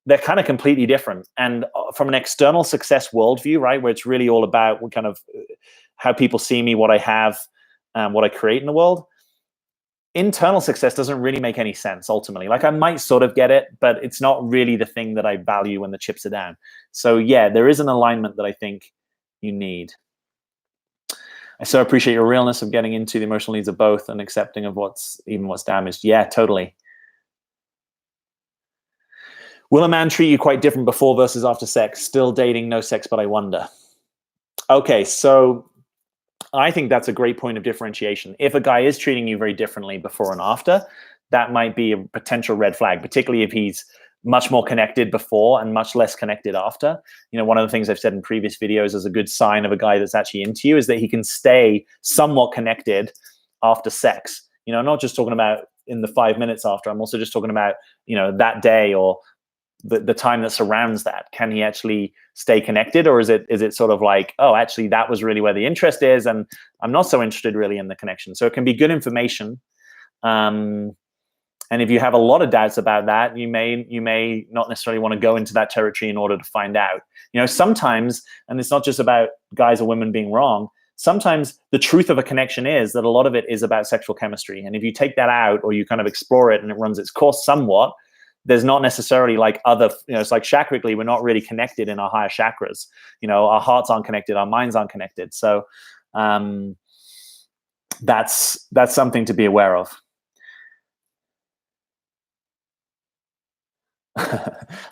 [SPEAKER 1] They're kind of completely different. And from an external success worldview, right, where it's really all about what kind of how people see me, what I have, what I create in the world, internal success doesn't really make any sense ultimately. Like I might sort of get it, but it's not really the thing that I value when the chips are down. So yeah, there is an alignment that I think you need. I so appreciate your realness of getting into the emotional needs of both and accepting of what's damaged. Yeah, totally. Will a man treat you quite different before versus after sex? Still dating, no sex, but I wonder. Okay, so I think that's a great point of differentiation. If a guy is treating you very differently before and after, that might be a potential red flag, particularly if he's much more connected before and much less connected after. You know, one of the things I've said in previous videos is a good sign of a guy that's actually into you is that he can stay somewhat connected after sex. You know, I'm not just talking about in the 5 minutes after, I'm also just talking about, you know, that day or the time that surrounds that. Can he actually stay connected, or is it sort of like, oh, actually that was really where the interest is, and I'm not so interested really in the connection. So it can be good information. And if you have a lot of doubts about that, you may not necessarily want to go into that territory in order to find out. You know, sometimes, and it's not just about guys or women being wrong, sometimes the truth of a connection is that a lot of it is about sexual chemistry. And if you take that out or you kind of explore it and it runs its course somewhat, there's not necessarily like other, you know, it's like chakrically, we're not really connected in our higher chakras. You know, our hearts aren't connected, our minds aren't connected. So that's something to be aware of.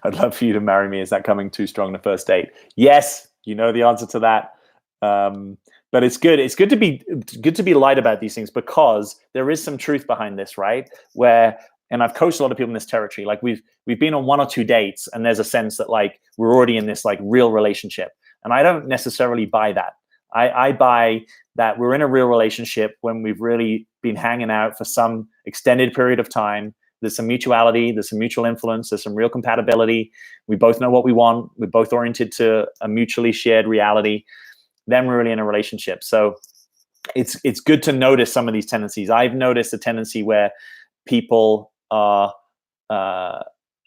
[SPEAKER 1] I'd love for you to marry me. Is that coming too strong the first date? Yes, you know the answer to that. But it's good. It's good to be light about these things, because there is some truth behind this, right? And I've coached a lot of people in this territory. Like we've been on 1 or 2 dates, and there's a sense that like we're already in this like real relationship. And I don't necessarily buy that. I buy that we're in a real relationship when we've really been hanging out for some extended period of time. There's some mutuality, there's some mutual influence, there's some real compatibility. We both know what we want. We're both oriented to a mutually shared reality. Then we're really in a relationship. So it's good to notice some of these tendencies. I've noticed a tendency where people are,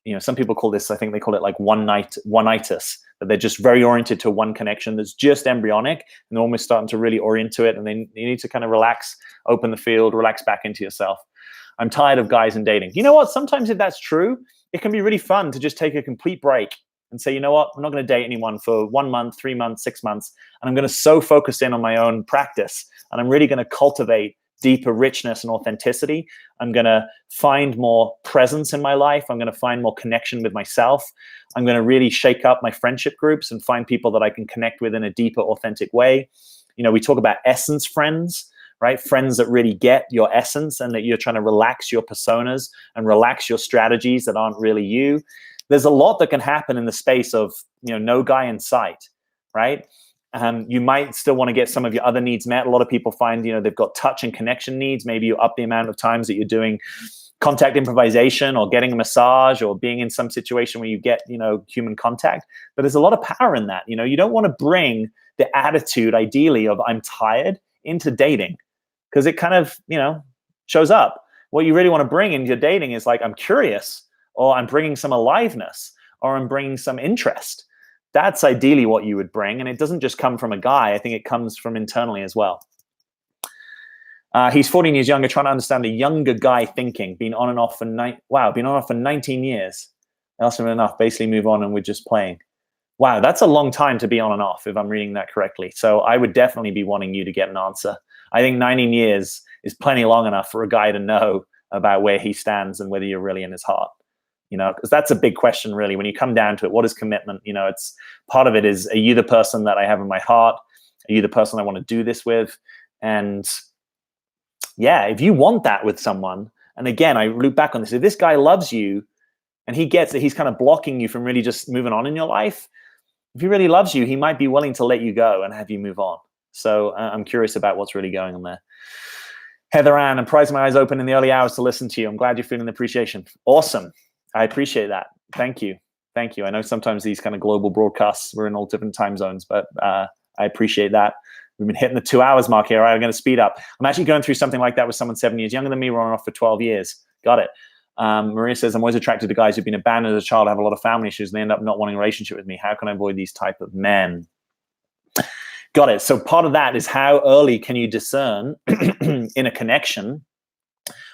[SPEAKER 1] you know, some people call this, I think they call it like one-itis, that they're just very oriented to one connection that's just embryonic, and they're almost starting to really orient to it. And then you need to kind of relax, open the field, relax back into yourself. I'm tired of guys and dating. You know what? Sometimes if that's true, it can be really fun to just take a complete break and say, you know what? I'm not going to date anyone for 1 month, 3 months, 6 months. And I'm going to so focus in on my own practice. And I'm really going to cultivate deeper richness and authenticity. I'm going to find more presence in my life. I'm going to find more connection with myself. I'm going to really shake up my friendship groups and find people that I can connect with in a deeper, authentic way. You know, we talk about essence friends, right? Friends that really get your essence and that you're trying to relax your personas and relax your strategies that aren't really you. There's a lot that can happen in the space of, you know, no guy in sight, right? You might still want to get some of your other needs met. A lot of people find, you know, they've got touch and connection needs. Maybe you up the amount of times that you're doing contact improvisation or getting a massage or being in some situation where you get, you know, human contact. But there's a lot of power in that. You know, you don't want to bring the attitude, ideally, of I'm tired into dating, because it kind of, you know, shows up. What you really want to bring into your dating is like, I'm curious, or I'm bringing some aliveness, or I'm bringing some interest. That's ideally what you would bring. And it doesn't just come from a guy. I think it comes from internally as well. He's 14 years younger, trying to understand the younger guy thinking. Been on and off for 19 years. Else enough, basically move on and we're just playing. Wow, that's a long time to be on and off, if I'm reading that correctly. So I would definitely be wanting you to get an answer. I think 19 years is plenty long enough for a guy to know about where he stands and whether you're really in his heart. because that's a big question, really. When you come down to it, what is commitment? It's part of it is, are you the person that I have in my heart? Are you the person I want to do this with? And yeah, if you want that with someone, and again, I loop back on this, if this guy loves you and he gets that he's kind of blocking you from really just moving on in your life, if he really loves you, he might be willing to let you go and have you move on. So I'm curious about what's really going on there. Heather Ann, I'm prizing my eyes open in the early hours to listen to you. I'm glad you're feeling the appreciation. Awesome. I appreciate that. Thank you. Thank you. I know sometimes these kind of global broadcasts, we're in all different time zones, but I appreciate that. We've been hitting the 2 hours mark here. All right, I'm going to speed up. I'm actually going through something like that with someone 7 years younger than me. We're on and off for 12 years. Got it. Maria says, I'm always attracted to guys who've been abandoned as a child, have a lot of family issues, and they end up not wanting a relationship with me. How can I avoid these type of men? Got it. So part of that is, how early can you discern in a connection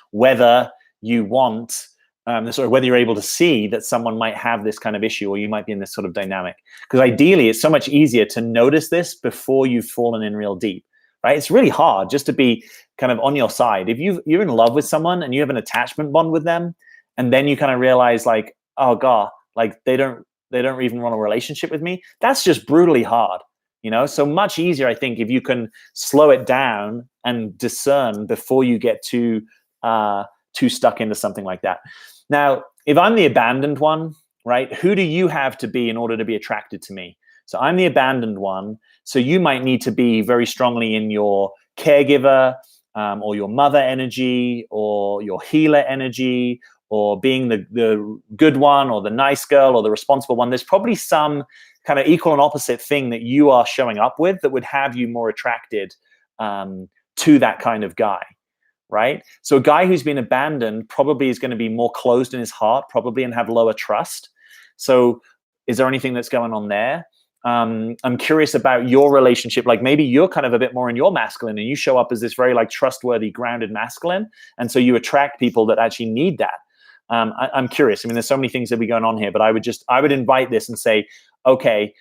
[SPEAKER 1] whether you want, whether you're able to see that someone might have this kind of issue, or you might be in this sort of dynamic? Because ideally, it's so much easier to notice this before you've fallen in real deep, right? It's really hard just to be kind of on your side. If you're in love with someone and you have an attachment bond with them, and then you kind of realize like, oh God, like they don't even want a relationship with me, that's just brutally hard. So much easier, I think, if you can slow it down and discern before you get too stuck into something like that. Now, if I'm the abandoned one, right, who do you have to be in order to be attracted to me? So I'm the abandoned one. So you might need to be very strongly in your caregiver, or your mother energy, or your healer energy, or being the good one, or the nice girl, or the responsible one. There's probably some kind of equal and opposite thing that you are showing up with that would have you more attracted to that kind of guy, right? So a guy who's been abandoned probably is going to be more closed in his heart, probably, and have lower trust. So is there anything that's going on there? I'm curious about your relationship. Like maybe you're kind of a bit more in your masculine, and you show up as this very like trustworthy, grounded masculine. And so you attract people that actually need that. I'm curious. I mean, there's so many things that be going on here, but I would invite this and say, okay,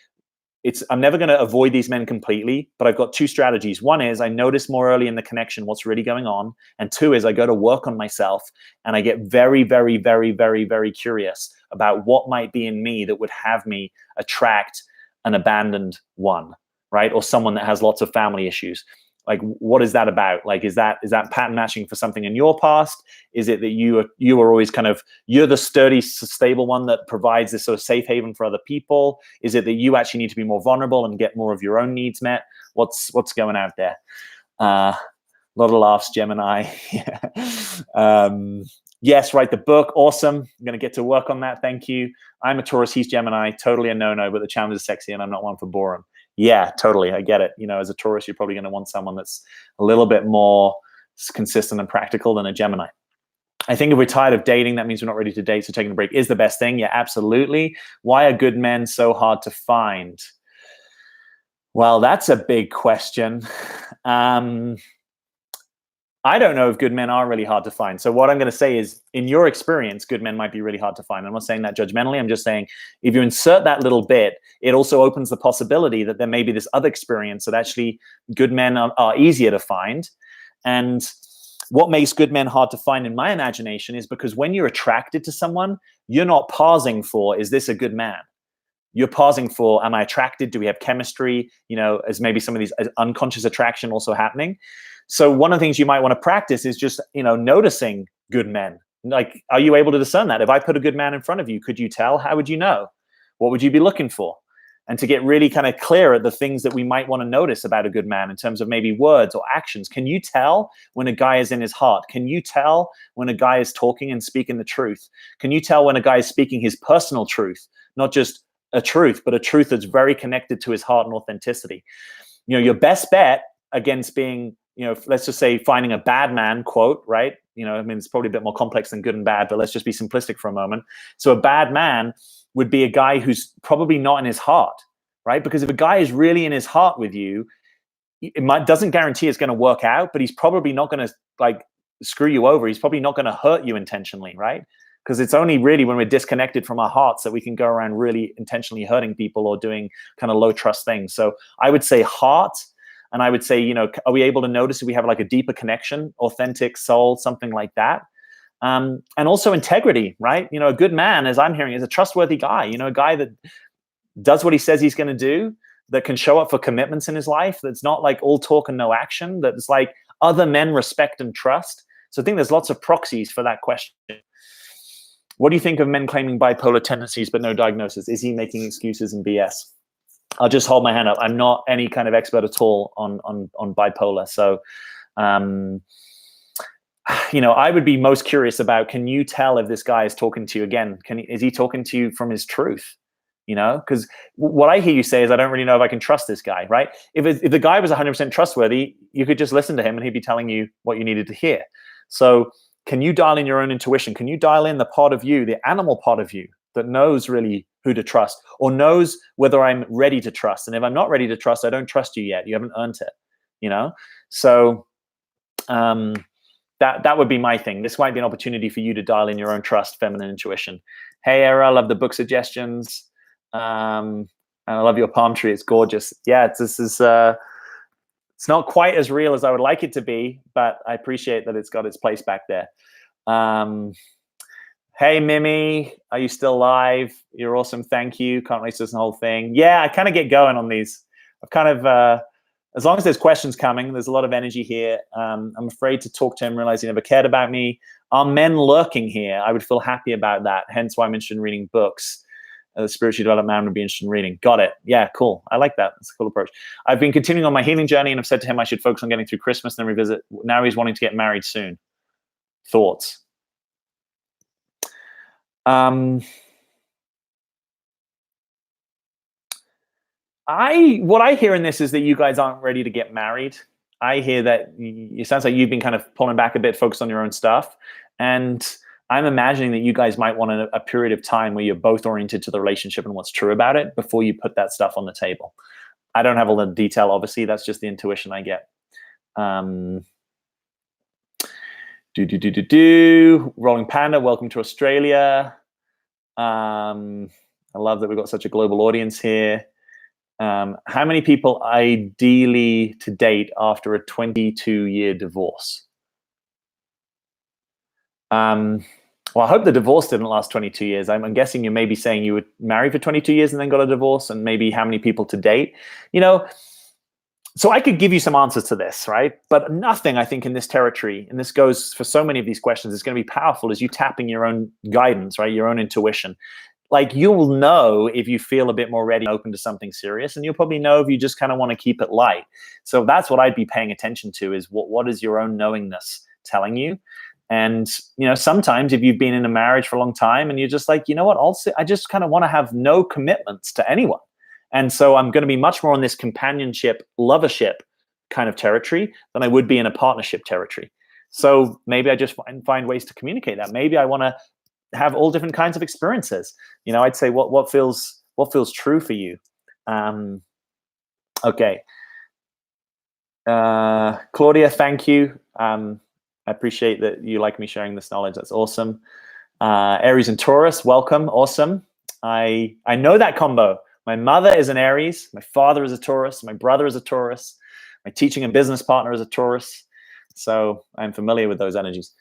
[SPEAKER 1] I'm never going to avoid these men completely, but I've got two strategies. One is I notice more early in the connection what's really going on. And two is I go to work on myself, and I get very, very, very, very, very curious about what might be in me that would have me attract an abandoned one, right? Or someone that has lots of family issues. Like, what is that about? Like, is that pattern matching for something in your past? Is it that you are always kind of, you're the sturdy, stable one that provides this sort of safe haven for other people? Is it that you actually need to be more vulnerable and get more of your own needs met? What's going out there? A lot of laughs, Gemini. Yes, write the book. Awesome. I'm going to get to work on that. Thank you. I'm a Taurus. He's Gemini. Totally a no-no, but the challenge is sexy, and I'm not one for boredom. Yeah, totally. I get it. As a Taurus, you're probably going to want someone that's a little bit more consistent and practical than a Gemini. I think if we're tired of dating, that means we're not ready to date. So taking a break is the best thing. Yeah, absolutely. Why are good men so hard to find? Well, that's a big question. I don't know if good men are really hard to find. So what I'm going to say is, in your experience, good men might be really hard to find. I'm not saying that judgmentally. I'm just saying if you insert that little bit, it also opens the possibility that there may be this other experience that actually good men are easier to find. And what makes good men hard to find in my imagination is because when you're attracted to someone, you're not pausing for, is this a good man? You're pausing for, am I attracted? Do we have chemistry? As maybe some of these unconscious attraction also happening. So one of the things you might want to practice is just, noticing good men. Like, are you able to discern that? If I put a good man in front of you, could you tell? How would you know? What would you be looking for? And to get really kind of clear at the things that we might want to notice about a good man in terms of maybe words or actions. Can you tell when a guy is in his heart? Can you tell when a guy is talking and speaking the truth? Can you tell when a guy is speaking his personal truth, not just a truth, but a truth that's very connected to his heart and authenticity? Your best bet against being, let's just say finding a bad man, quote, right? It's probably a bit more complex than good and bad, but let's just be simplistic for a moment. So a bad man would be a guy who's probably not in his heart, right? Because if a guy is really in his heart with you, doesn't guarantee it's going to work out, but he's probably not going to like screw you over. He's probably not going to hurt you intentionally, right? Because it's only really when we're disconnected from our hearts that we can go around really intentionally hurting people or doing kind of low trust things. So I would say heart. And I would say, are we able to notice if we have like a deeper connection, authentic soul, something like that? And also integrity, right? A good man, as I'm hearing, is a trustworthy guy. A guy that does what he says he's going to do, that can show up for commitments in his life, that's not like all talk and no action, that's like other men respect and trust. So I think there's lots of proxies for that question. What do you think of men claiming bipolar tendencies but no diagnosis? Is he making excuses and BS? I'll just hold my hand up. I'm not any kind of expert at all on bipolar. So, I would be most curious about, can you tell if this guy is talking to you again? Is he talking to you from his truth? Because what I hear you say is, I don't really know if I can trust this guy, right? If the guy was 100% trustworthy, you could just listen to him and he'd be telling you what you needed to hear. So can you dial in your own intuition? Can you dial in the part of you, the animal part of you, that knows really who to trust, or knows whether I'm ready to trust? And if I'm not ready to trust, I don't trust you yet. You haven't earned it, So that would be my thing. This might be an opportunity for you to dial in your own trust, feminine intuition. Hey, Era, I love the book suggestions. And I love your palm tree. It's gorgeous. Yeah, it's not quite as real as I would like it to be, but I appreciate that it's got its place back there. Hey, Mimi, are you still live? You're awesome. Thank you. Can't wait to listen to the whole thing. Yeah, I kind of get going on these. I've kind of, as long as there's questions coming, there's a lot of energy here. I'm afraid to talk to him, realize he never cared about me. Are men lurking here? I would feel happy about that. Hence why I'm interested in reading books. The spiritually developed man would be interested in reading. Got it. Yeah, cool. I like that. That's a cool approach. I've been continuing on my healing journey, and I've said to him I should focus on getting through Christmas and then revisit. Now he's wanting to get married soon. Thoughts? What I hear in this is that you guys aren't ready to get married. I hear that it sounds like you've been kind of pulling back a bit, focused on your own stuff. And I'm imagining that you guys might want a period of time where you're both oriented to the relationship and what's true about it before you put that stuff on the table. I don't have all the detail, obviously. That's just the intuition I get. Rolling Panda, welcome to Australia. I love that we've got such a global audience here. How many people ideally to date after a 22-year divorce? Well, I hope the divorce didn't last 22 years. I'm guessing you may be saying you were married for 22 years and then got a divorce, and maybe how many people to date. So I could give you some answers to this, right? But nothing, I think, in this territory, and this goes for so many of these questions, is going to be powerful as you tapping your own guidance, right? Your own intuition. Like, you will know if you feel a bit more ready and open to something serious, and you'll probably know if you just kind of want to keep it light. So that's what I'd be paying attention to, is what is your own knowingness telling you? And, sometimes if you've been in a marriage for a long time and you're just like, I just kind of want to have no commitments to anyone. And so I'm going to be much more on this companionship, lovership kind of territory than I would be in a partnership territory. So maybe I just find ways to communicate that. Maybe I want to have all different kinds of experiences. I'd say what feels true for you. Okay. Claudia, thank you. I appreciate that you like me sharing this knowledge. That's awesome. Aries and Taurus, welcome. Awesome. I know that combo. My mother is an Aries. My father is a Taurus. My brother is a Taurus. My teaching and business partner is a Taurus. So I'm familiar with those energies.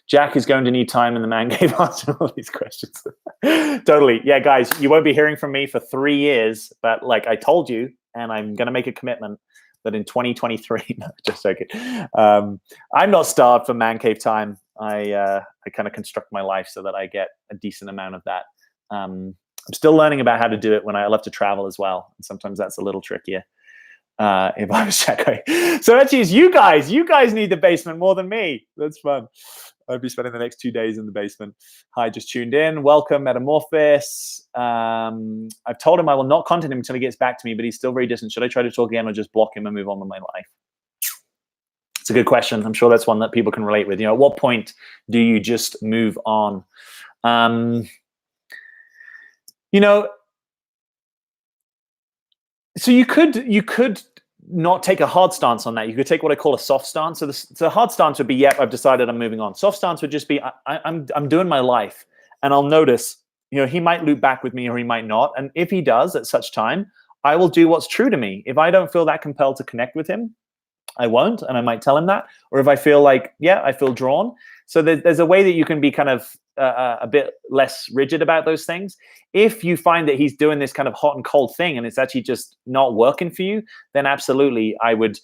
[SPEAKER 1] Jack is going to need time in the man cave answering all these questions. Totally. Yeah, guys, you won't be hearing from me for 3 years, but like I told you, and I'm going to make a commitment that in 2023, no, just joking. I'm not starved for man cave time. I kind of construct my life so that I get a decent amount of that. I'm still learning about how to do it when I love to travel as well. And sometimes that's a little trickier. If I was checking. So actually, it's you guys. You guys need the basement more than me. That's fun. I'll be spending the next 2 days in the basement. Hi, just tuned in. Welcome, Metamorphosis. I've told him I will not contact him until he gets back to me, but he's still very distant. Should I try to talk again or just block him and move on with my life? It's a good question. I'm sure that's one that people can relate with. At what point do you just move on? So you could not take a hard stance on that. You could take what I call a soft stance. So the hard stance would be, yep, I've decided I'm moving on. Soft stance would just be, I'm doing my life, and I'll notice, he might loop back with me or he might not. And if he does at such time, I will do what's true to me. If I don't feel that compelled to connect with him, I won't, and I might tell him that. Or if I feel like, yeah, I feel drawn. So there's a way that you can be kind of a bit less rigid about those things. If you find that he's doing this kind of hot and cold thing and it's actually just not working for you, then absolutely I would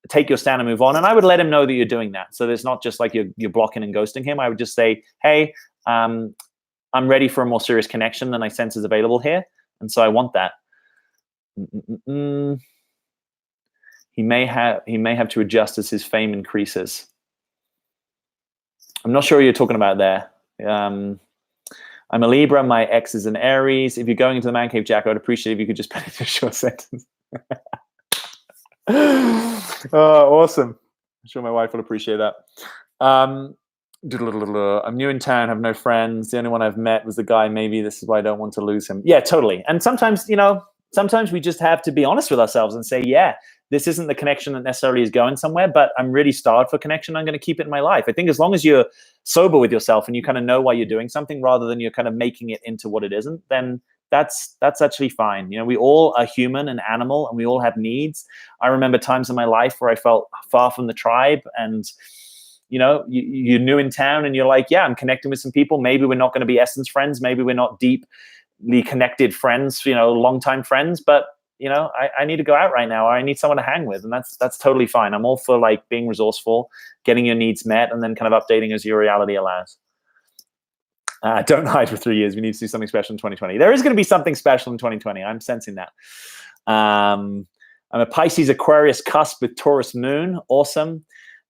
[SPEAKER 1] take your stand and move on. And I would let him know that you're doing that. So there's not just like you're blocking and ghosting him. I would just say, hey, I'm ready for a more serious connection than I sense is available here. And so I want that. He may have to adjust as his fame increases. I'm not sure what you're talking about there. I'm a Libra. My ex is an Aries. If you're going into the man cave, Jack, I would appreciate if you could just put it in a short sentence. Oh, awesome. I'm sure my wife will appreciate that. I'm new in town, have no friends. The only one I've met was the guy. Maybe this is why I don't want to lose him. Yeah, totally. And sometimes, sometimes we just have to be honest with ourselves and say, yeah, this isn't the connection that necessarily is going somewhere, but I'm really starved for connection. I'm going to keep it in my life. I think as long as you're sober with yourself and you kind of know why you're doing something rather than you're kind of making it into what it isn't, then that's actually fine. We all are human and animal, and we all have needs. I remember times in my life where I felt far from the tribe, and you're new in town and you're like, yeah, I'm connecting with some people. Maybe we're not going to be essence friends. Maybe we're not deeply connected friends, longtime friends, but I need to go out right now, or I need someone to hang with. And that's totally fine. I'm all for like being resourceful, getting your needs met, and then kind of updating as your reality allows. Don't hide for 3 years. We need to do something special in 2020. There is going to be something special in 2020. I'm sensing that. I'm a Pisces Aquarius cusp with Taurus moon. Awesome.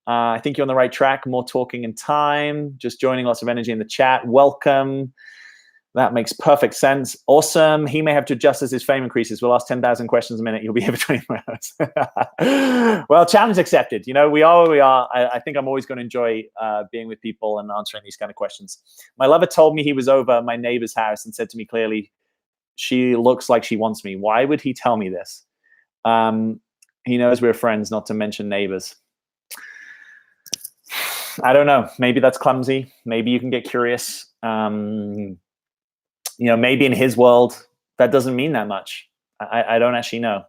[SPEAKER 1] I think you're on the right track. More talking in time. Just joining, lots of energy in the chat. Welcome. That makes perfect sense. Awesome. He may have to adjust as his fame increases. We'll ask 10,000 questions a minute. You'll be here for 24 hours. Well, challenge accepted. We are where we are. I think I'm always going to enjoy being with people and answering these kind of questions. My lover told me he was over my neighbor's house and said to me clearly, she looks like she wants me. Why would he tell me this? He knows we're friends, not to mention neighbors. I don't know. Maybe that's clumsy. Maybe you can get curious. Maybe in his world, that doesn't mean that much. I don't actually know.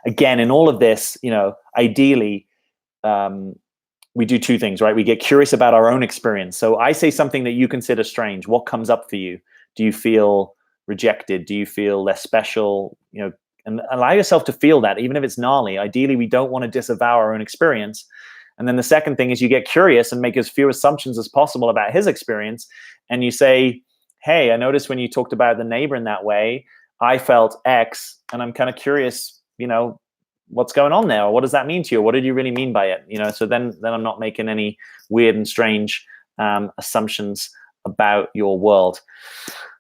[SPEAKER 1] Again, in all of this, ideally, we do two things, right? We get curious about our own experience. So I say something that you consider strange. What comes up for you? Do you feel rejected? Do you feel less special? And allow yourself to feel that, even if it's gnarly. Ideally, we don't want to disavow our own experience. And then the second thing is you get curious and make as few assumptions as possible about his experience. And you say, hey, I noticed when you talked about the neighbor in that way, I felt X, and I'm kind of curious, what's going on there? Or what does that mean to you? What did you really mean by it? So then I'm not making any weird and strange assumptions about your world.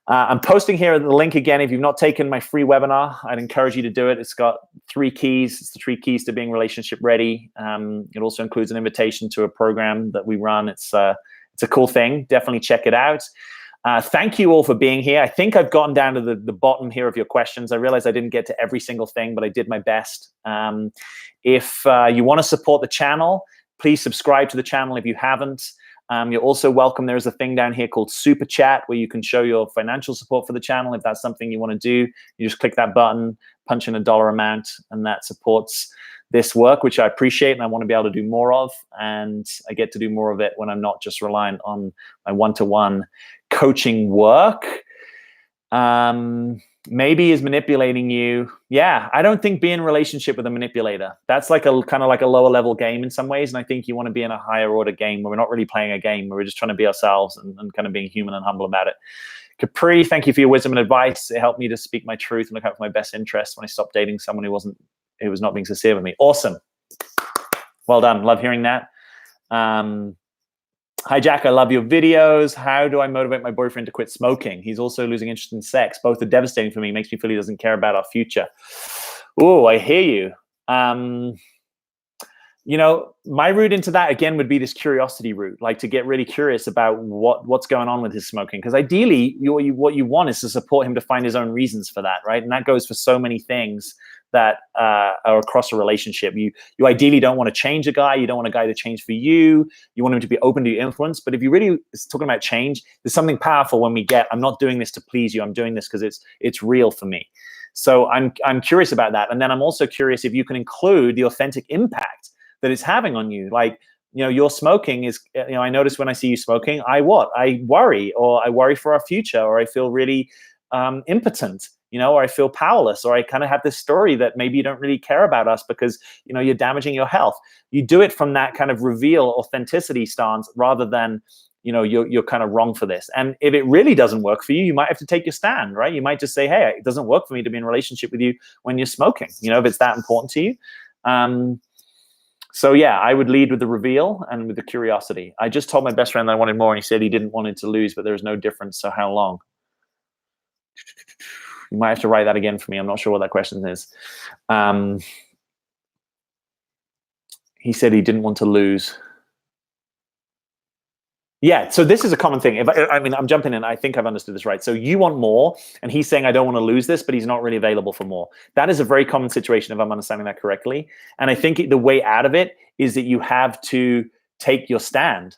[SPEAKER 1] I'm posting here the link again. If you've not taken my free webinar, I'd encourage you to do it. It's got 3 keys. It's the 3 keys to being relationship ready. It also includes an invitation to a program that we run. It's a cool thing. Definitely check it out. Thank you all for being here. I think I've gotten down to the bottom here of your questions. I realize I didn't get to every single thing, but I did my best. If you want to support the channel, please subscribe to the channel if you haven't. You're also welcome. There is a thing down here called Super Chat where you can show your financial support for the channel. If that's something you want to do, you just click that button, punch in a dollar amount, and that supports this work, which I appreciate and I want to be able to do more of. And I get to do more of it when I'm not just reliant on my one-to-one coaching work. Maybe is manipulating you. Yeah, I don't think be in a relationship with a manipulator. That's like a kind of like a lower level game in some ways. And I think you want to be in a higher order game where we're not really playing a game, where we're just trying to be ourselves and kind of being human and humble about it. Capri, thank you for your wisdom and advice. It helped me to speak my truth and look out for my best interests when I stopped dating someone who was not being sincere with me. Awesome. Well done. Love hearing that. Hi, Jack. I love your videos. How do I motivate my boyfriend to quit smoking? He's also losing interest in sex. Both are devastating for me. Makes me feel he doesn't care about our future. Oh, I hear you. My route into that, again, would be this curiosity route, like to get really curious about what's going on with his smoking. Because ideally, what you want is to support him to find his own reasons for that, right? And that goes for so many things that are across a relationship. You ideally don't want to change a guy. You don't want a guy to change for you. You want him to be open to your influence. But if you really is talking about change, there's something powerful when we get, I'm not doing this to please you. I'm doing this because it's real for me. So I'm curious about that. And then I'm also curious if you can include the authentic impact that it's having on you. Like, your smoking is, I notice when I see you smoking, I worry, or I worry for our future, or I feel really impotent, or I feel powerless, or I kind of have this story that maybe you don't really care about us because, you're damaging your health. You do it from that kind of reveal authenticity stance rather than, you're kind of wrong for this. And if it really doesn't work for you, you might have to take your stand, right? You might just say, hey, it doesn't work for me to be in a relationship with you when you're smoking, if it's that important to you. So yeah, I would lead with the reveal and with the curiosity. I just told my best friend that I wanted more, and he said he didn't want it to lose, but there was no difference. So how long? You might have to write that again for me. I'm not sure what that question is. He said he didn't want to lose. Yeah, so this is a common thing. I'm jumping in. I think I've understood this right. So you want more, and he's saying, I don't want to lose this, but he's not really available for more. That is a very common situation, if I'm understanding that correctly. And I think the way out of it is that you have to take your stand,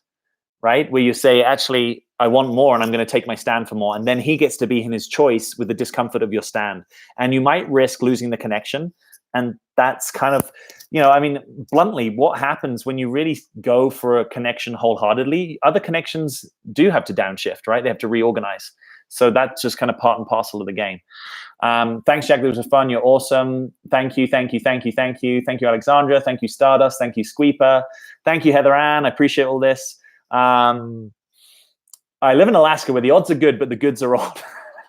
[SPEAKER 1] right? Where you say, actually, I want more, and I'm going to take my stand for more. And then he gets to be in his choice with the discomfort of your stand. And you might risk losing the connection. And that's kind of, bluntly, what happens when you really go for a connection wholeheartedly? Other connections do have to downshift, right? They have to reorganize. So that's just kind of part and parcel of the game. Thanks, Jack. This was fun. You're awesome. Thank you, thank you, thank you, thank you. Thank you, Alexandra. Thank you, Stardust. Thank you, Squeeper. Thank you, Heather Ann. I appreciate all this. I live in Alaska where the odds are good, but the goods are odd.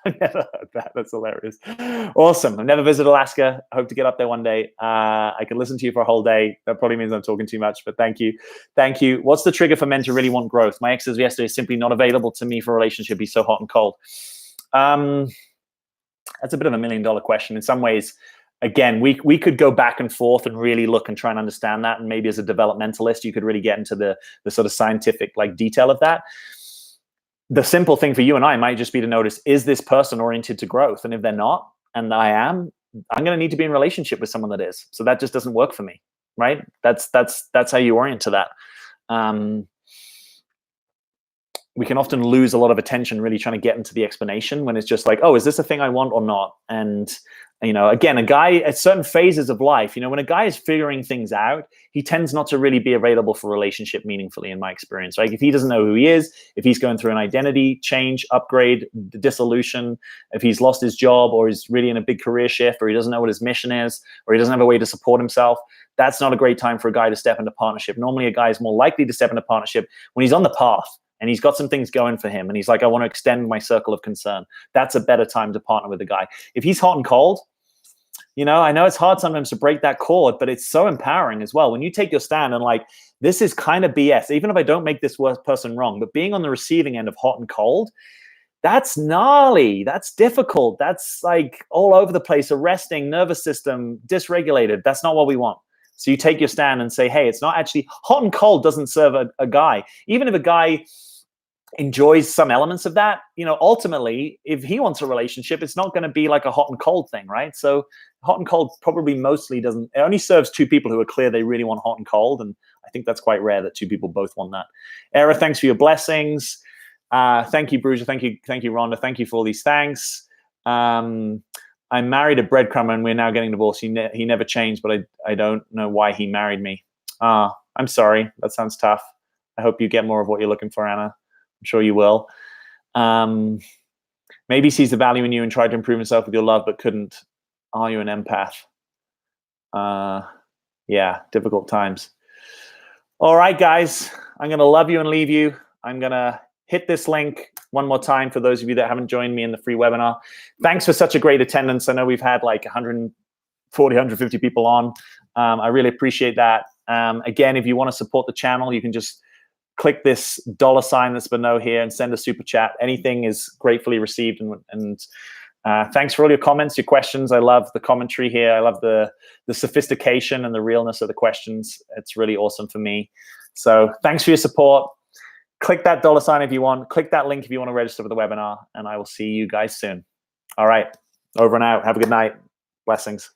[SPEAKER 1] I never heard that. That's hilarious. Awesome. I've never visited Alaska. I hope to get up there one day. I can listen to you for a whole day. That probably means I'm talking too much, but thank you. Thank you. What's the trigger for men to really want growth? My ex yesterday is simply not available to me for a relationship. He's so hot and cold. That's a bit of $1 million question. In some ways, again, we could go back and forth and really look and try and understand that. And maybe as a developmentalist, you could really get into the sort of scientific detail of that. The simple thing for you and I might just be to notice, is this person oriented to growth? And if they're not, and I am, I'm going to need to be in a relationship with someone that is. So that just doesn't work for me, right? That's how you orient to that. We can often lose a lot of attention really trying to get into the explanation when it's just like, oh, is this a thing I want or not? And, again, a guy at certain phases of life, when a guy is figuring things out, he tends not to really be available for a relationship meaningfully, in my experience, right? If he doesn't know who he is, if he's going through an identity change, upgrade, dissolution, if he's lost his job, or he's really in a big career shift, or he doesn't know what his mission is, or he doesn't have a way to support himself, that's not a great time for a guy to step into partnership. Normally, a guy is more likely to step into partnership when he's on the path and he's got some things going for him, and he's like, I want to extend my circle of concern. That's a better time to partner with a guy. If he's hot and cold, I know it's hard sometimes to break that cord, but it's so empowering as well. When you take your stand and this is kind of BS, even if I don't make this person wrong, but being on the receiving end of hot and cold, that's gnarly. That's difficult. That's all over the place, arresting, nervous system, dysregulated. That's not what we want. So you take your stand and say, hey, it's not actually hot and cold doesn't serve a guy. Even if a guy enjoys some elements of that, ultimately, if he wants a relationship, it's not going to be like a hot and cold thing, right? So hot and cold probably mostly doesn't, it only serves two people who are clear they really want hot and cold. And I think that's quite rare that two people both want that. Era, thanks for your blessings. Thank you, Bruiser. Thank you, Rhonda. Thank you for all these thanks. I married a breadcrumber and we're now getting divorced. He never changed, but I don't know why he married me. I'm sorry. That sounds tough. I hope you get more of what you're looking for, Anna. I'm sure you will. Maybe sees the value in you and tried to improve himself with your love, but couldn't. Are you an empath? Yeah, difficult times. All right, guys. I'm going to love you and leave you. I'm going to hit this link one more time for those of you that haven't joined me in the free webinar. Thanks for such a great attendance. I know we've had 140, 150 people on. I really appreciate that. Again, if you want to support the channel, you can just click this $sign that's below here and send a super chat. Anything is gratefully received. And thanks for all your comments, your questions. I love the commentary here. I love the sophistication and the realness of the questions. It's really awesome for me. So thanks for your support. Click that $sign if you want. Click that link if you want to register for the webinar. And I will see you guys soon. All right. Over and out. Have a good night. Blessings.